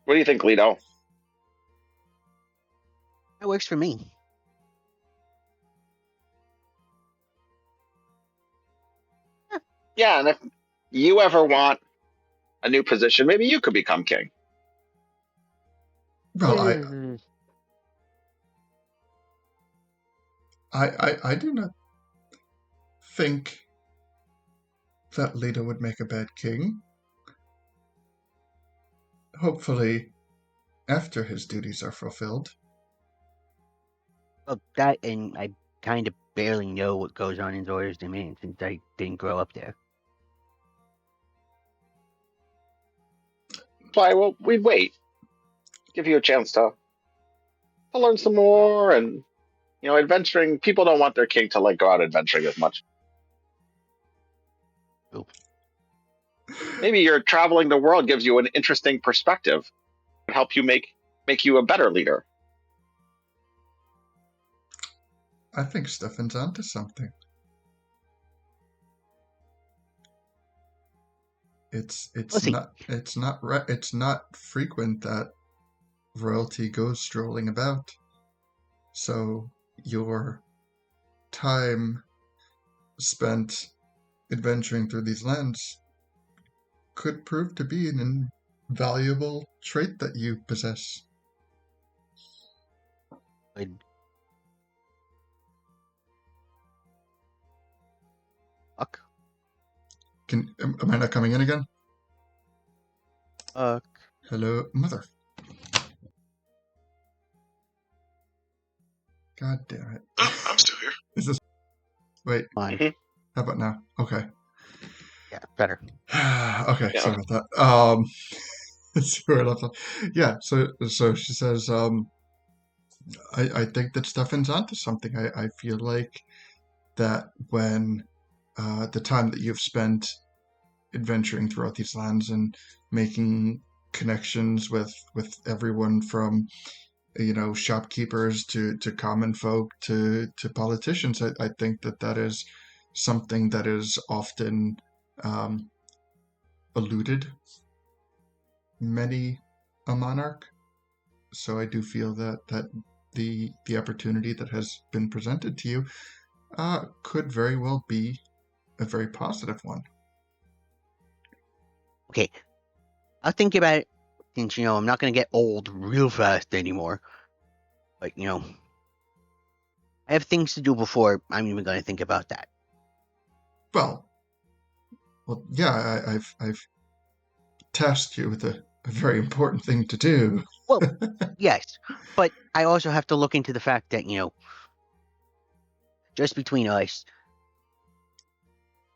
What do you think, Lito? That works for me. Yeah, and if you ever want a new position, maybe you could become king. Well, I do not think that Lita would make a bad king. Hopefully, after his duties are fulfilled. Well, that, and I kind of barely know what goes on in Zora's domain since I didn't grow up there. Why? Well, we'd wait. Give you a chance to learn some more, and adventuring. People don't want their king to go out adventuring as much. Ooh. Maybe your traveling the world gives you an interesting perspective and help you make you a better leader. I think Stefan's onto something. It's not frequent that royalty goes strolling about. So your time spent adventuring through these lands could prove to be an invaluable trait that you possess. Fuck. Am I not coming in again? Hello, mother. God damn it. Oh, I'm still here. Is this... Wait, Fine. Mhm. how about now? Okay. Yeah, better. Okay, Yeah. sorry about that. Let's see where I left off. Yeah, so she says, I think that Stefan's onto something. I feel like that when the time that you've spent adventuring throughout these lands and making connections with everyone from shopkeepers to common folk to politicians, I think that is something that is often um, eluded many a monarch. So I do feel that the opportunity that has been presented to you could very well be a very positive one. Okay, I'll think about it since, I'm not going to get old real fast anymore. But, I have things to do before I'm even going to think about that. Well, yeah, I've tasked you with a very important thing to do. Well, yes, but I also have to look into the fact that, just between us,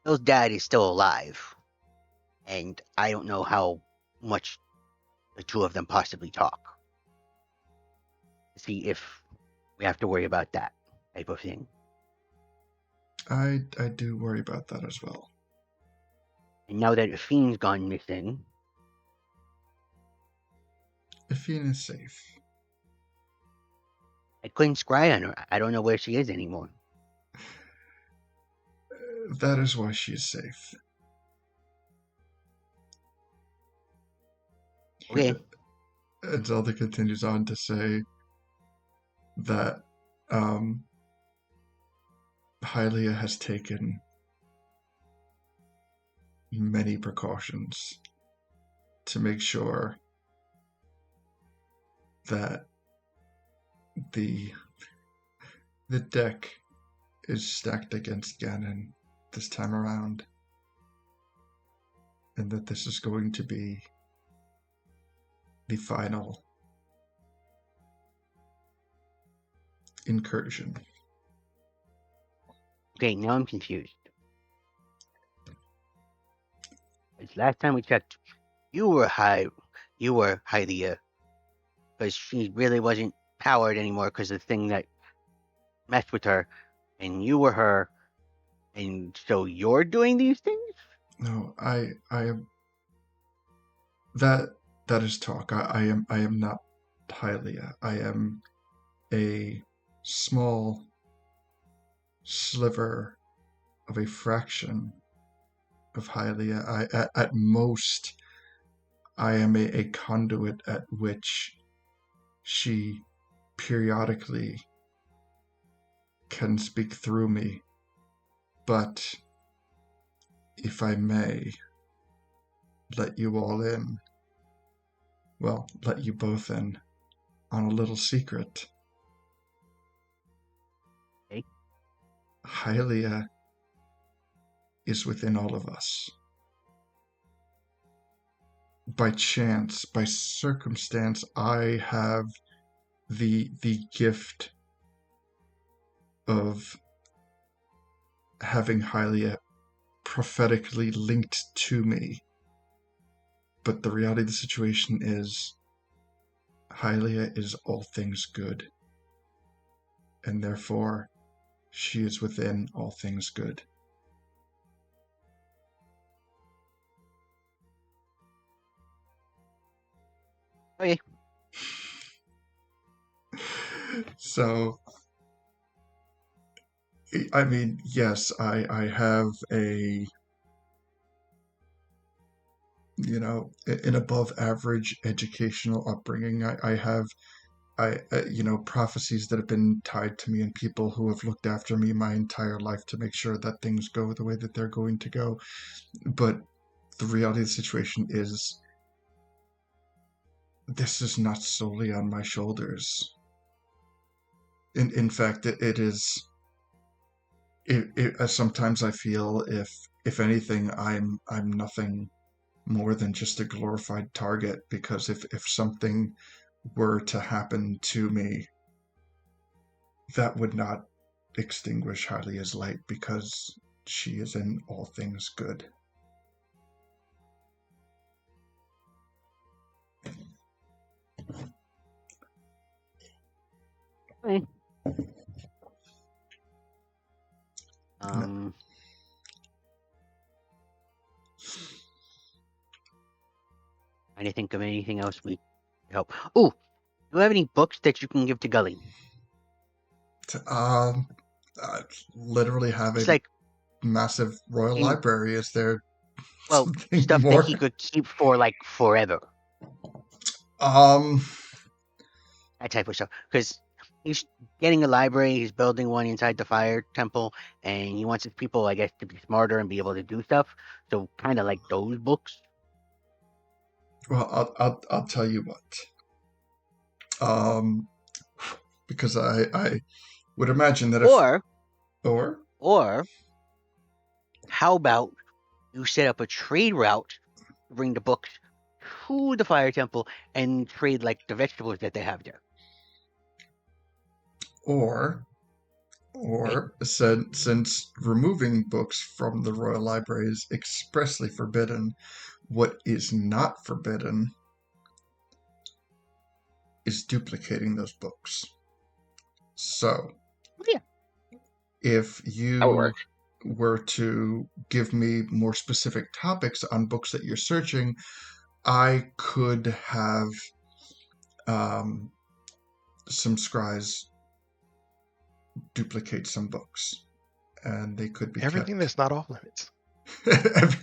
Bill's dad is still alive. And I don't know how much the two of them possibly talk. See if we have to worry about that type of thing. I do worry about that as well. And now that Fiend's gone missing, Effine is safe. I couldn't scry on her. I don't know where she is anymore. That is why she is safe. Okay. And Zelda continues on to say that Hylia has taken many precautions to make sure that the deck is stacked against Ganon this time around, and that this is going to be the final incursion. Okay, now I'm confused. Because last time we checked, you were Hylia, because she really wasn't powered anymore because of the thing that messed with her, and you were her, and so you're doing these things? No, I am. That is talk. I am not Hylia. I am a small sliver of a fraction of Hylia. At most, I am a conduit at which she periodically can speak through me. But if I may let you all in, well, let you both in on a little secret. Okay. Hylia is within all of us. By chance, by circumstance, I have the gift of having Hylia prophetically linked to me. But the reality of the situation is Hylia is all things good. And therefore, she is within all things good. Okay. So, I mean, yes, I have an above average educational upbringing. I have prophecies that have been tied to me and people who have looked after me my entire life to make sure that things go the way that they're going to go. But the reality of the situation is this is not solely on my shoulders. In fact, it is. Sometimes I feel if anything, I'm nothing more than just a glorified target, because if something were to happen to me, that would not extinguish Hylia's light, because she is in all things good. Eh. Um. I didn't think of anything else we help. Oh, do you have any books that you can give to Gully? Um, I literally have It's a like, massive royal in, library. Is there well, something stuff that more? he could keep for like forever. Um, That type of stuff. Because he's getting a library, he's building one inside the fire temple, and he wants his people, I guess, to be smarter and be able to do stuff. So kind of like those books. well, I'll tell you what. Um, because I would imagine that if Or or how about you set up a trade route to bring the books to the fire temple and trade like the vegetables that they have there. or since removing books from the royal library is expressly forbidden, what is not forbidden is duplicating those books. So, Yeah. if That would you work. were to give me more specific topics on books that you're searching, I could have some scries duplicate some books, and they could be Everything that's not off limits. kept.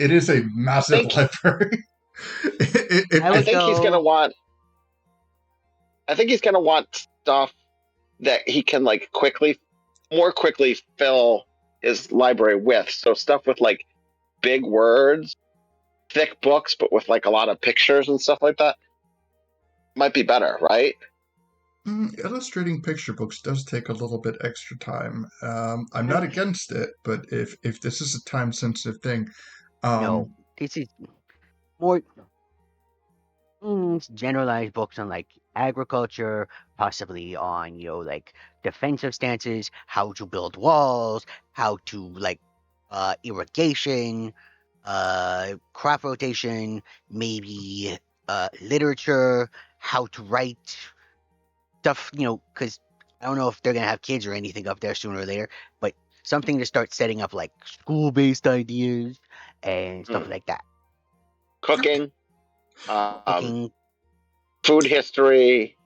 It is a massive Think- library. I I would think he's gonna go. want. I think he's gonna want stuff that he can like more quickly fill his library with. So stuff with like big words, thick books, but with like a lot of pictures and stuff like that might be better, right? Illustrating picture books does take a little bit extra time. I'm not against it, but if this is a time sensitive thing, No, this is more generalized books on like agriculture, possibly on like defensive stances, how to build walls, how to like irrigation, crop rotation, maybe literature, how to write stuff, because I don't know if they're gonna have kids or anything up there sooner or later, but something to start setting up like school-based ideas and stuff Hmm. like that. Cooking, Cooking, food history,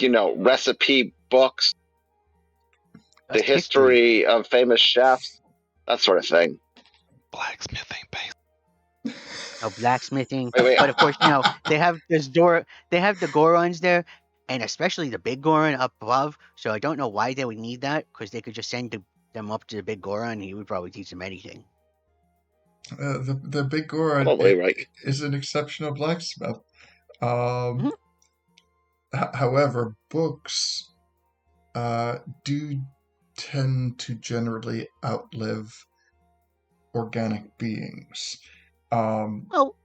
recipe books, the just history. history of famous chefs, that sort of thing. Blacksmithing base. Blacksmithing. Wait. But of course, they have they have the Gorons there, and especially the big Goron up above. So I don't know why they would need that, because they could just send them up to the big Goron, and he would probably teach them anything. the big Goron Probably right. is an exceptional blacksmith. Mhm. However, books do tend to generally outlive organic beings. Well,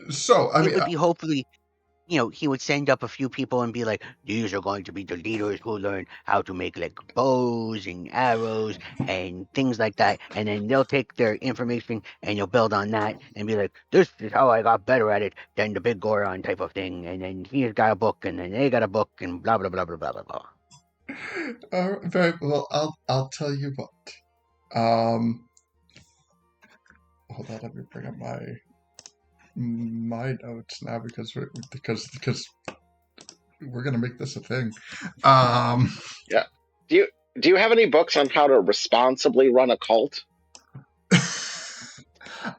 So I it mean, would be hopefully, he would send up a few people and be like, these are going to be the leaders who learn how to make like bows and arrows and things like that. And then they'll take their information and you'll build on that and be like, this is how I got better at it than the big Goron type of thing. And then he's got a book and then they got a book and blah, blah, blah, blah, blah, blah, blah. very well. I'll tell you what. Hold on, let me bring up my notes now because we're gonna make this a thing. Yeah. Do you have any books on how to responsibly run a cult?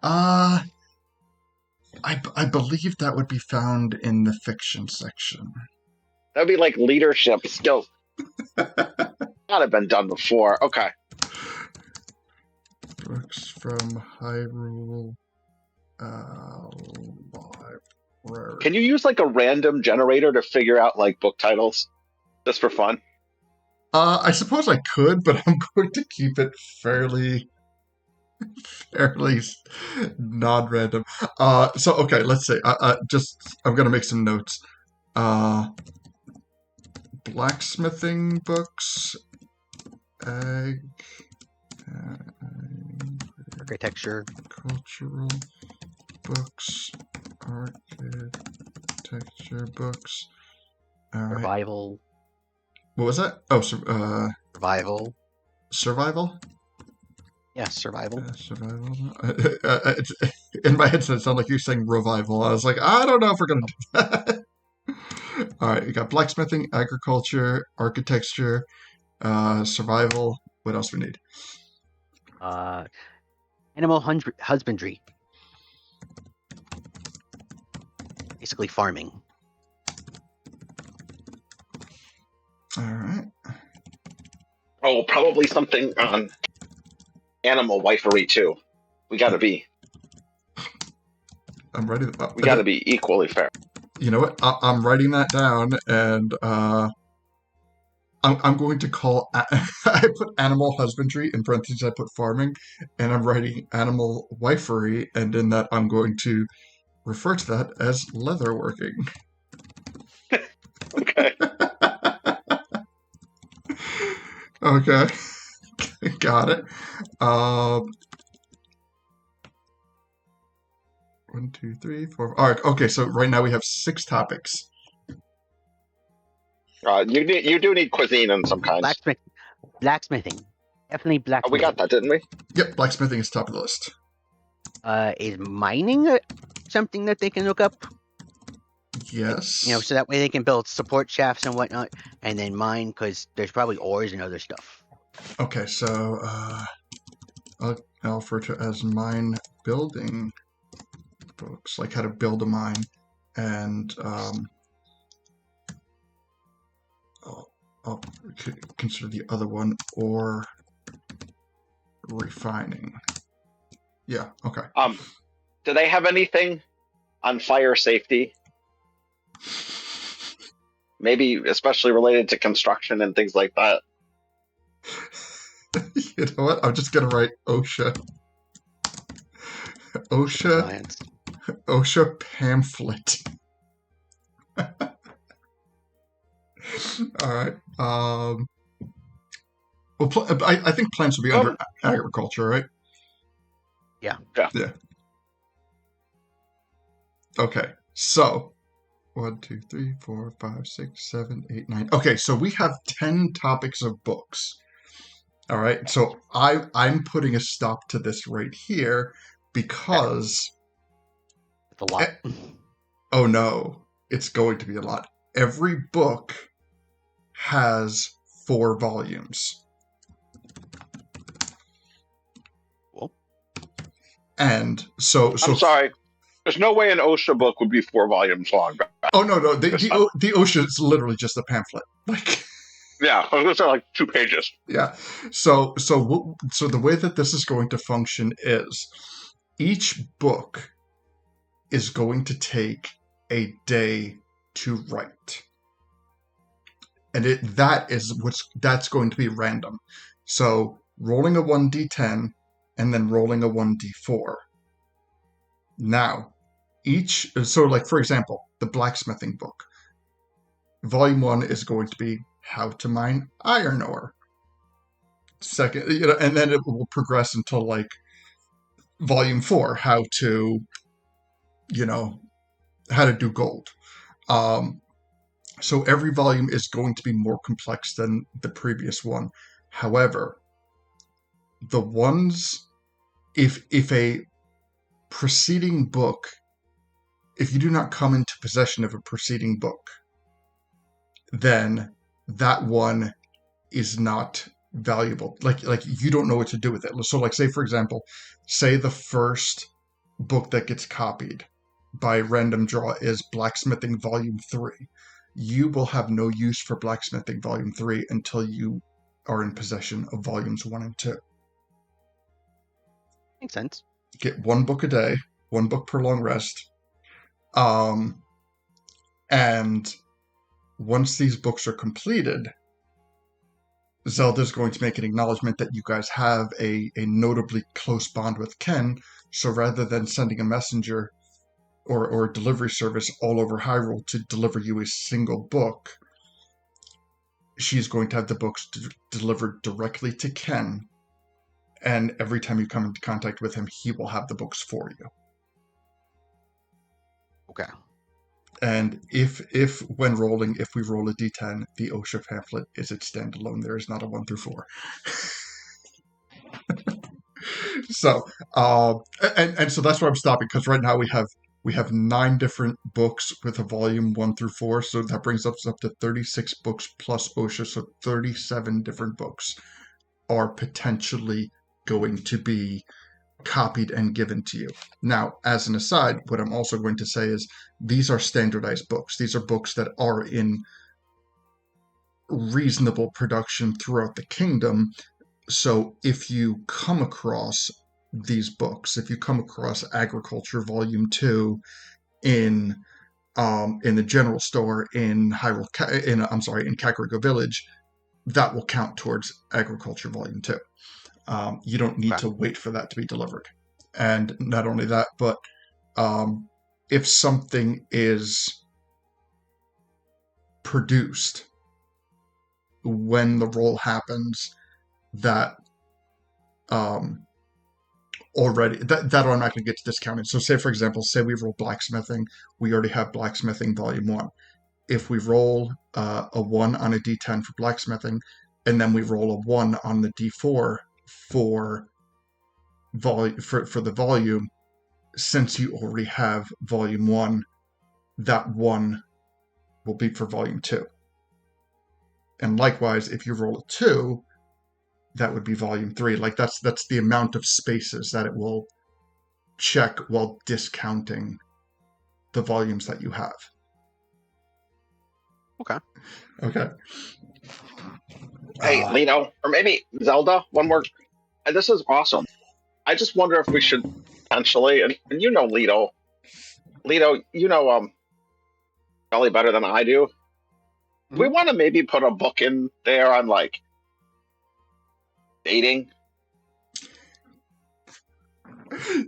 I believe that would be found in the fiction section. That would be like leadership skills. Not have been done before. Okay. Books from Hyrule library. Can you use like a random generator to figure out like book titles just for fun? I suppose I could, but I'm going to keep it fairly non-random. So okay, let's say I'm gonna make some notes. Blacksmithing books, Architecture. cultural books, architecture books, All right. Survival. What was that? Oh, Survival. survival? Yeah, survival. Survival. It's, in my head, it sounded like you're saying revival. I was like, I don't know if we're going to do that. All right, we got blacksmithing, agriculture, architecture, survival. What else we need? Animal husbandry. Basically farming. All right. Oh, probably something on animal wifery too. We gotta be. I'm ready. We gotta be equally fair. You know what? I'm writing that down, and I'm going to call. I put animal husbandry in parentheses. I put farming, and I'm writing animal wifery, and in that I'm going to refer to that as leatherworking. Okay. Okay, got it. 1, 2, 3, 4. All right. Okay, so right now we have 6 topics. You do need cuisine in some kind. Blacksmithing. Definitely Oh, blacksmithing. we got that, didn't we? Yep, blacksmithing is top of the list. Is mining something that they can look up? Yes. So that way they can build support shafts and whatnot, and then mine, because there's probably ores and other stuff. Okay, so I'll refer to it as mine building books, like how to build a mine, and I'll consider the other one, or refining. Yeah, okay. Do they have anything on fire safety? Maybe especially related to construction and things like that. You know what? I'm just gonna write OSHA. OSHA pamphlet. All right. Well, I think plants will be under agriculture, right? Yeah. Okay. So 1, 2, 3, 4, 5, 6, 7, 8, 9. Okay, so we have 10 topics of books. All right. So I'm putting a stop to this right here because It's a lot. oh no, it's going to be a lot. Every book has 4 volumes. Cool. And so I'm sorry. There's no way an OSHA book would be 4 volumes long. Oh no, the OSHA is literally just a pamphlet. Like yeah, I was gonna say like 2 pages. Yeah. So the way that this is going to function is each book is going to take a day to write. And that's going to be random. So rolling a 1d10 and then rolling a 1d4. Now, for example, the blacksmithing book. Volume 1 is going to be how to mine iron ore. Second, and then it will progress until like volume 4, how to do gold. So every volume is going to be more complex than the previous one. However, the ones, if a preceding book, if you do not come into possession of a preceding book, then that one is not valuable. Like you don't know what to do with it. So like say for example, the first book that gets copied by random draw is Blacksmithing Volume 3. You will have no use for Blacksmithing Volume 3 until you are in possession of Volumes 1 and 2. Makes sense. Get 1 book a day, 1 book per long rest. And once these books are completed, Zelda's going to make an acknowledgement that you guys have a notably close bond with Ken, so rather than sending a messenger or a delivery service all over Hyrule to deliver you a single book, she's going to have the books delivered directly to Ken, and every time you come into contact with him, he will have the books for you. Okay. And if when rolling, if we roll a d10, the OSHA pamphlet is its standalone. There is not a 1 through 4. So, and so that's why I'm stopping, because right now we have 9 different books with a volume 1 through 4, so that brings us up to 36 books plus OSHA, so 37 different books are potentially going to be copied and given to you. Now, as an aside, what I'm also going to say is these are standardized books. These are books that are in reasonable production throughout the kingdom. So if you come across these books, if you come across Agriculture Volume 2 in the general store in in Kakariko Village, that will count towards Agriculture Volume 2. You don't need to wait for that to be delivered. And not only that, but if something is produced when the roll happens, that already that automatically gets discounted. So say, for example, say we roll blacksmithing, we already have blacksmithing volume 1. If we roll a 1 on a d10 for blacksmithing, and then we roll a 1 on the d4 for the volume, since you already have volume 1, that 1 will be for volume 2. And likewise, if you roll a 2, that would be volume 3. Like that's the amount of spaces that it will check while discounting the volumes that you have. Okay. Hey, Lino, or maybe Zelda, one more. This is awesome. I just wonder if we should potentially, and you know Lino, you know Gully better than I do. We want to maybe put a book in there on like dating.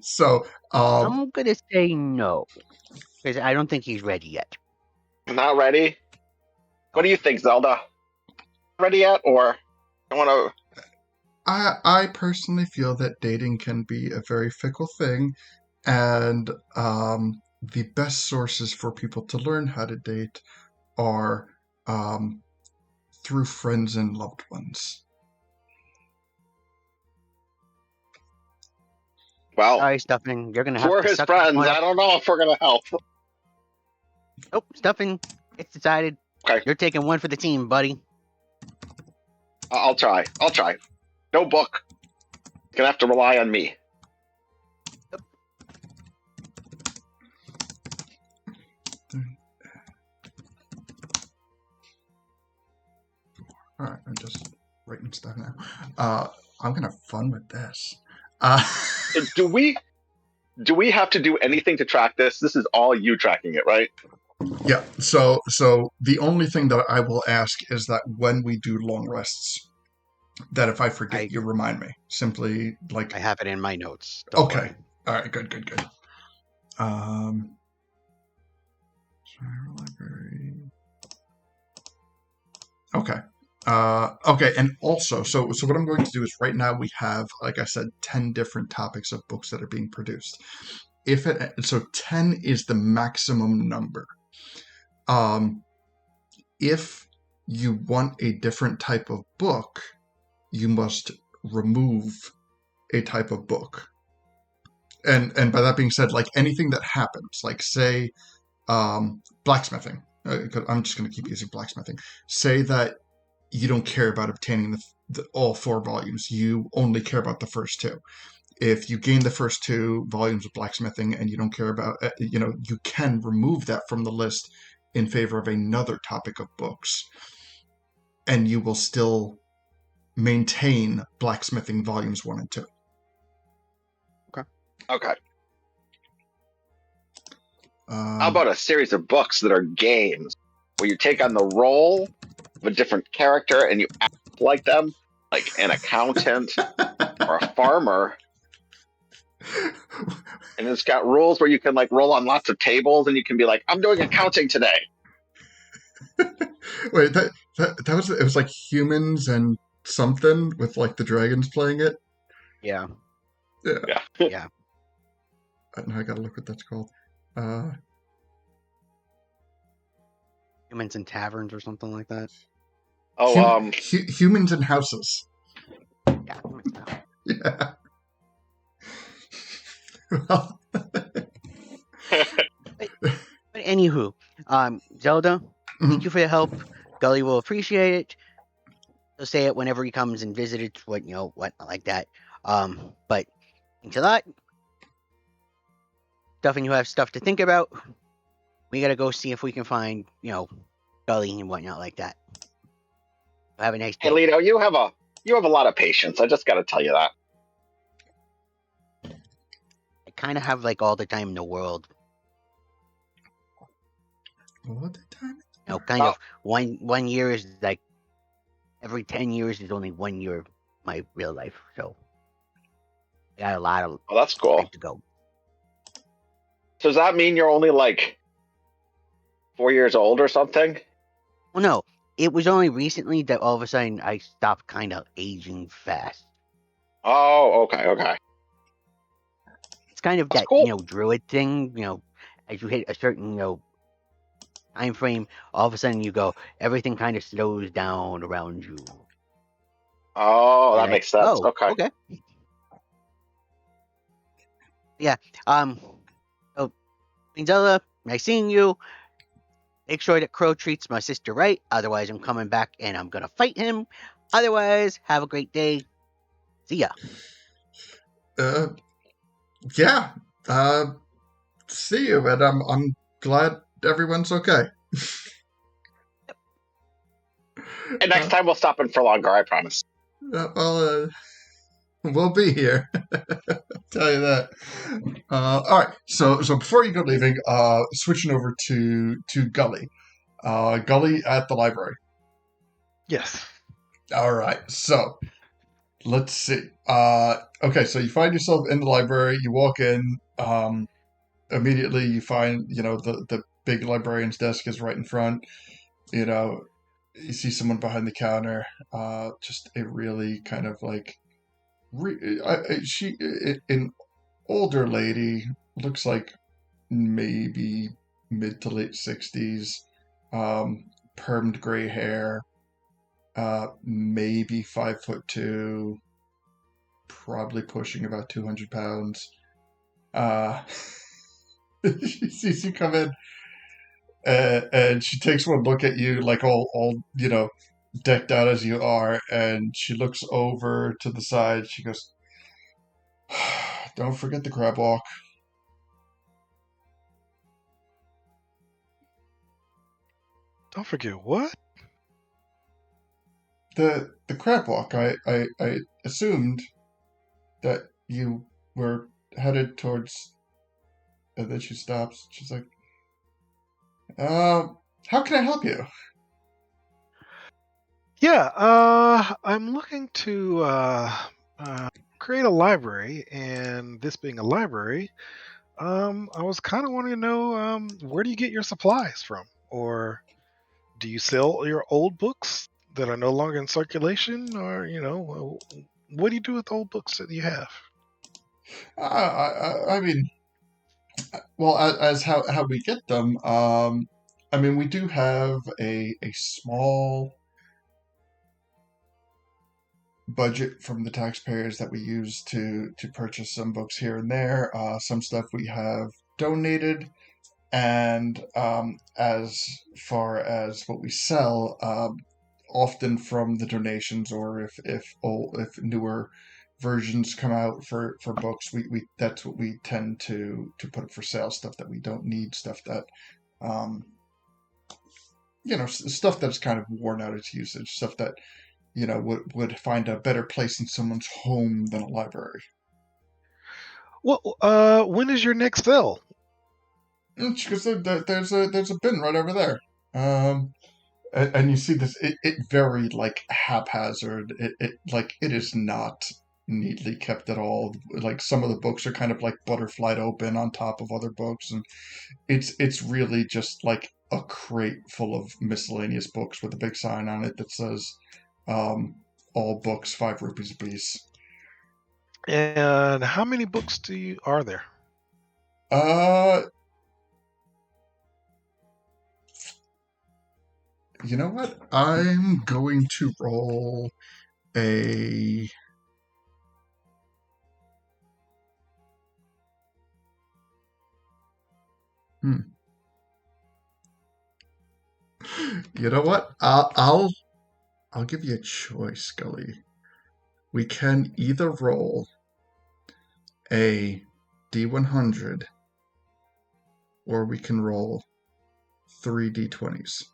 So I'm gonna say no, because I don't think he's ready yet. Not ready. What do you think, Zelda? Ready yet, or I want to? I personally feel that dating can be a very fickle thing, and the best sources for people to learn how to date are through friends and loved ones. Well, Sorry, Stuffing, you're gonna have we're to his suck this friends. one up. I don't know if we're gonna help. Oh, Stuffing, it's decided. Okay. You're taking one for the team, buddy. I'll try. No book. Gonna have to rely on me. All right, I'm just writing stuff now. I'm gonna have fun with this. Do we have to do anything to track this? This is all you tracking it, right? Yeah. So the only thing that I will ask is that when we do long rests, that if I forget, you remind me. Simply like I have it in my notes. Don't okay. worry. All right. Good. Library. Okay. Okay, and also, so what I'm going to do is right now we have, like I said, 10 different topics of books that are being produced. So 10 is the maximum number. If you want a different type of book, you must remove a type of book. And by that being said, like anything that happens, like say blacksmithing. I'm just going to keep using blacksmithing. Say that you don't care about obtaining all 4 volumes. You only care about the first 2. If you gain the first 2 volumes of blacksmithing and you don't care about, you can remove that from the list in favor of another topic of books, and you will still maintain blacksmithing volumes 1 and 2. Okay. How about a series of books that are games where you take on the role of a different character and you act like them, like an accountant or a farmer, and it's got rules where you can like roll on lots of tables and you can be like, I'm doing accounting today. Wait, that was, it was like humans and something with like the dragons playing it. Yeah. Now I gotta look what that's called. Humans in taverns or something like that. Oh, Humans and houses. Yeah, humans in houses. Yeah. Well, But anywho, Zelda, thank you for your help. Gully will appreciate it. He'll say it whenever he comes and visits, what like that. But until that, stuff and you have stuff to think about. We gotta go see if we can find, Gully and whatnot like that. Have a nice hey, day. Lito, you have a lot of patience. I just got to tell you that. I kind of have like all the time in the world. all the time. Kind of one year is like every 10 years is only 1 year of my real life. So I got a lot of Oh, that's cool. time to go. So does that mean you're only like 4 years old or something? Well, no, it was only recently that all of a sudden I stopped kind of aging fast. Oh, okay. It's kind of That's that, cool. druid thing, as you hit a certain, time frame, all of a sudden you go, everything kind of slows down around you. Oh, You're that like, makes sense. oh, Okay. Yeah. So, Zelda, nice seeing you. Make sure that Crow treats my sister right. Otherwise, I'm coming back and I'm gonna fight him. Otherwise, have a great day. See ya. Yeah. See you, and I'm glad everyone's okay. And next time we'll stop in for longer, I promise. Well, we'll be here. Tell you that. All right. So before you go leaving, switching over to Gully. Gully at the library. Yes. All right. So let's see. Okay. So you find yourself in the library. You walk in. Immediately you find the big librarian's desk is right in front. You see someone behind the counter. Just a really kind of like an older lady, looks like maybe mid to late 60s, permed gray hair, maybe 5'2", probably pushing about 200 pounds. She sees you come in, and she takes one look at you, like all decked out as you are, and she looks over to the side. She goes, "Don't forget the crab walk." Don't forget what? The crab walk. I assumed that you were headed towards. And then she stops. She's like, how can I help you?" Yeah, I'm looking to create a library, and this being a library, I was kind of wanting to know where do you get your supplies from, or do you sell your old books that are no longer in circulation, or what do you do with old books that you have? I mean, well, as how we get them. I mean, we do have a small budget from the taxpayers that we use to purchase some books here and there. Some stuff we have donated, and as far as what we sell, often from the donations, or if newer versions come out for books, we that's what we tend to put up for sale. Stuff that we don't need, stuff that um, stuff that's kind of worn out its usage, stuff that would find a better place in someone's home than a library. Well, when is your next sale? Because there's a bin right over there. And you see this, it very like haphazard. It is not neatly kept at all. Like some of the books are kind of like butterflied open on top of other books, and it's really just like a crate full of miscellaneous books with a big sign on it that says, all books 5 rupees a piece. And how many books are there? Uh, You know what? I'm going to roll a... You know what? I'll give you a choice, Gully. We can either roll a D100 or we can roll 3 D20s.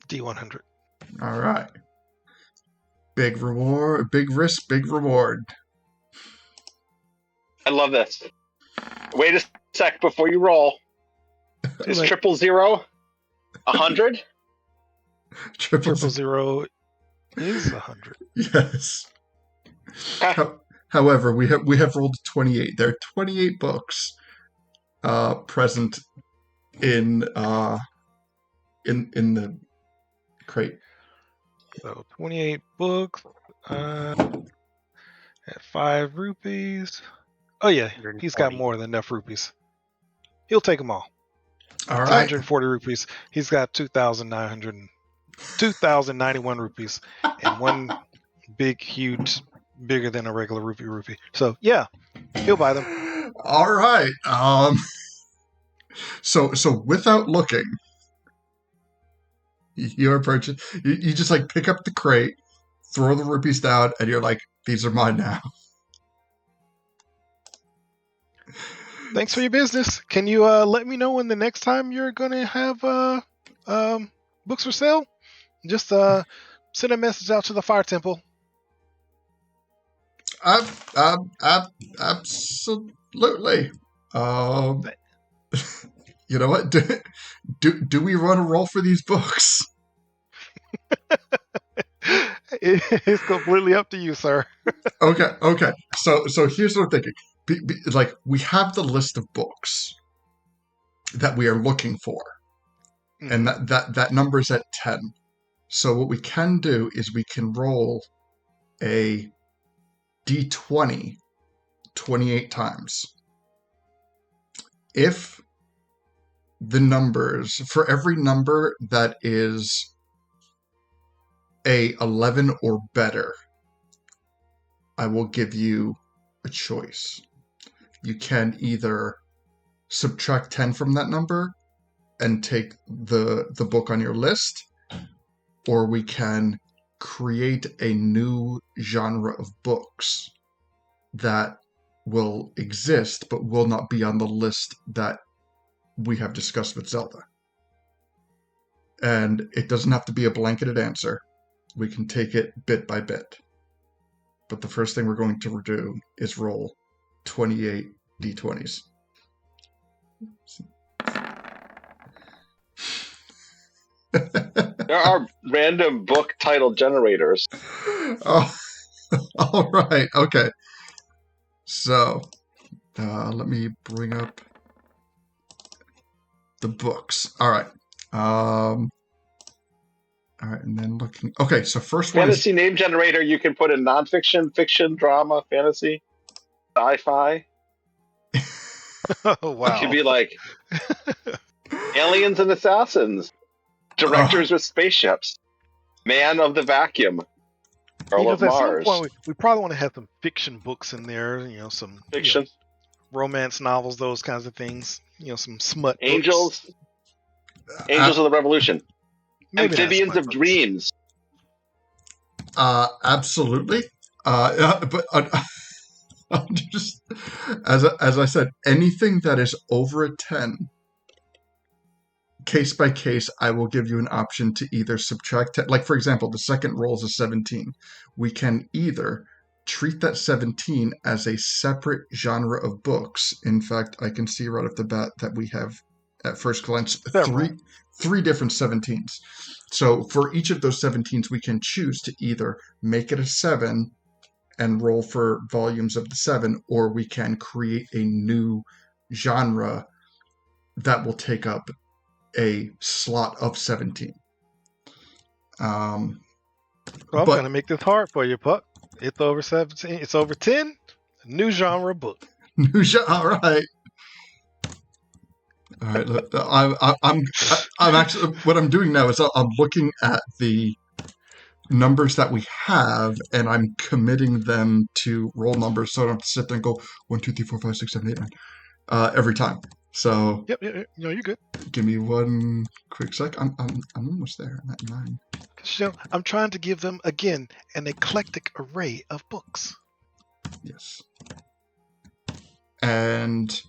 D100. All right. Big reward, big risk, big reward. I love this. Wait a sec before you roll. Is 000 100? Triple 000 is 100. Yes. However, we have rolled 28. There are 28 books present in the crate. So 28 books at 5 rupees. Oh yeah, he's got more than enough rupees. He'll take them all. All right. 240 rupees. He's got 2,091 rupees and one big, huge, bigger than a regular rupee. So yeah, he'll buy them. All right. So without looking, you're purchase. You just like pick up the crate, throw the rupees down, and you're like, "These are mine now." Thanks for your business. Can you let me know when the next time you're gonna have books for sale? Just send a message out to the fire temple. Absolutely. You know what? Do we run a roll for these books? It's completely up to you, sir. Okay. So here's what I'm thinking. Like, we have the list of books that we are looking for, and that number is at 10. So what we can do is we can roll a D20 28 times. If the numbers, for every number that is a 11 or better, I will give you a choice. You can either subtract 10 from that number and take the book on your list, or we can create a new genre of books that will exist but will not be on the list that we have discussed with Zelda. And it doesn't have to be a blanketed answer. We can take it bit by bit. But the first thing we're going to do is roll 28 D20s. There are random book title generators. Oh, all right. Okay. So, let me bring up the books. All right. All right, and then looking. Okay, so first one Fantasy name generator. You can put in nonfiction, fiction, drama, fantasy, sci-fi. Oh, wow. It could be like aliens and assassins, directors with spaceships, man of the vacuum, Girl of Because at Mars. some point we probably want to have some fiction books in there. Some Fiction. romance novels, those kinds of things. Some smut Angels. books. Angels of the Revolution. Maybe not Amphibians smut of books. Dreams. Absolutely. But just as I said, anything that is over a 10, case by case, I will give you an option to either subtract 10. Like, for example, the second roll is a 17. We can either treat that 17 as a separate genre of books. In fact, I can see right off the bat that we have, at first glance, three different 17s. So for each of those 17s, we can choose to either make it a 7 and roll for volumes of the 7, or we can create a new genre that will take up a slot of 17. I'm going to make this hard for you, Puck. It's over 17. It's over 10. New genre book. All right. All right, look, I'm actually what I'm doing now is I'm looking at the numbers that we have, and I'm committing them to roll numbers, so I don't have to sit there and go 1, 2, 3, 4, 5, 6, 7, 8, 9 every time. So Yep. No, you're good. give me one quick sec. I'm almost there. I'm at 9. 'Cause, I'm trying to give them again an eclectic array of books. Yes. And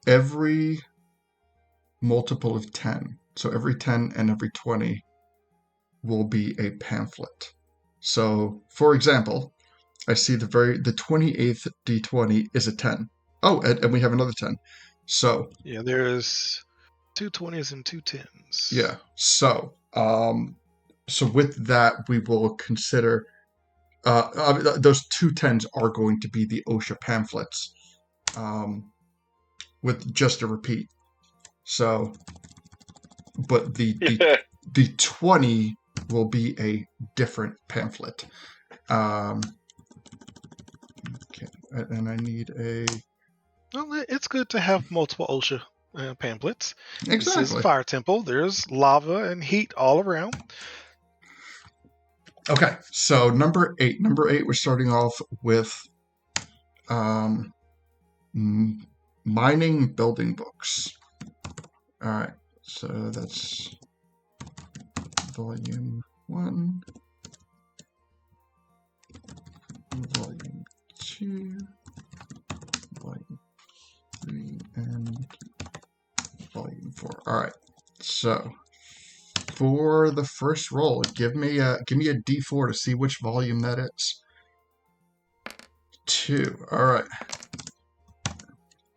every multiple of 10, so every 10 and every 20 will be a pamphlet. So, for example, I see the 28th D20 is a 10. Oh, and we have another 10. So, Yeah, there's 2 20s and 2 10s. yeah. So with that, we will consider those 2 10s are going to be the OSHA pamphlets, with just a repeat. So, but the 20 will be a different pamphlet. Okay, and I need a. Well, it's good to have multiple OSHA pamphlets. This is Exactly. Fire Temple. There's lava and heat all around. Okay, so number 8. Number 8, we're starting off with mining building books. All right, so that's volume 1, volume 2, volume 3, and volume 4. All right, so for the first roll, give me a D4 to see which volume that is. 2. All right.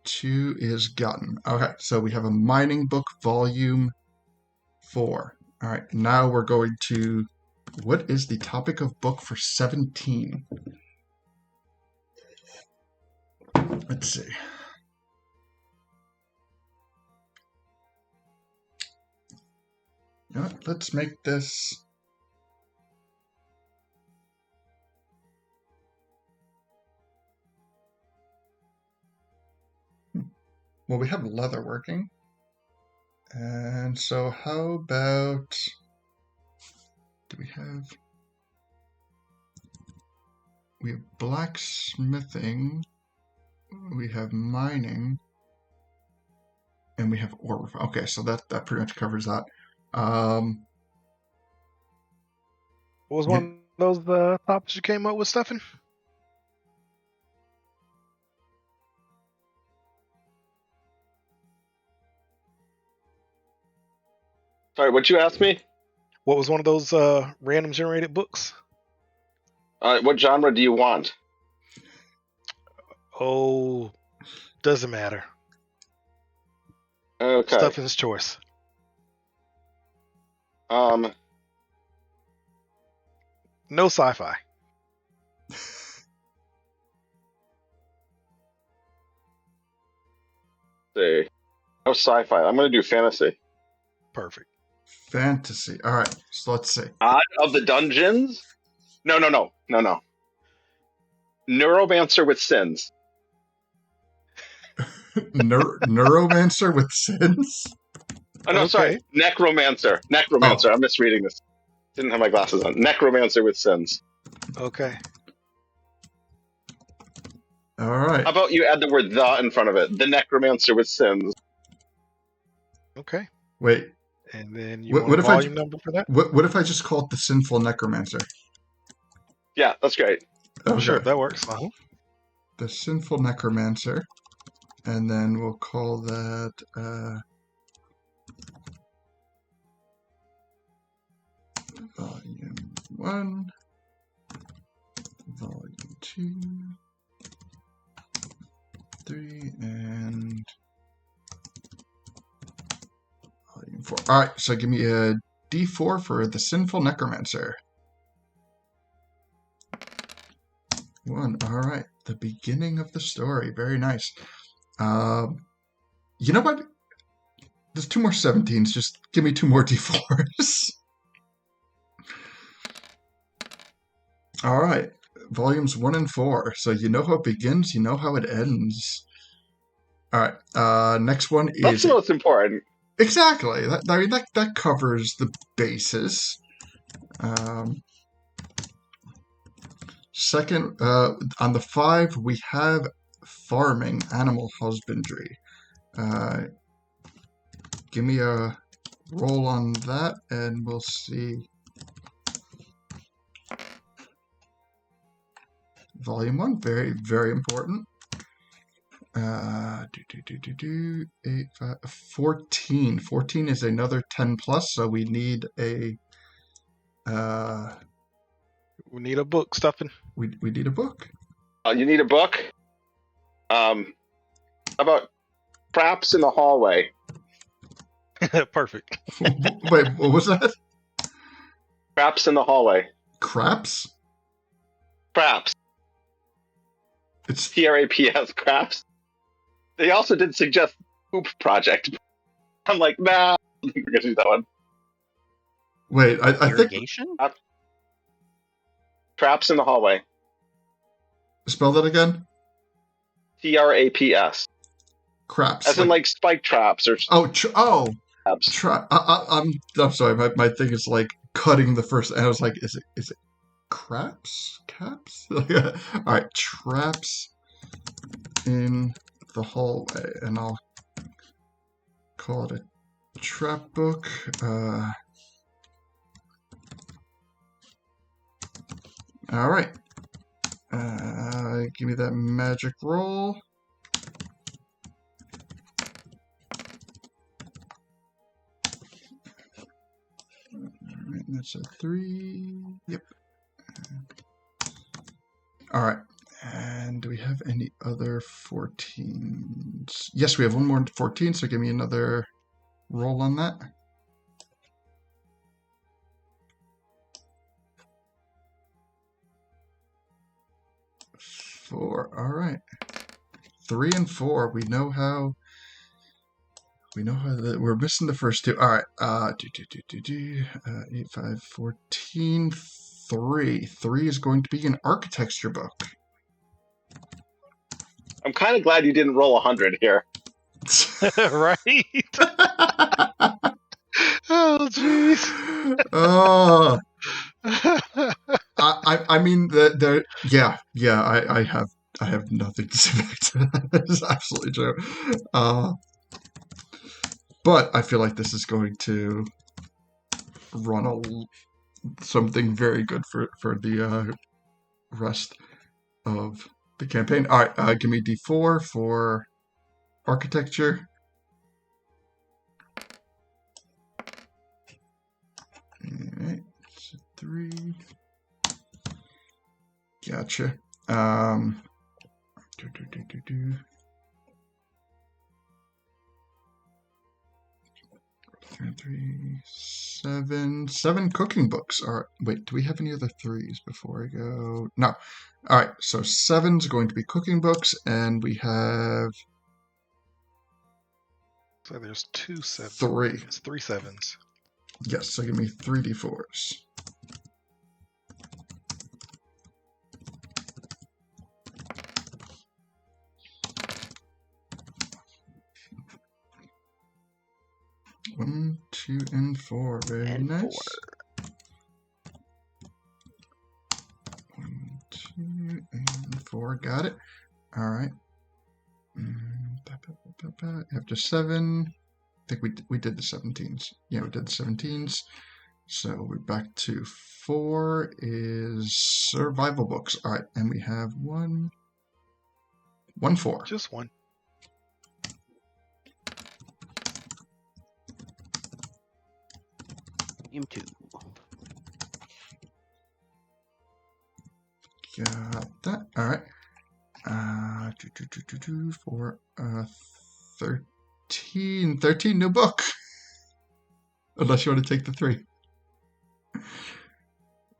2 is gotten. Okay, so we have a mining book, volume 4. All right, now we're going to. What is the topic of book for 17? Let's see. You know what? Let's make this. Well, we have leather working. And so how about. Do we have. We have blacksmithing. We have mining. And we have ore. Okay, so that pretty much covers that. What was one of those topics you came up with, Stefan? Sorry, what'd you ask me? What was one of those random generated books? What genre do you want? Oh, doesn't matter. Okay. Stefan's choice. Um. No sci-fi. See. No sci-fi. I'm going to do fantasy. Perfect. Fantasy. All right, so let's see. Odd of the Dungeons? No. Neuromancer with sins. Neuromancer with sins? Oh, no, Okay. sorry. Necromancer. Oh. I'm misreading this. Didn't have my glasses on. Necromancer with sins. Okay. All right. How about you add the word "the" in front of it? The Necromancer with sins. Okay. Wait. And then you What want a if I volume number for that? What if I just call it the Sinful Necromancer? Yeah, that's great. Okay. Sure, that works. The Sinful Necromancer. And then we'll call that volume 1, volume 2, 3, and volume 4. All right, so give me a D4 for the Sinful Necromancer. 1. All right, the beginning of the story. Very nice. You know what? There's 2 more 17s. Just give me 2 more D4s. All right, volumes 1 and 4. So you know how it begins, you know how it ends. All right. Next one That's is the most important. exactly. That covers the bases. Second, on the 5, we have farming, animal husbandry. Give me a roll on that, and we'll see. Volume 1, very, very important. 8, 5, 14. 14 is another 10 plus, so we need a. We need a book, Stuffing. We need a book. You need a book. About traps in the hallway. Perfect. Wait, what was that? Traps in the hallway. Craps? Traps. It's TRAPS. Craps. They also did suggest Poop Project. I'm like, nah, I don't think we're gonna do that one. wait. I think Irrigation? Traps in the hallway. spell that again. TRAPS. Craps. As in like spike traps or traps. I'm sorry. My thing is like cutting the first. And I was like, is it craps? Caps? All right, traps in the hallway, and I'll call it a trap book. All right. Give me that magic roll. Alright, that's a 3. Yep. Alright. And do we have any other 14s? Yes, we have one more 14, so give me another roll on that. 4. Alright. 3 and 4. We know how we're missing the first 2. All right. 8, 5, 14, 3. 3 is going to be an architecture book. I'm kind of glad you didn't roll 100 here. Right? Oh, jeez. Oh. I mean, yeah. I have nothing to say back to that. It's absolutely true. But I feel like this is going to run something very good for the rest of the campaign. All right, give me D4 for architecture. All right, so 3. Gotcha. 3, 7. 7 cooking books. All right. Wait, do we have any other 3s before I go? No. All right. So 7's going to be cooking books, and we have So there's 2 7s. 3. It's 3 7s. Yes. So give me 3 D4s. One, 2, and 4. Very And nice. 4. 1, 2, and 4. Got it. All right. After 7, I think we did the 17s. Yeah, we did the 17s. So we're back to 4 is survival books. All right, and we have 1, 4. Just 1. Team 2. Got that. All right. For 13 new book. Unless you want to take the 3.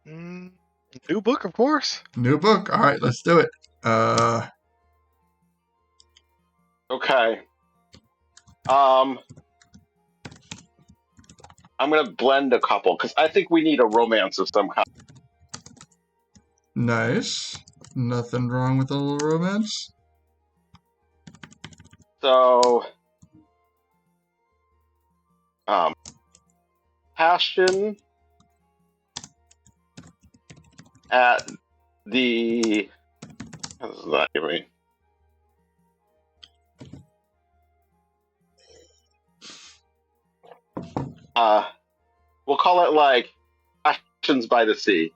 New book, of course. New book. All right, let's do it. Okay. I'm gonna blend a couple because I think we need a romance of some kind. Nice. Nothing wrong with a little romance. So, passion at the. What does that give me? We'll call it like Passions by the Sea.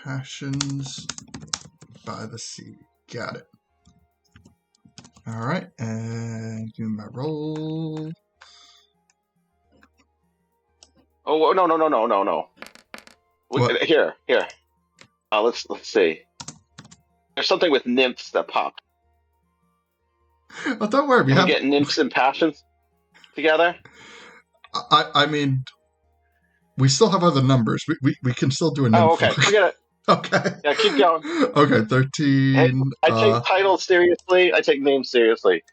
Passions by the Sea. Got it. All right, and give me my roll. Oh no! What? Here. Let's see. There's something with nymphs that pop. Oh, don't worry. Can we get nymphs and passions together? I mean, we still have other numbers. We can still do a nymph. Oh, okay. Forget it. Okay. Yeah, keep going. Okay, 13. Hey, I take titles seriously. I take names seriously.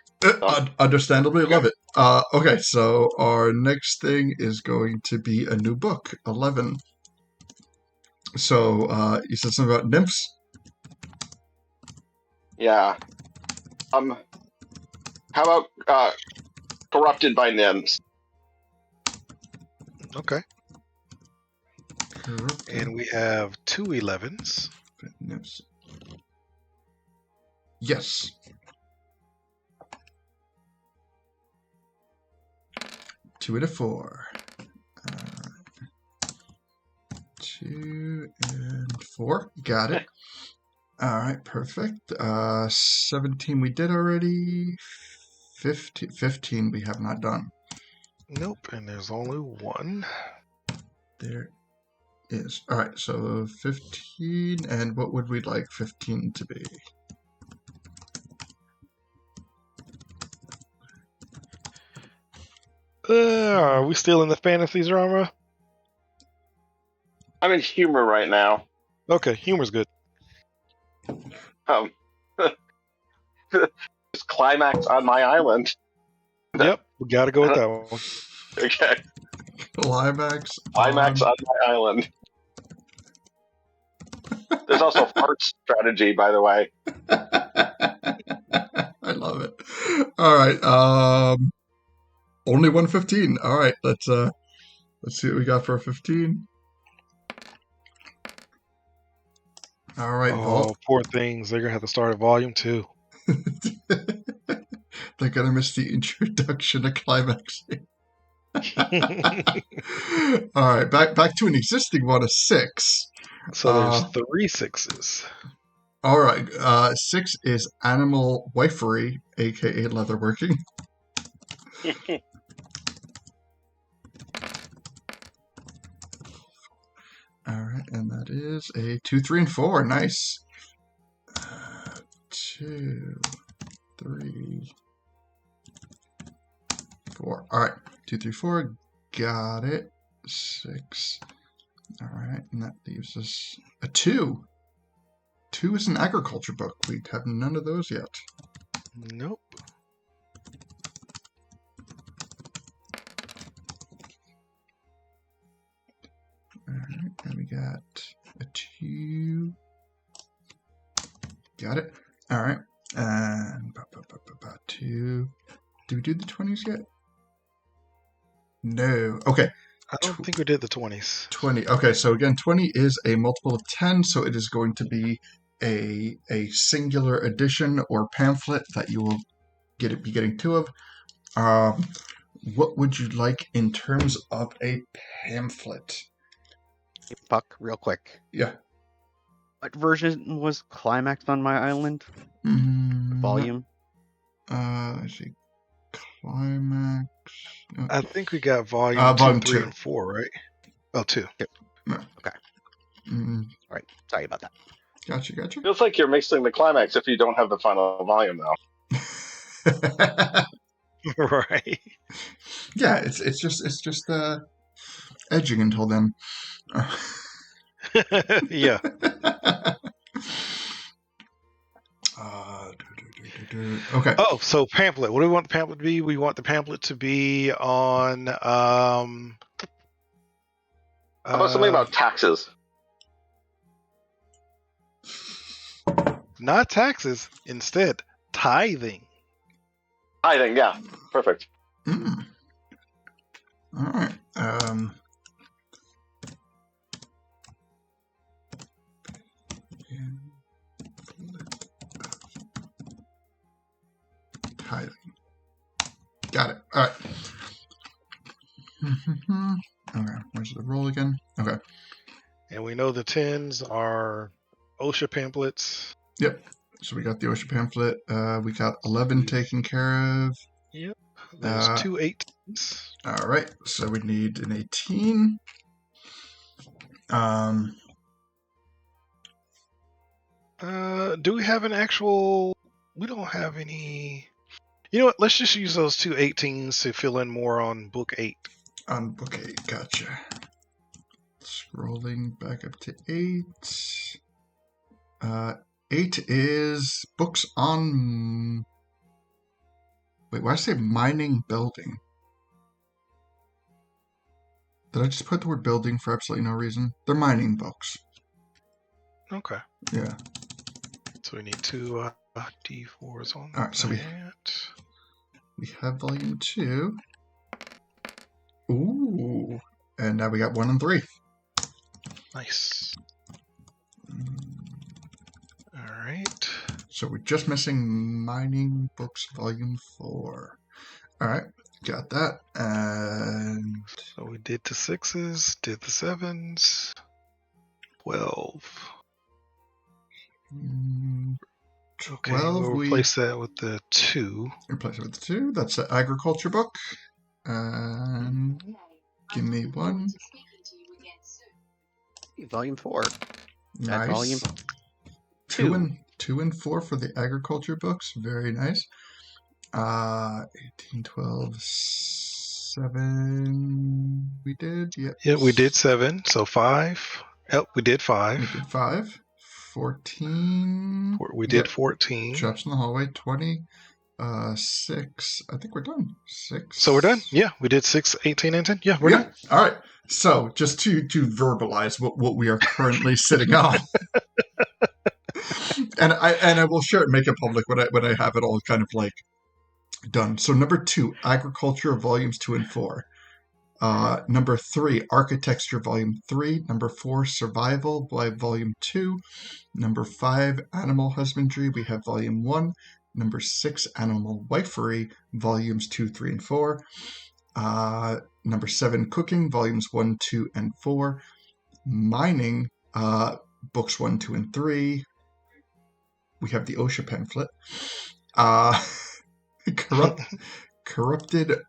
Understandably, love it. Okay, so our next thing is going to be a new book, 11. So, you said something about nymphs? Yeah. How about corrupted by nymphs? Okay. Corrupted And we have 2 11s. by nymphs. Yes. 2 and a 4. 2 and 4. Got it. All right, perfect. 17 we did already. 15 we have not done. Nope, and there's only one. There is. All right, so 15, and what would we like 15 to be? Are we still in the fantasy genre? I'm in humor right now. Okay, humor's good. Just climax on my island. Yep, we gotta go with that one. Okay. Climax on my island. There's also art strategy, by the way. I love it. All right, only 115. All right, let's see what we got for a 15. All right, Oh, poor things. They're gonna have to start at volume 2. They're gonna miss the introduction to climaxing. All right, back to an existing one, a 6. So there's 3 6s. All right, 6 is animal wifery, aka leatherworking. All right, and that is a 2, 3, and 4. Nice. 2, 3, 4. All right, 2, 3, 4. Got it. 6. All right, and that leaves us a 2. 2 is an agriculture book. We have none of those yet. Nope. All right, and we got a 2. Got it. All right, and 2. Do we do the 20s yet? No. Okay. I don't think we did the 20s. 20. Okay, so again, 20 is a multiple of 10, so it is going to be a singular edition or pamphlet that you will be getting 2 of. What would you like in terms of a pamphlet? Hey, Puck, real quick. Yeah. What version was Climax on My Island? Volume? Let's see. Climax. I think we got volume 2, 3, 2. and 4, right? Oh, 2. Yep. Okay. All right. Sorry about that. Gotcha. Feels like you're mixing the climax if you don't have the final volume, though. Right. Yeah, it's just edging until then. Yeah. Okay. Oh, so pamphlet. What do we want the pamphlet to be? We want the pamphlet to be on How about something about taxes? not taxes, instead. Tithing. I think, yeah, perfect. Mm. All right. Tithing. Got it. All right. Okay. Where's the roll again? Okay. And we know the 10s are OSHA pamphlets. Yep. So we got the OSHA pamphlet. We got 11 taken care of. Yep. There's 2 18s. All right. So we need an 18. Do we have an actual? We don't have any. You know what? Let's just use those 2 18s to fill in more on book 8. On book 8. Gotcha. Scrolling back up to 8. 8 is books on... Wait, why did I say mining building? Did I just put the word building for absolutely no reason? They're mining books. Okay. Yeah. So we need 2 D4s on All right, so that. we have volume 2. Ooh. And now we got 1 and 3. Nice. All right. So we're just missing mining books volume 4. All right, got that. And So we did the 6s, did the 7s. 12. Okay, 12. we'll replace that with the 2. Replace it with the 2. That's an agriculture book. And give me 1. Volume 4. Nice. Volume 2 and 4 for the agriculture books. Very nice. 18, 12, 7. We did. Yep. Yeah, we did 7. So 5. Yep, we did 5. We did 5. 14. We did 14. Traps in the hallway. 20. 6. I think we're done. 6. So we're done? Yeah, we did 6, 18, and 10. Yeah, we're done. All right. So just to verbalize what we are currently sitting on. And I will share it, make it public when I have it all kind of like done. So number 2, agriculture volumes 2 and 4. Number 3, architecture volume 3. Number 4, survival by volume 2. Number 5, animal husbandry. We have volume 1. Number 6, animal wifery volumes 2, 3, and 4. Number 7, cooking volumes 1, 2, and 4. Mining books 1, 2, and 3. We have the OSHA pamphlet. Corrupted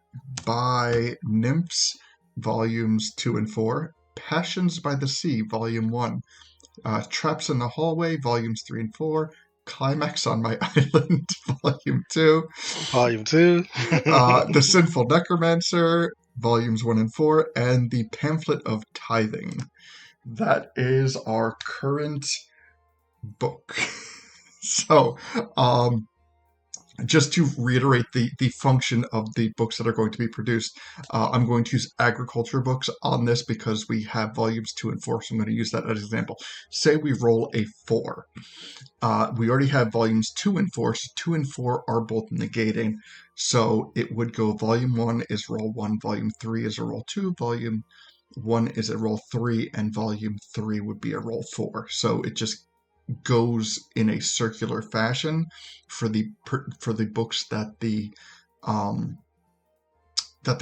by Nymphs, volumes 2 and 4. Passions by the Sea, volume 1. Traps in the Hallway, volumes 3 and 4. Climax on My Island, volume 2. Volume 2. The Sinful Necromancer, volumes 1 and 4. And the Pamphlet of Tithing. That is our current book. So, just to reiterate the function of the books that are going to be produced, I'm going to use agriculture books on this because we have volumes 2 and 4, so I'm going to use that as an example. Say we roll a 4. We already have volumes 2 and 4, so 2 and 4 are both negating. So it would go volume 1 is roll 1, volume 3 is a roll 2, volume 1 is a roll 3, and volume 3 would be a roll 4. So it just goes in a circular fashion for the books that the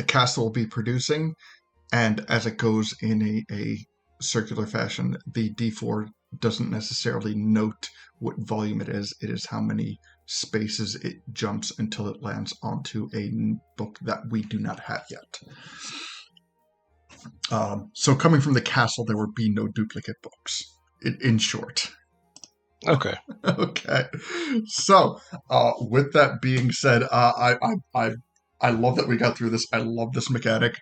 castle will be producing, and as it goes in a circular fashion, the D4 doesn't necessarily note what volume it is. It is how many spaces it jumps until it lands onto a book that we do not have yet. So coming from the castle, there would be no duplicate books, in short. Okay. Okay. So, with that being said, I love that we got through this. I love this mechanic.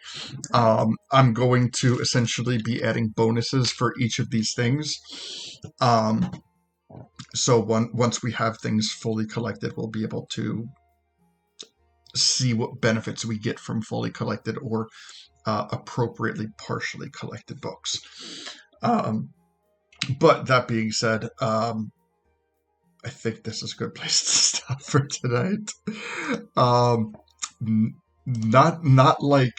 I'm going to essentially be adding bonuses for each of these things. So once we have things fully collected, we'll be able to see what benefits we get from fully collected or appropriately partially collected books. But that being said, I think this is a good place to stop for tonight. Not like,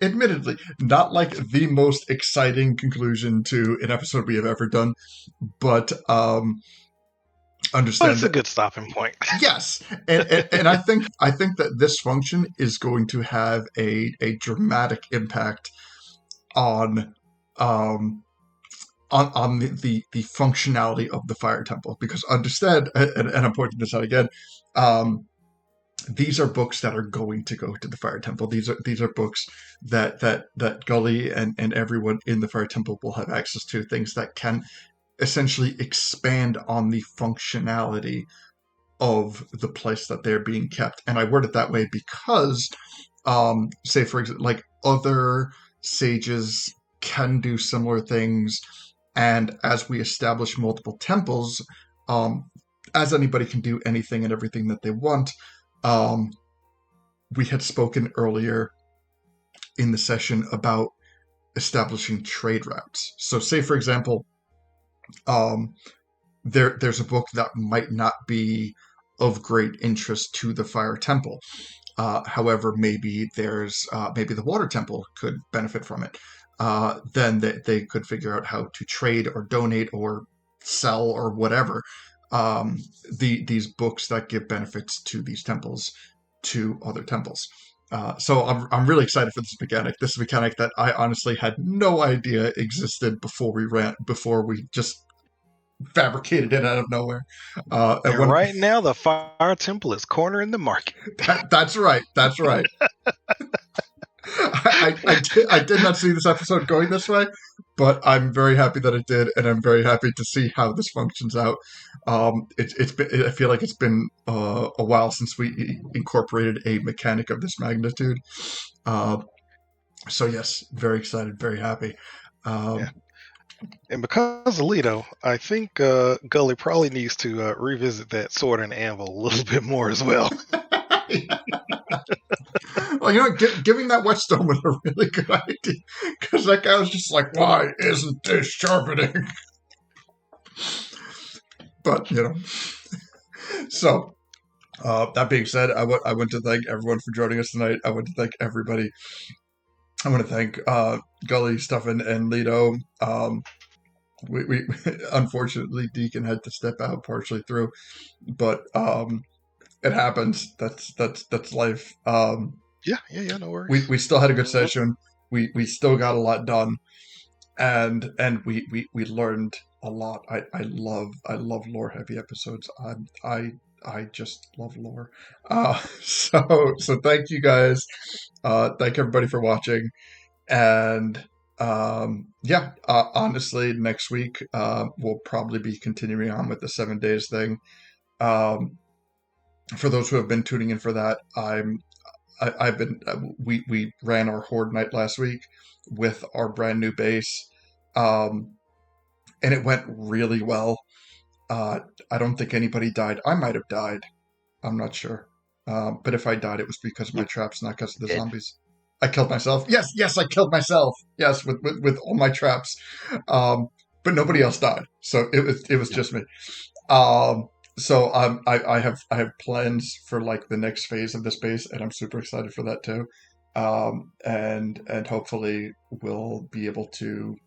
admittedly, not like the most exciting conclusion to an episode we have ever done, but But understand it's a that, good stopping point. yes, and I think that this function is going to have a dramatic impact on the functionality of the fire temple, because understand, and I'm pointing this out again, these are books that are going to go to the fire temple. These are books that Gully and everyone in the fire temple will have access to, things that can essentially expand on the functionality of the place that they're being kept. And I word it that way because, say for example, like other sages can do similar things, and as we establish multiple temples, as anybody can do anything and everything that they want, we had spoken earlier in the session about establishing trade routes. So say for example, there's a book that might not be of great interest to the fire temple. However, maybe maybe the water temple could benefit from it. Then they could figure out how to trade or donate or sell or whatever these books that give benefits to these temples to other temples. So I'm really excited for this mechanic. This mechanic that I honestly had no idea existed before we just fabricated it out of nowhere. And right now, the fire temple is cornering the market. That's right. That's right. I did not see this episode going this way, but I'm very happy that it did, and I'm very happy to see how this functions out. It's been, I feel like it's been a while since we incorporated a mechanic of this magnitude. So yes, very excited, very happy. Yeah. And because of Leto, I think Gully probably needs to revisit that sword and anvil a little bit more as well. Well, you know, giving that whetstone was a really good idea, because that guy was just like, "Why isn't this sharpening?" But you know, so that being said, I want to thank everyone for joining us tonight. I want to thank everybody. I want to thank Gully, Stuffin, and Leto. We unfortunately Deacon had to step out partially through, but it happens. That's life. Yeah, no worries. We still had a good session. We still got a lot done, and we learned a lot. I love lore heavy episodes. I just love lore. So thank you guys. Thank everybody for watching, and honestly, next week we'll probably be continuing on with the 7 days thing. For those who have been tuning in for that, we ran our Horde Night last week with our brand new base, and it went really well. I don't think anybody died. I might have died. I'm not sure. But if I died, it was because of my traps, not because of the zombies. I killed myself. Yes, I killed myself. Yes, with all my traps. But nobody else died, so it was just me. So I have plans for like the next phase of this base, and I'm super excited for that too. And hopefully we'll be able to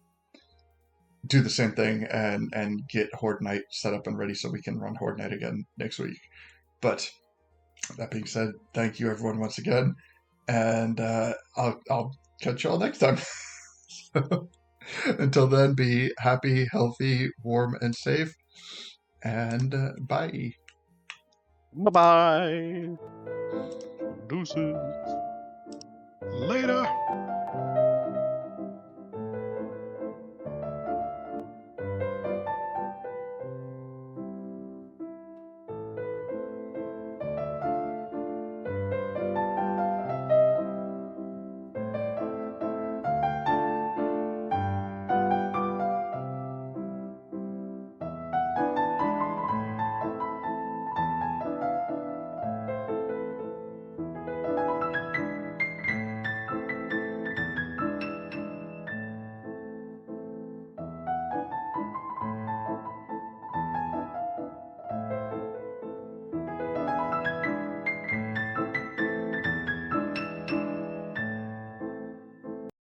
do the same thing and get Horde Night set up and ready so we can run Horde Night again next week. But that being said, thank you everyone once again, and I'll catch you all next time. Until then, be happy, healthy, warm, and safe. And bye. Bye-bye. Deuces. Later.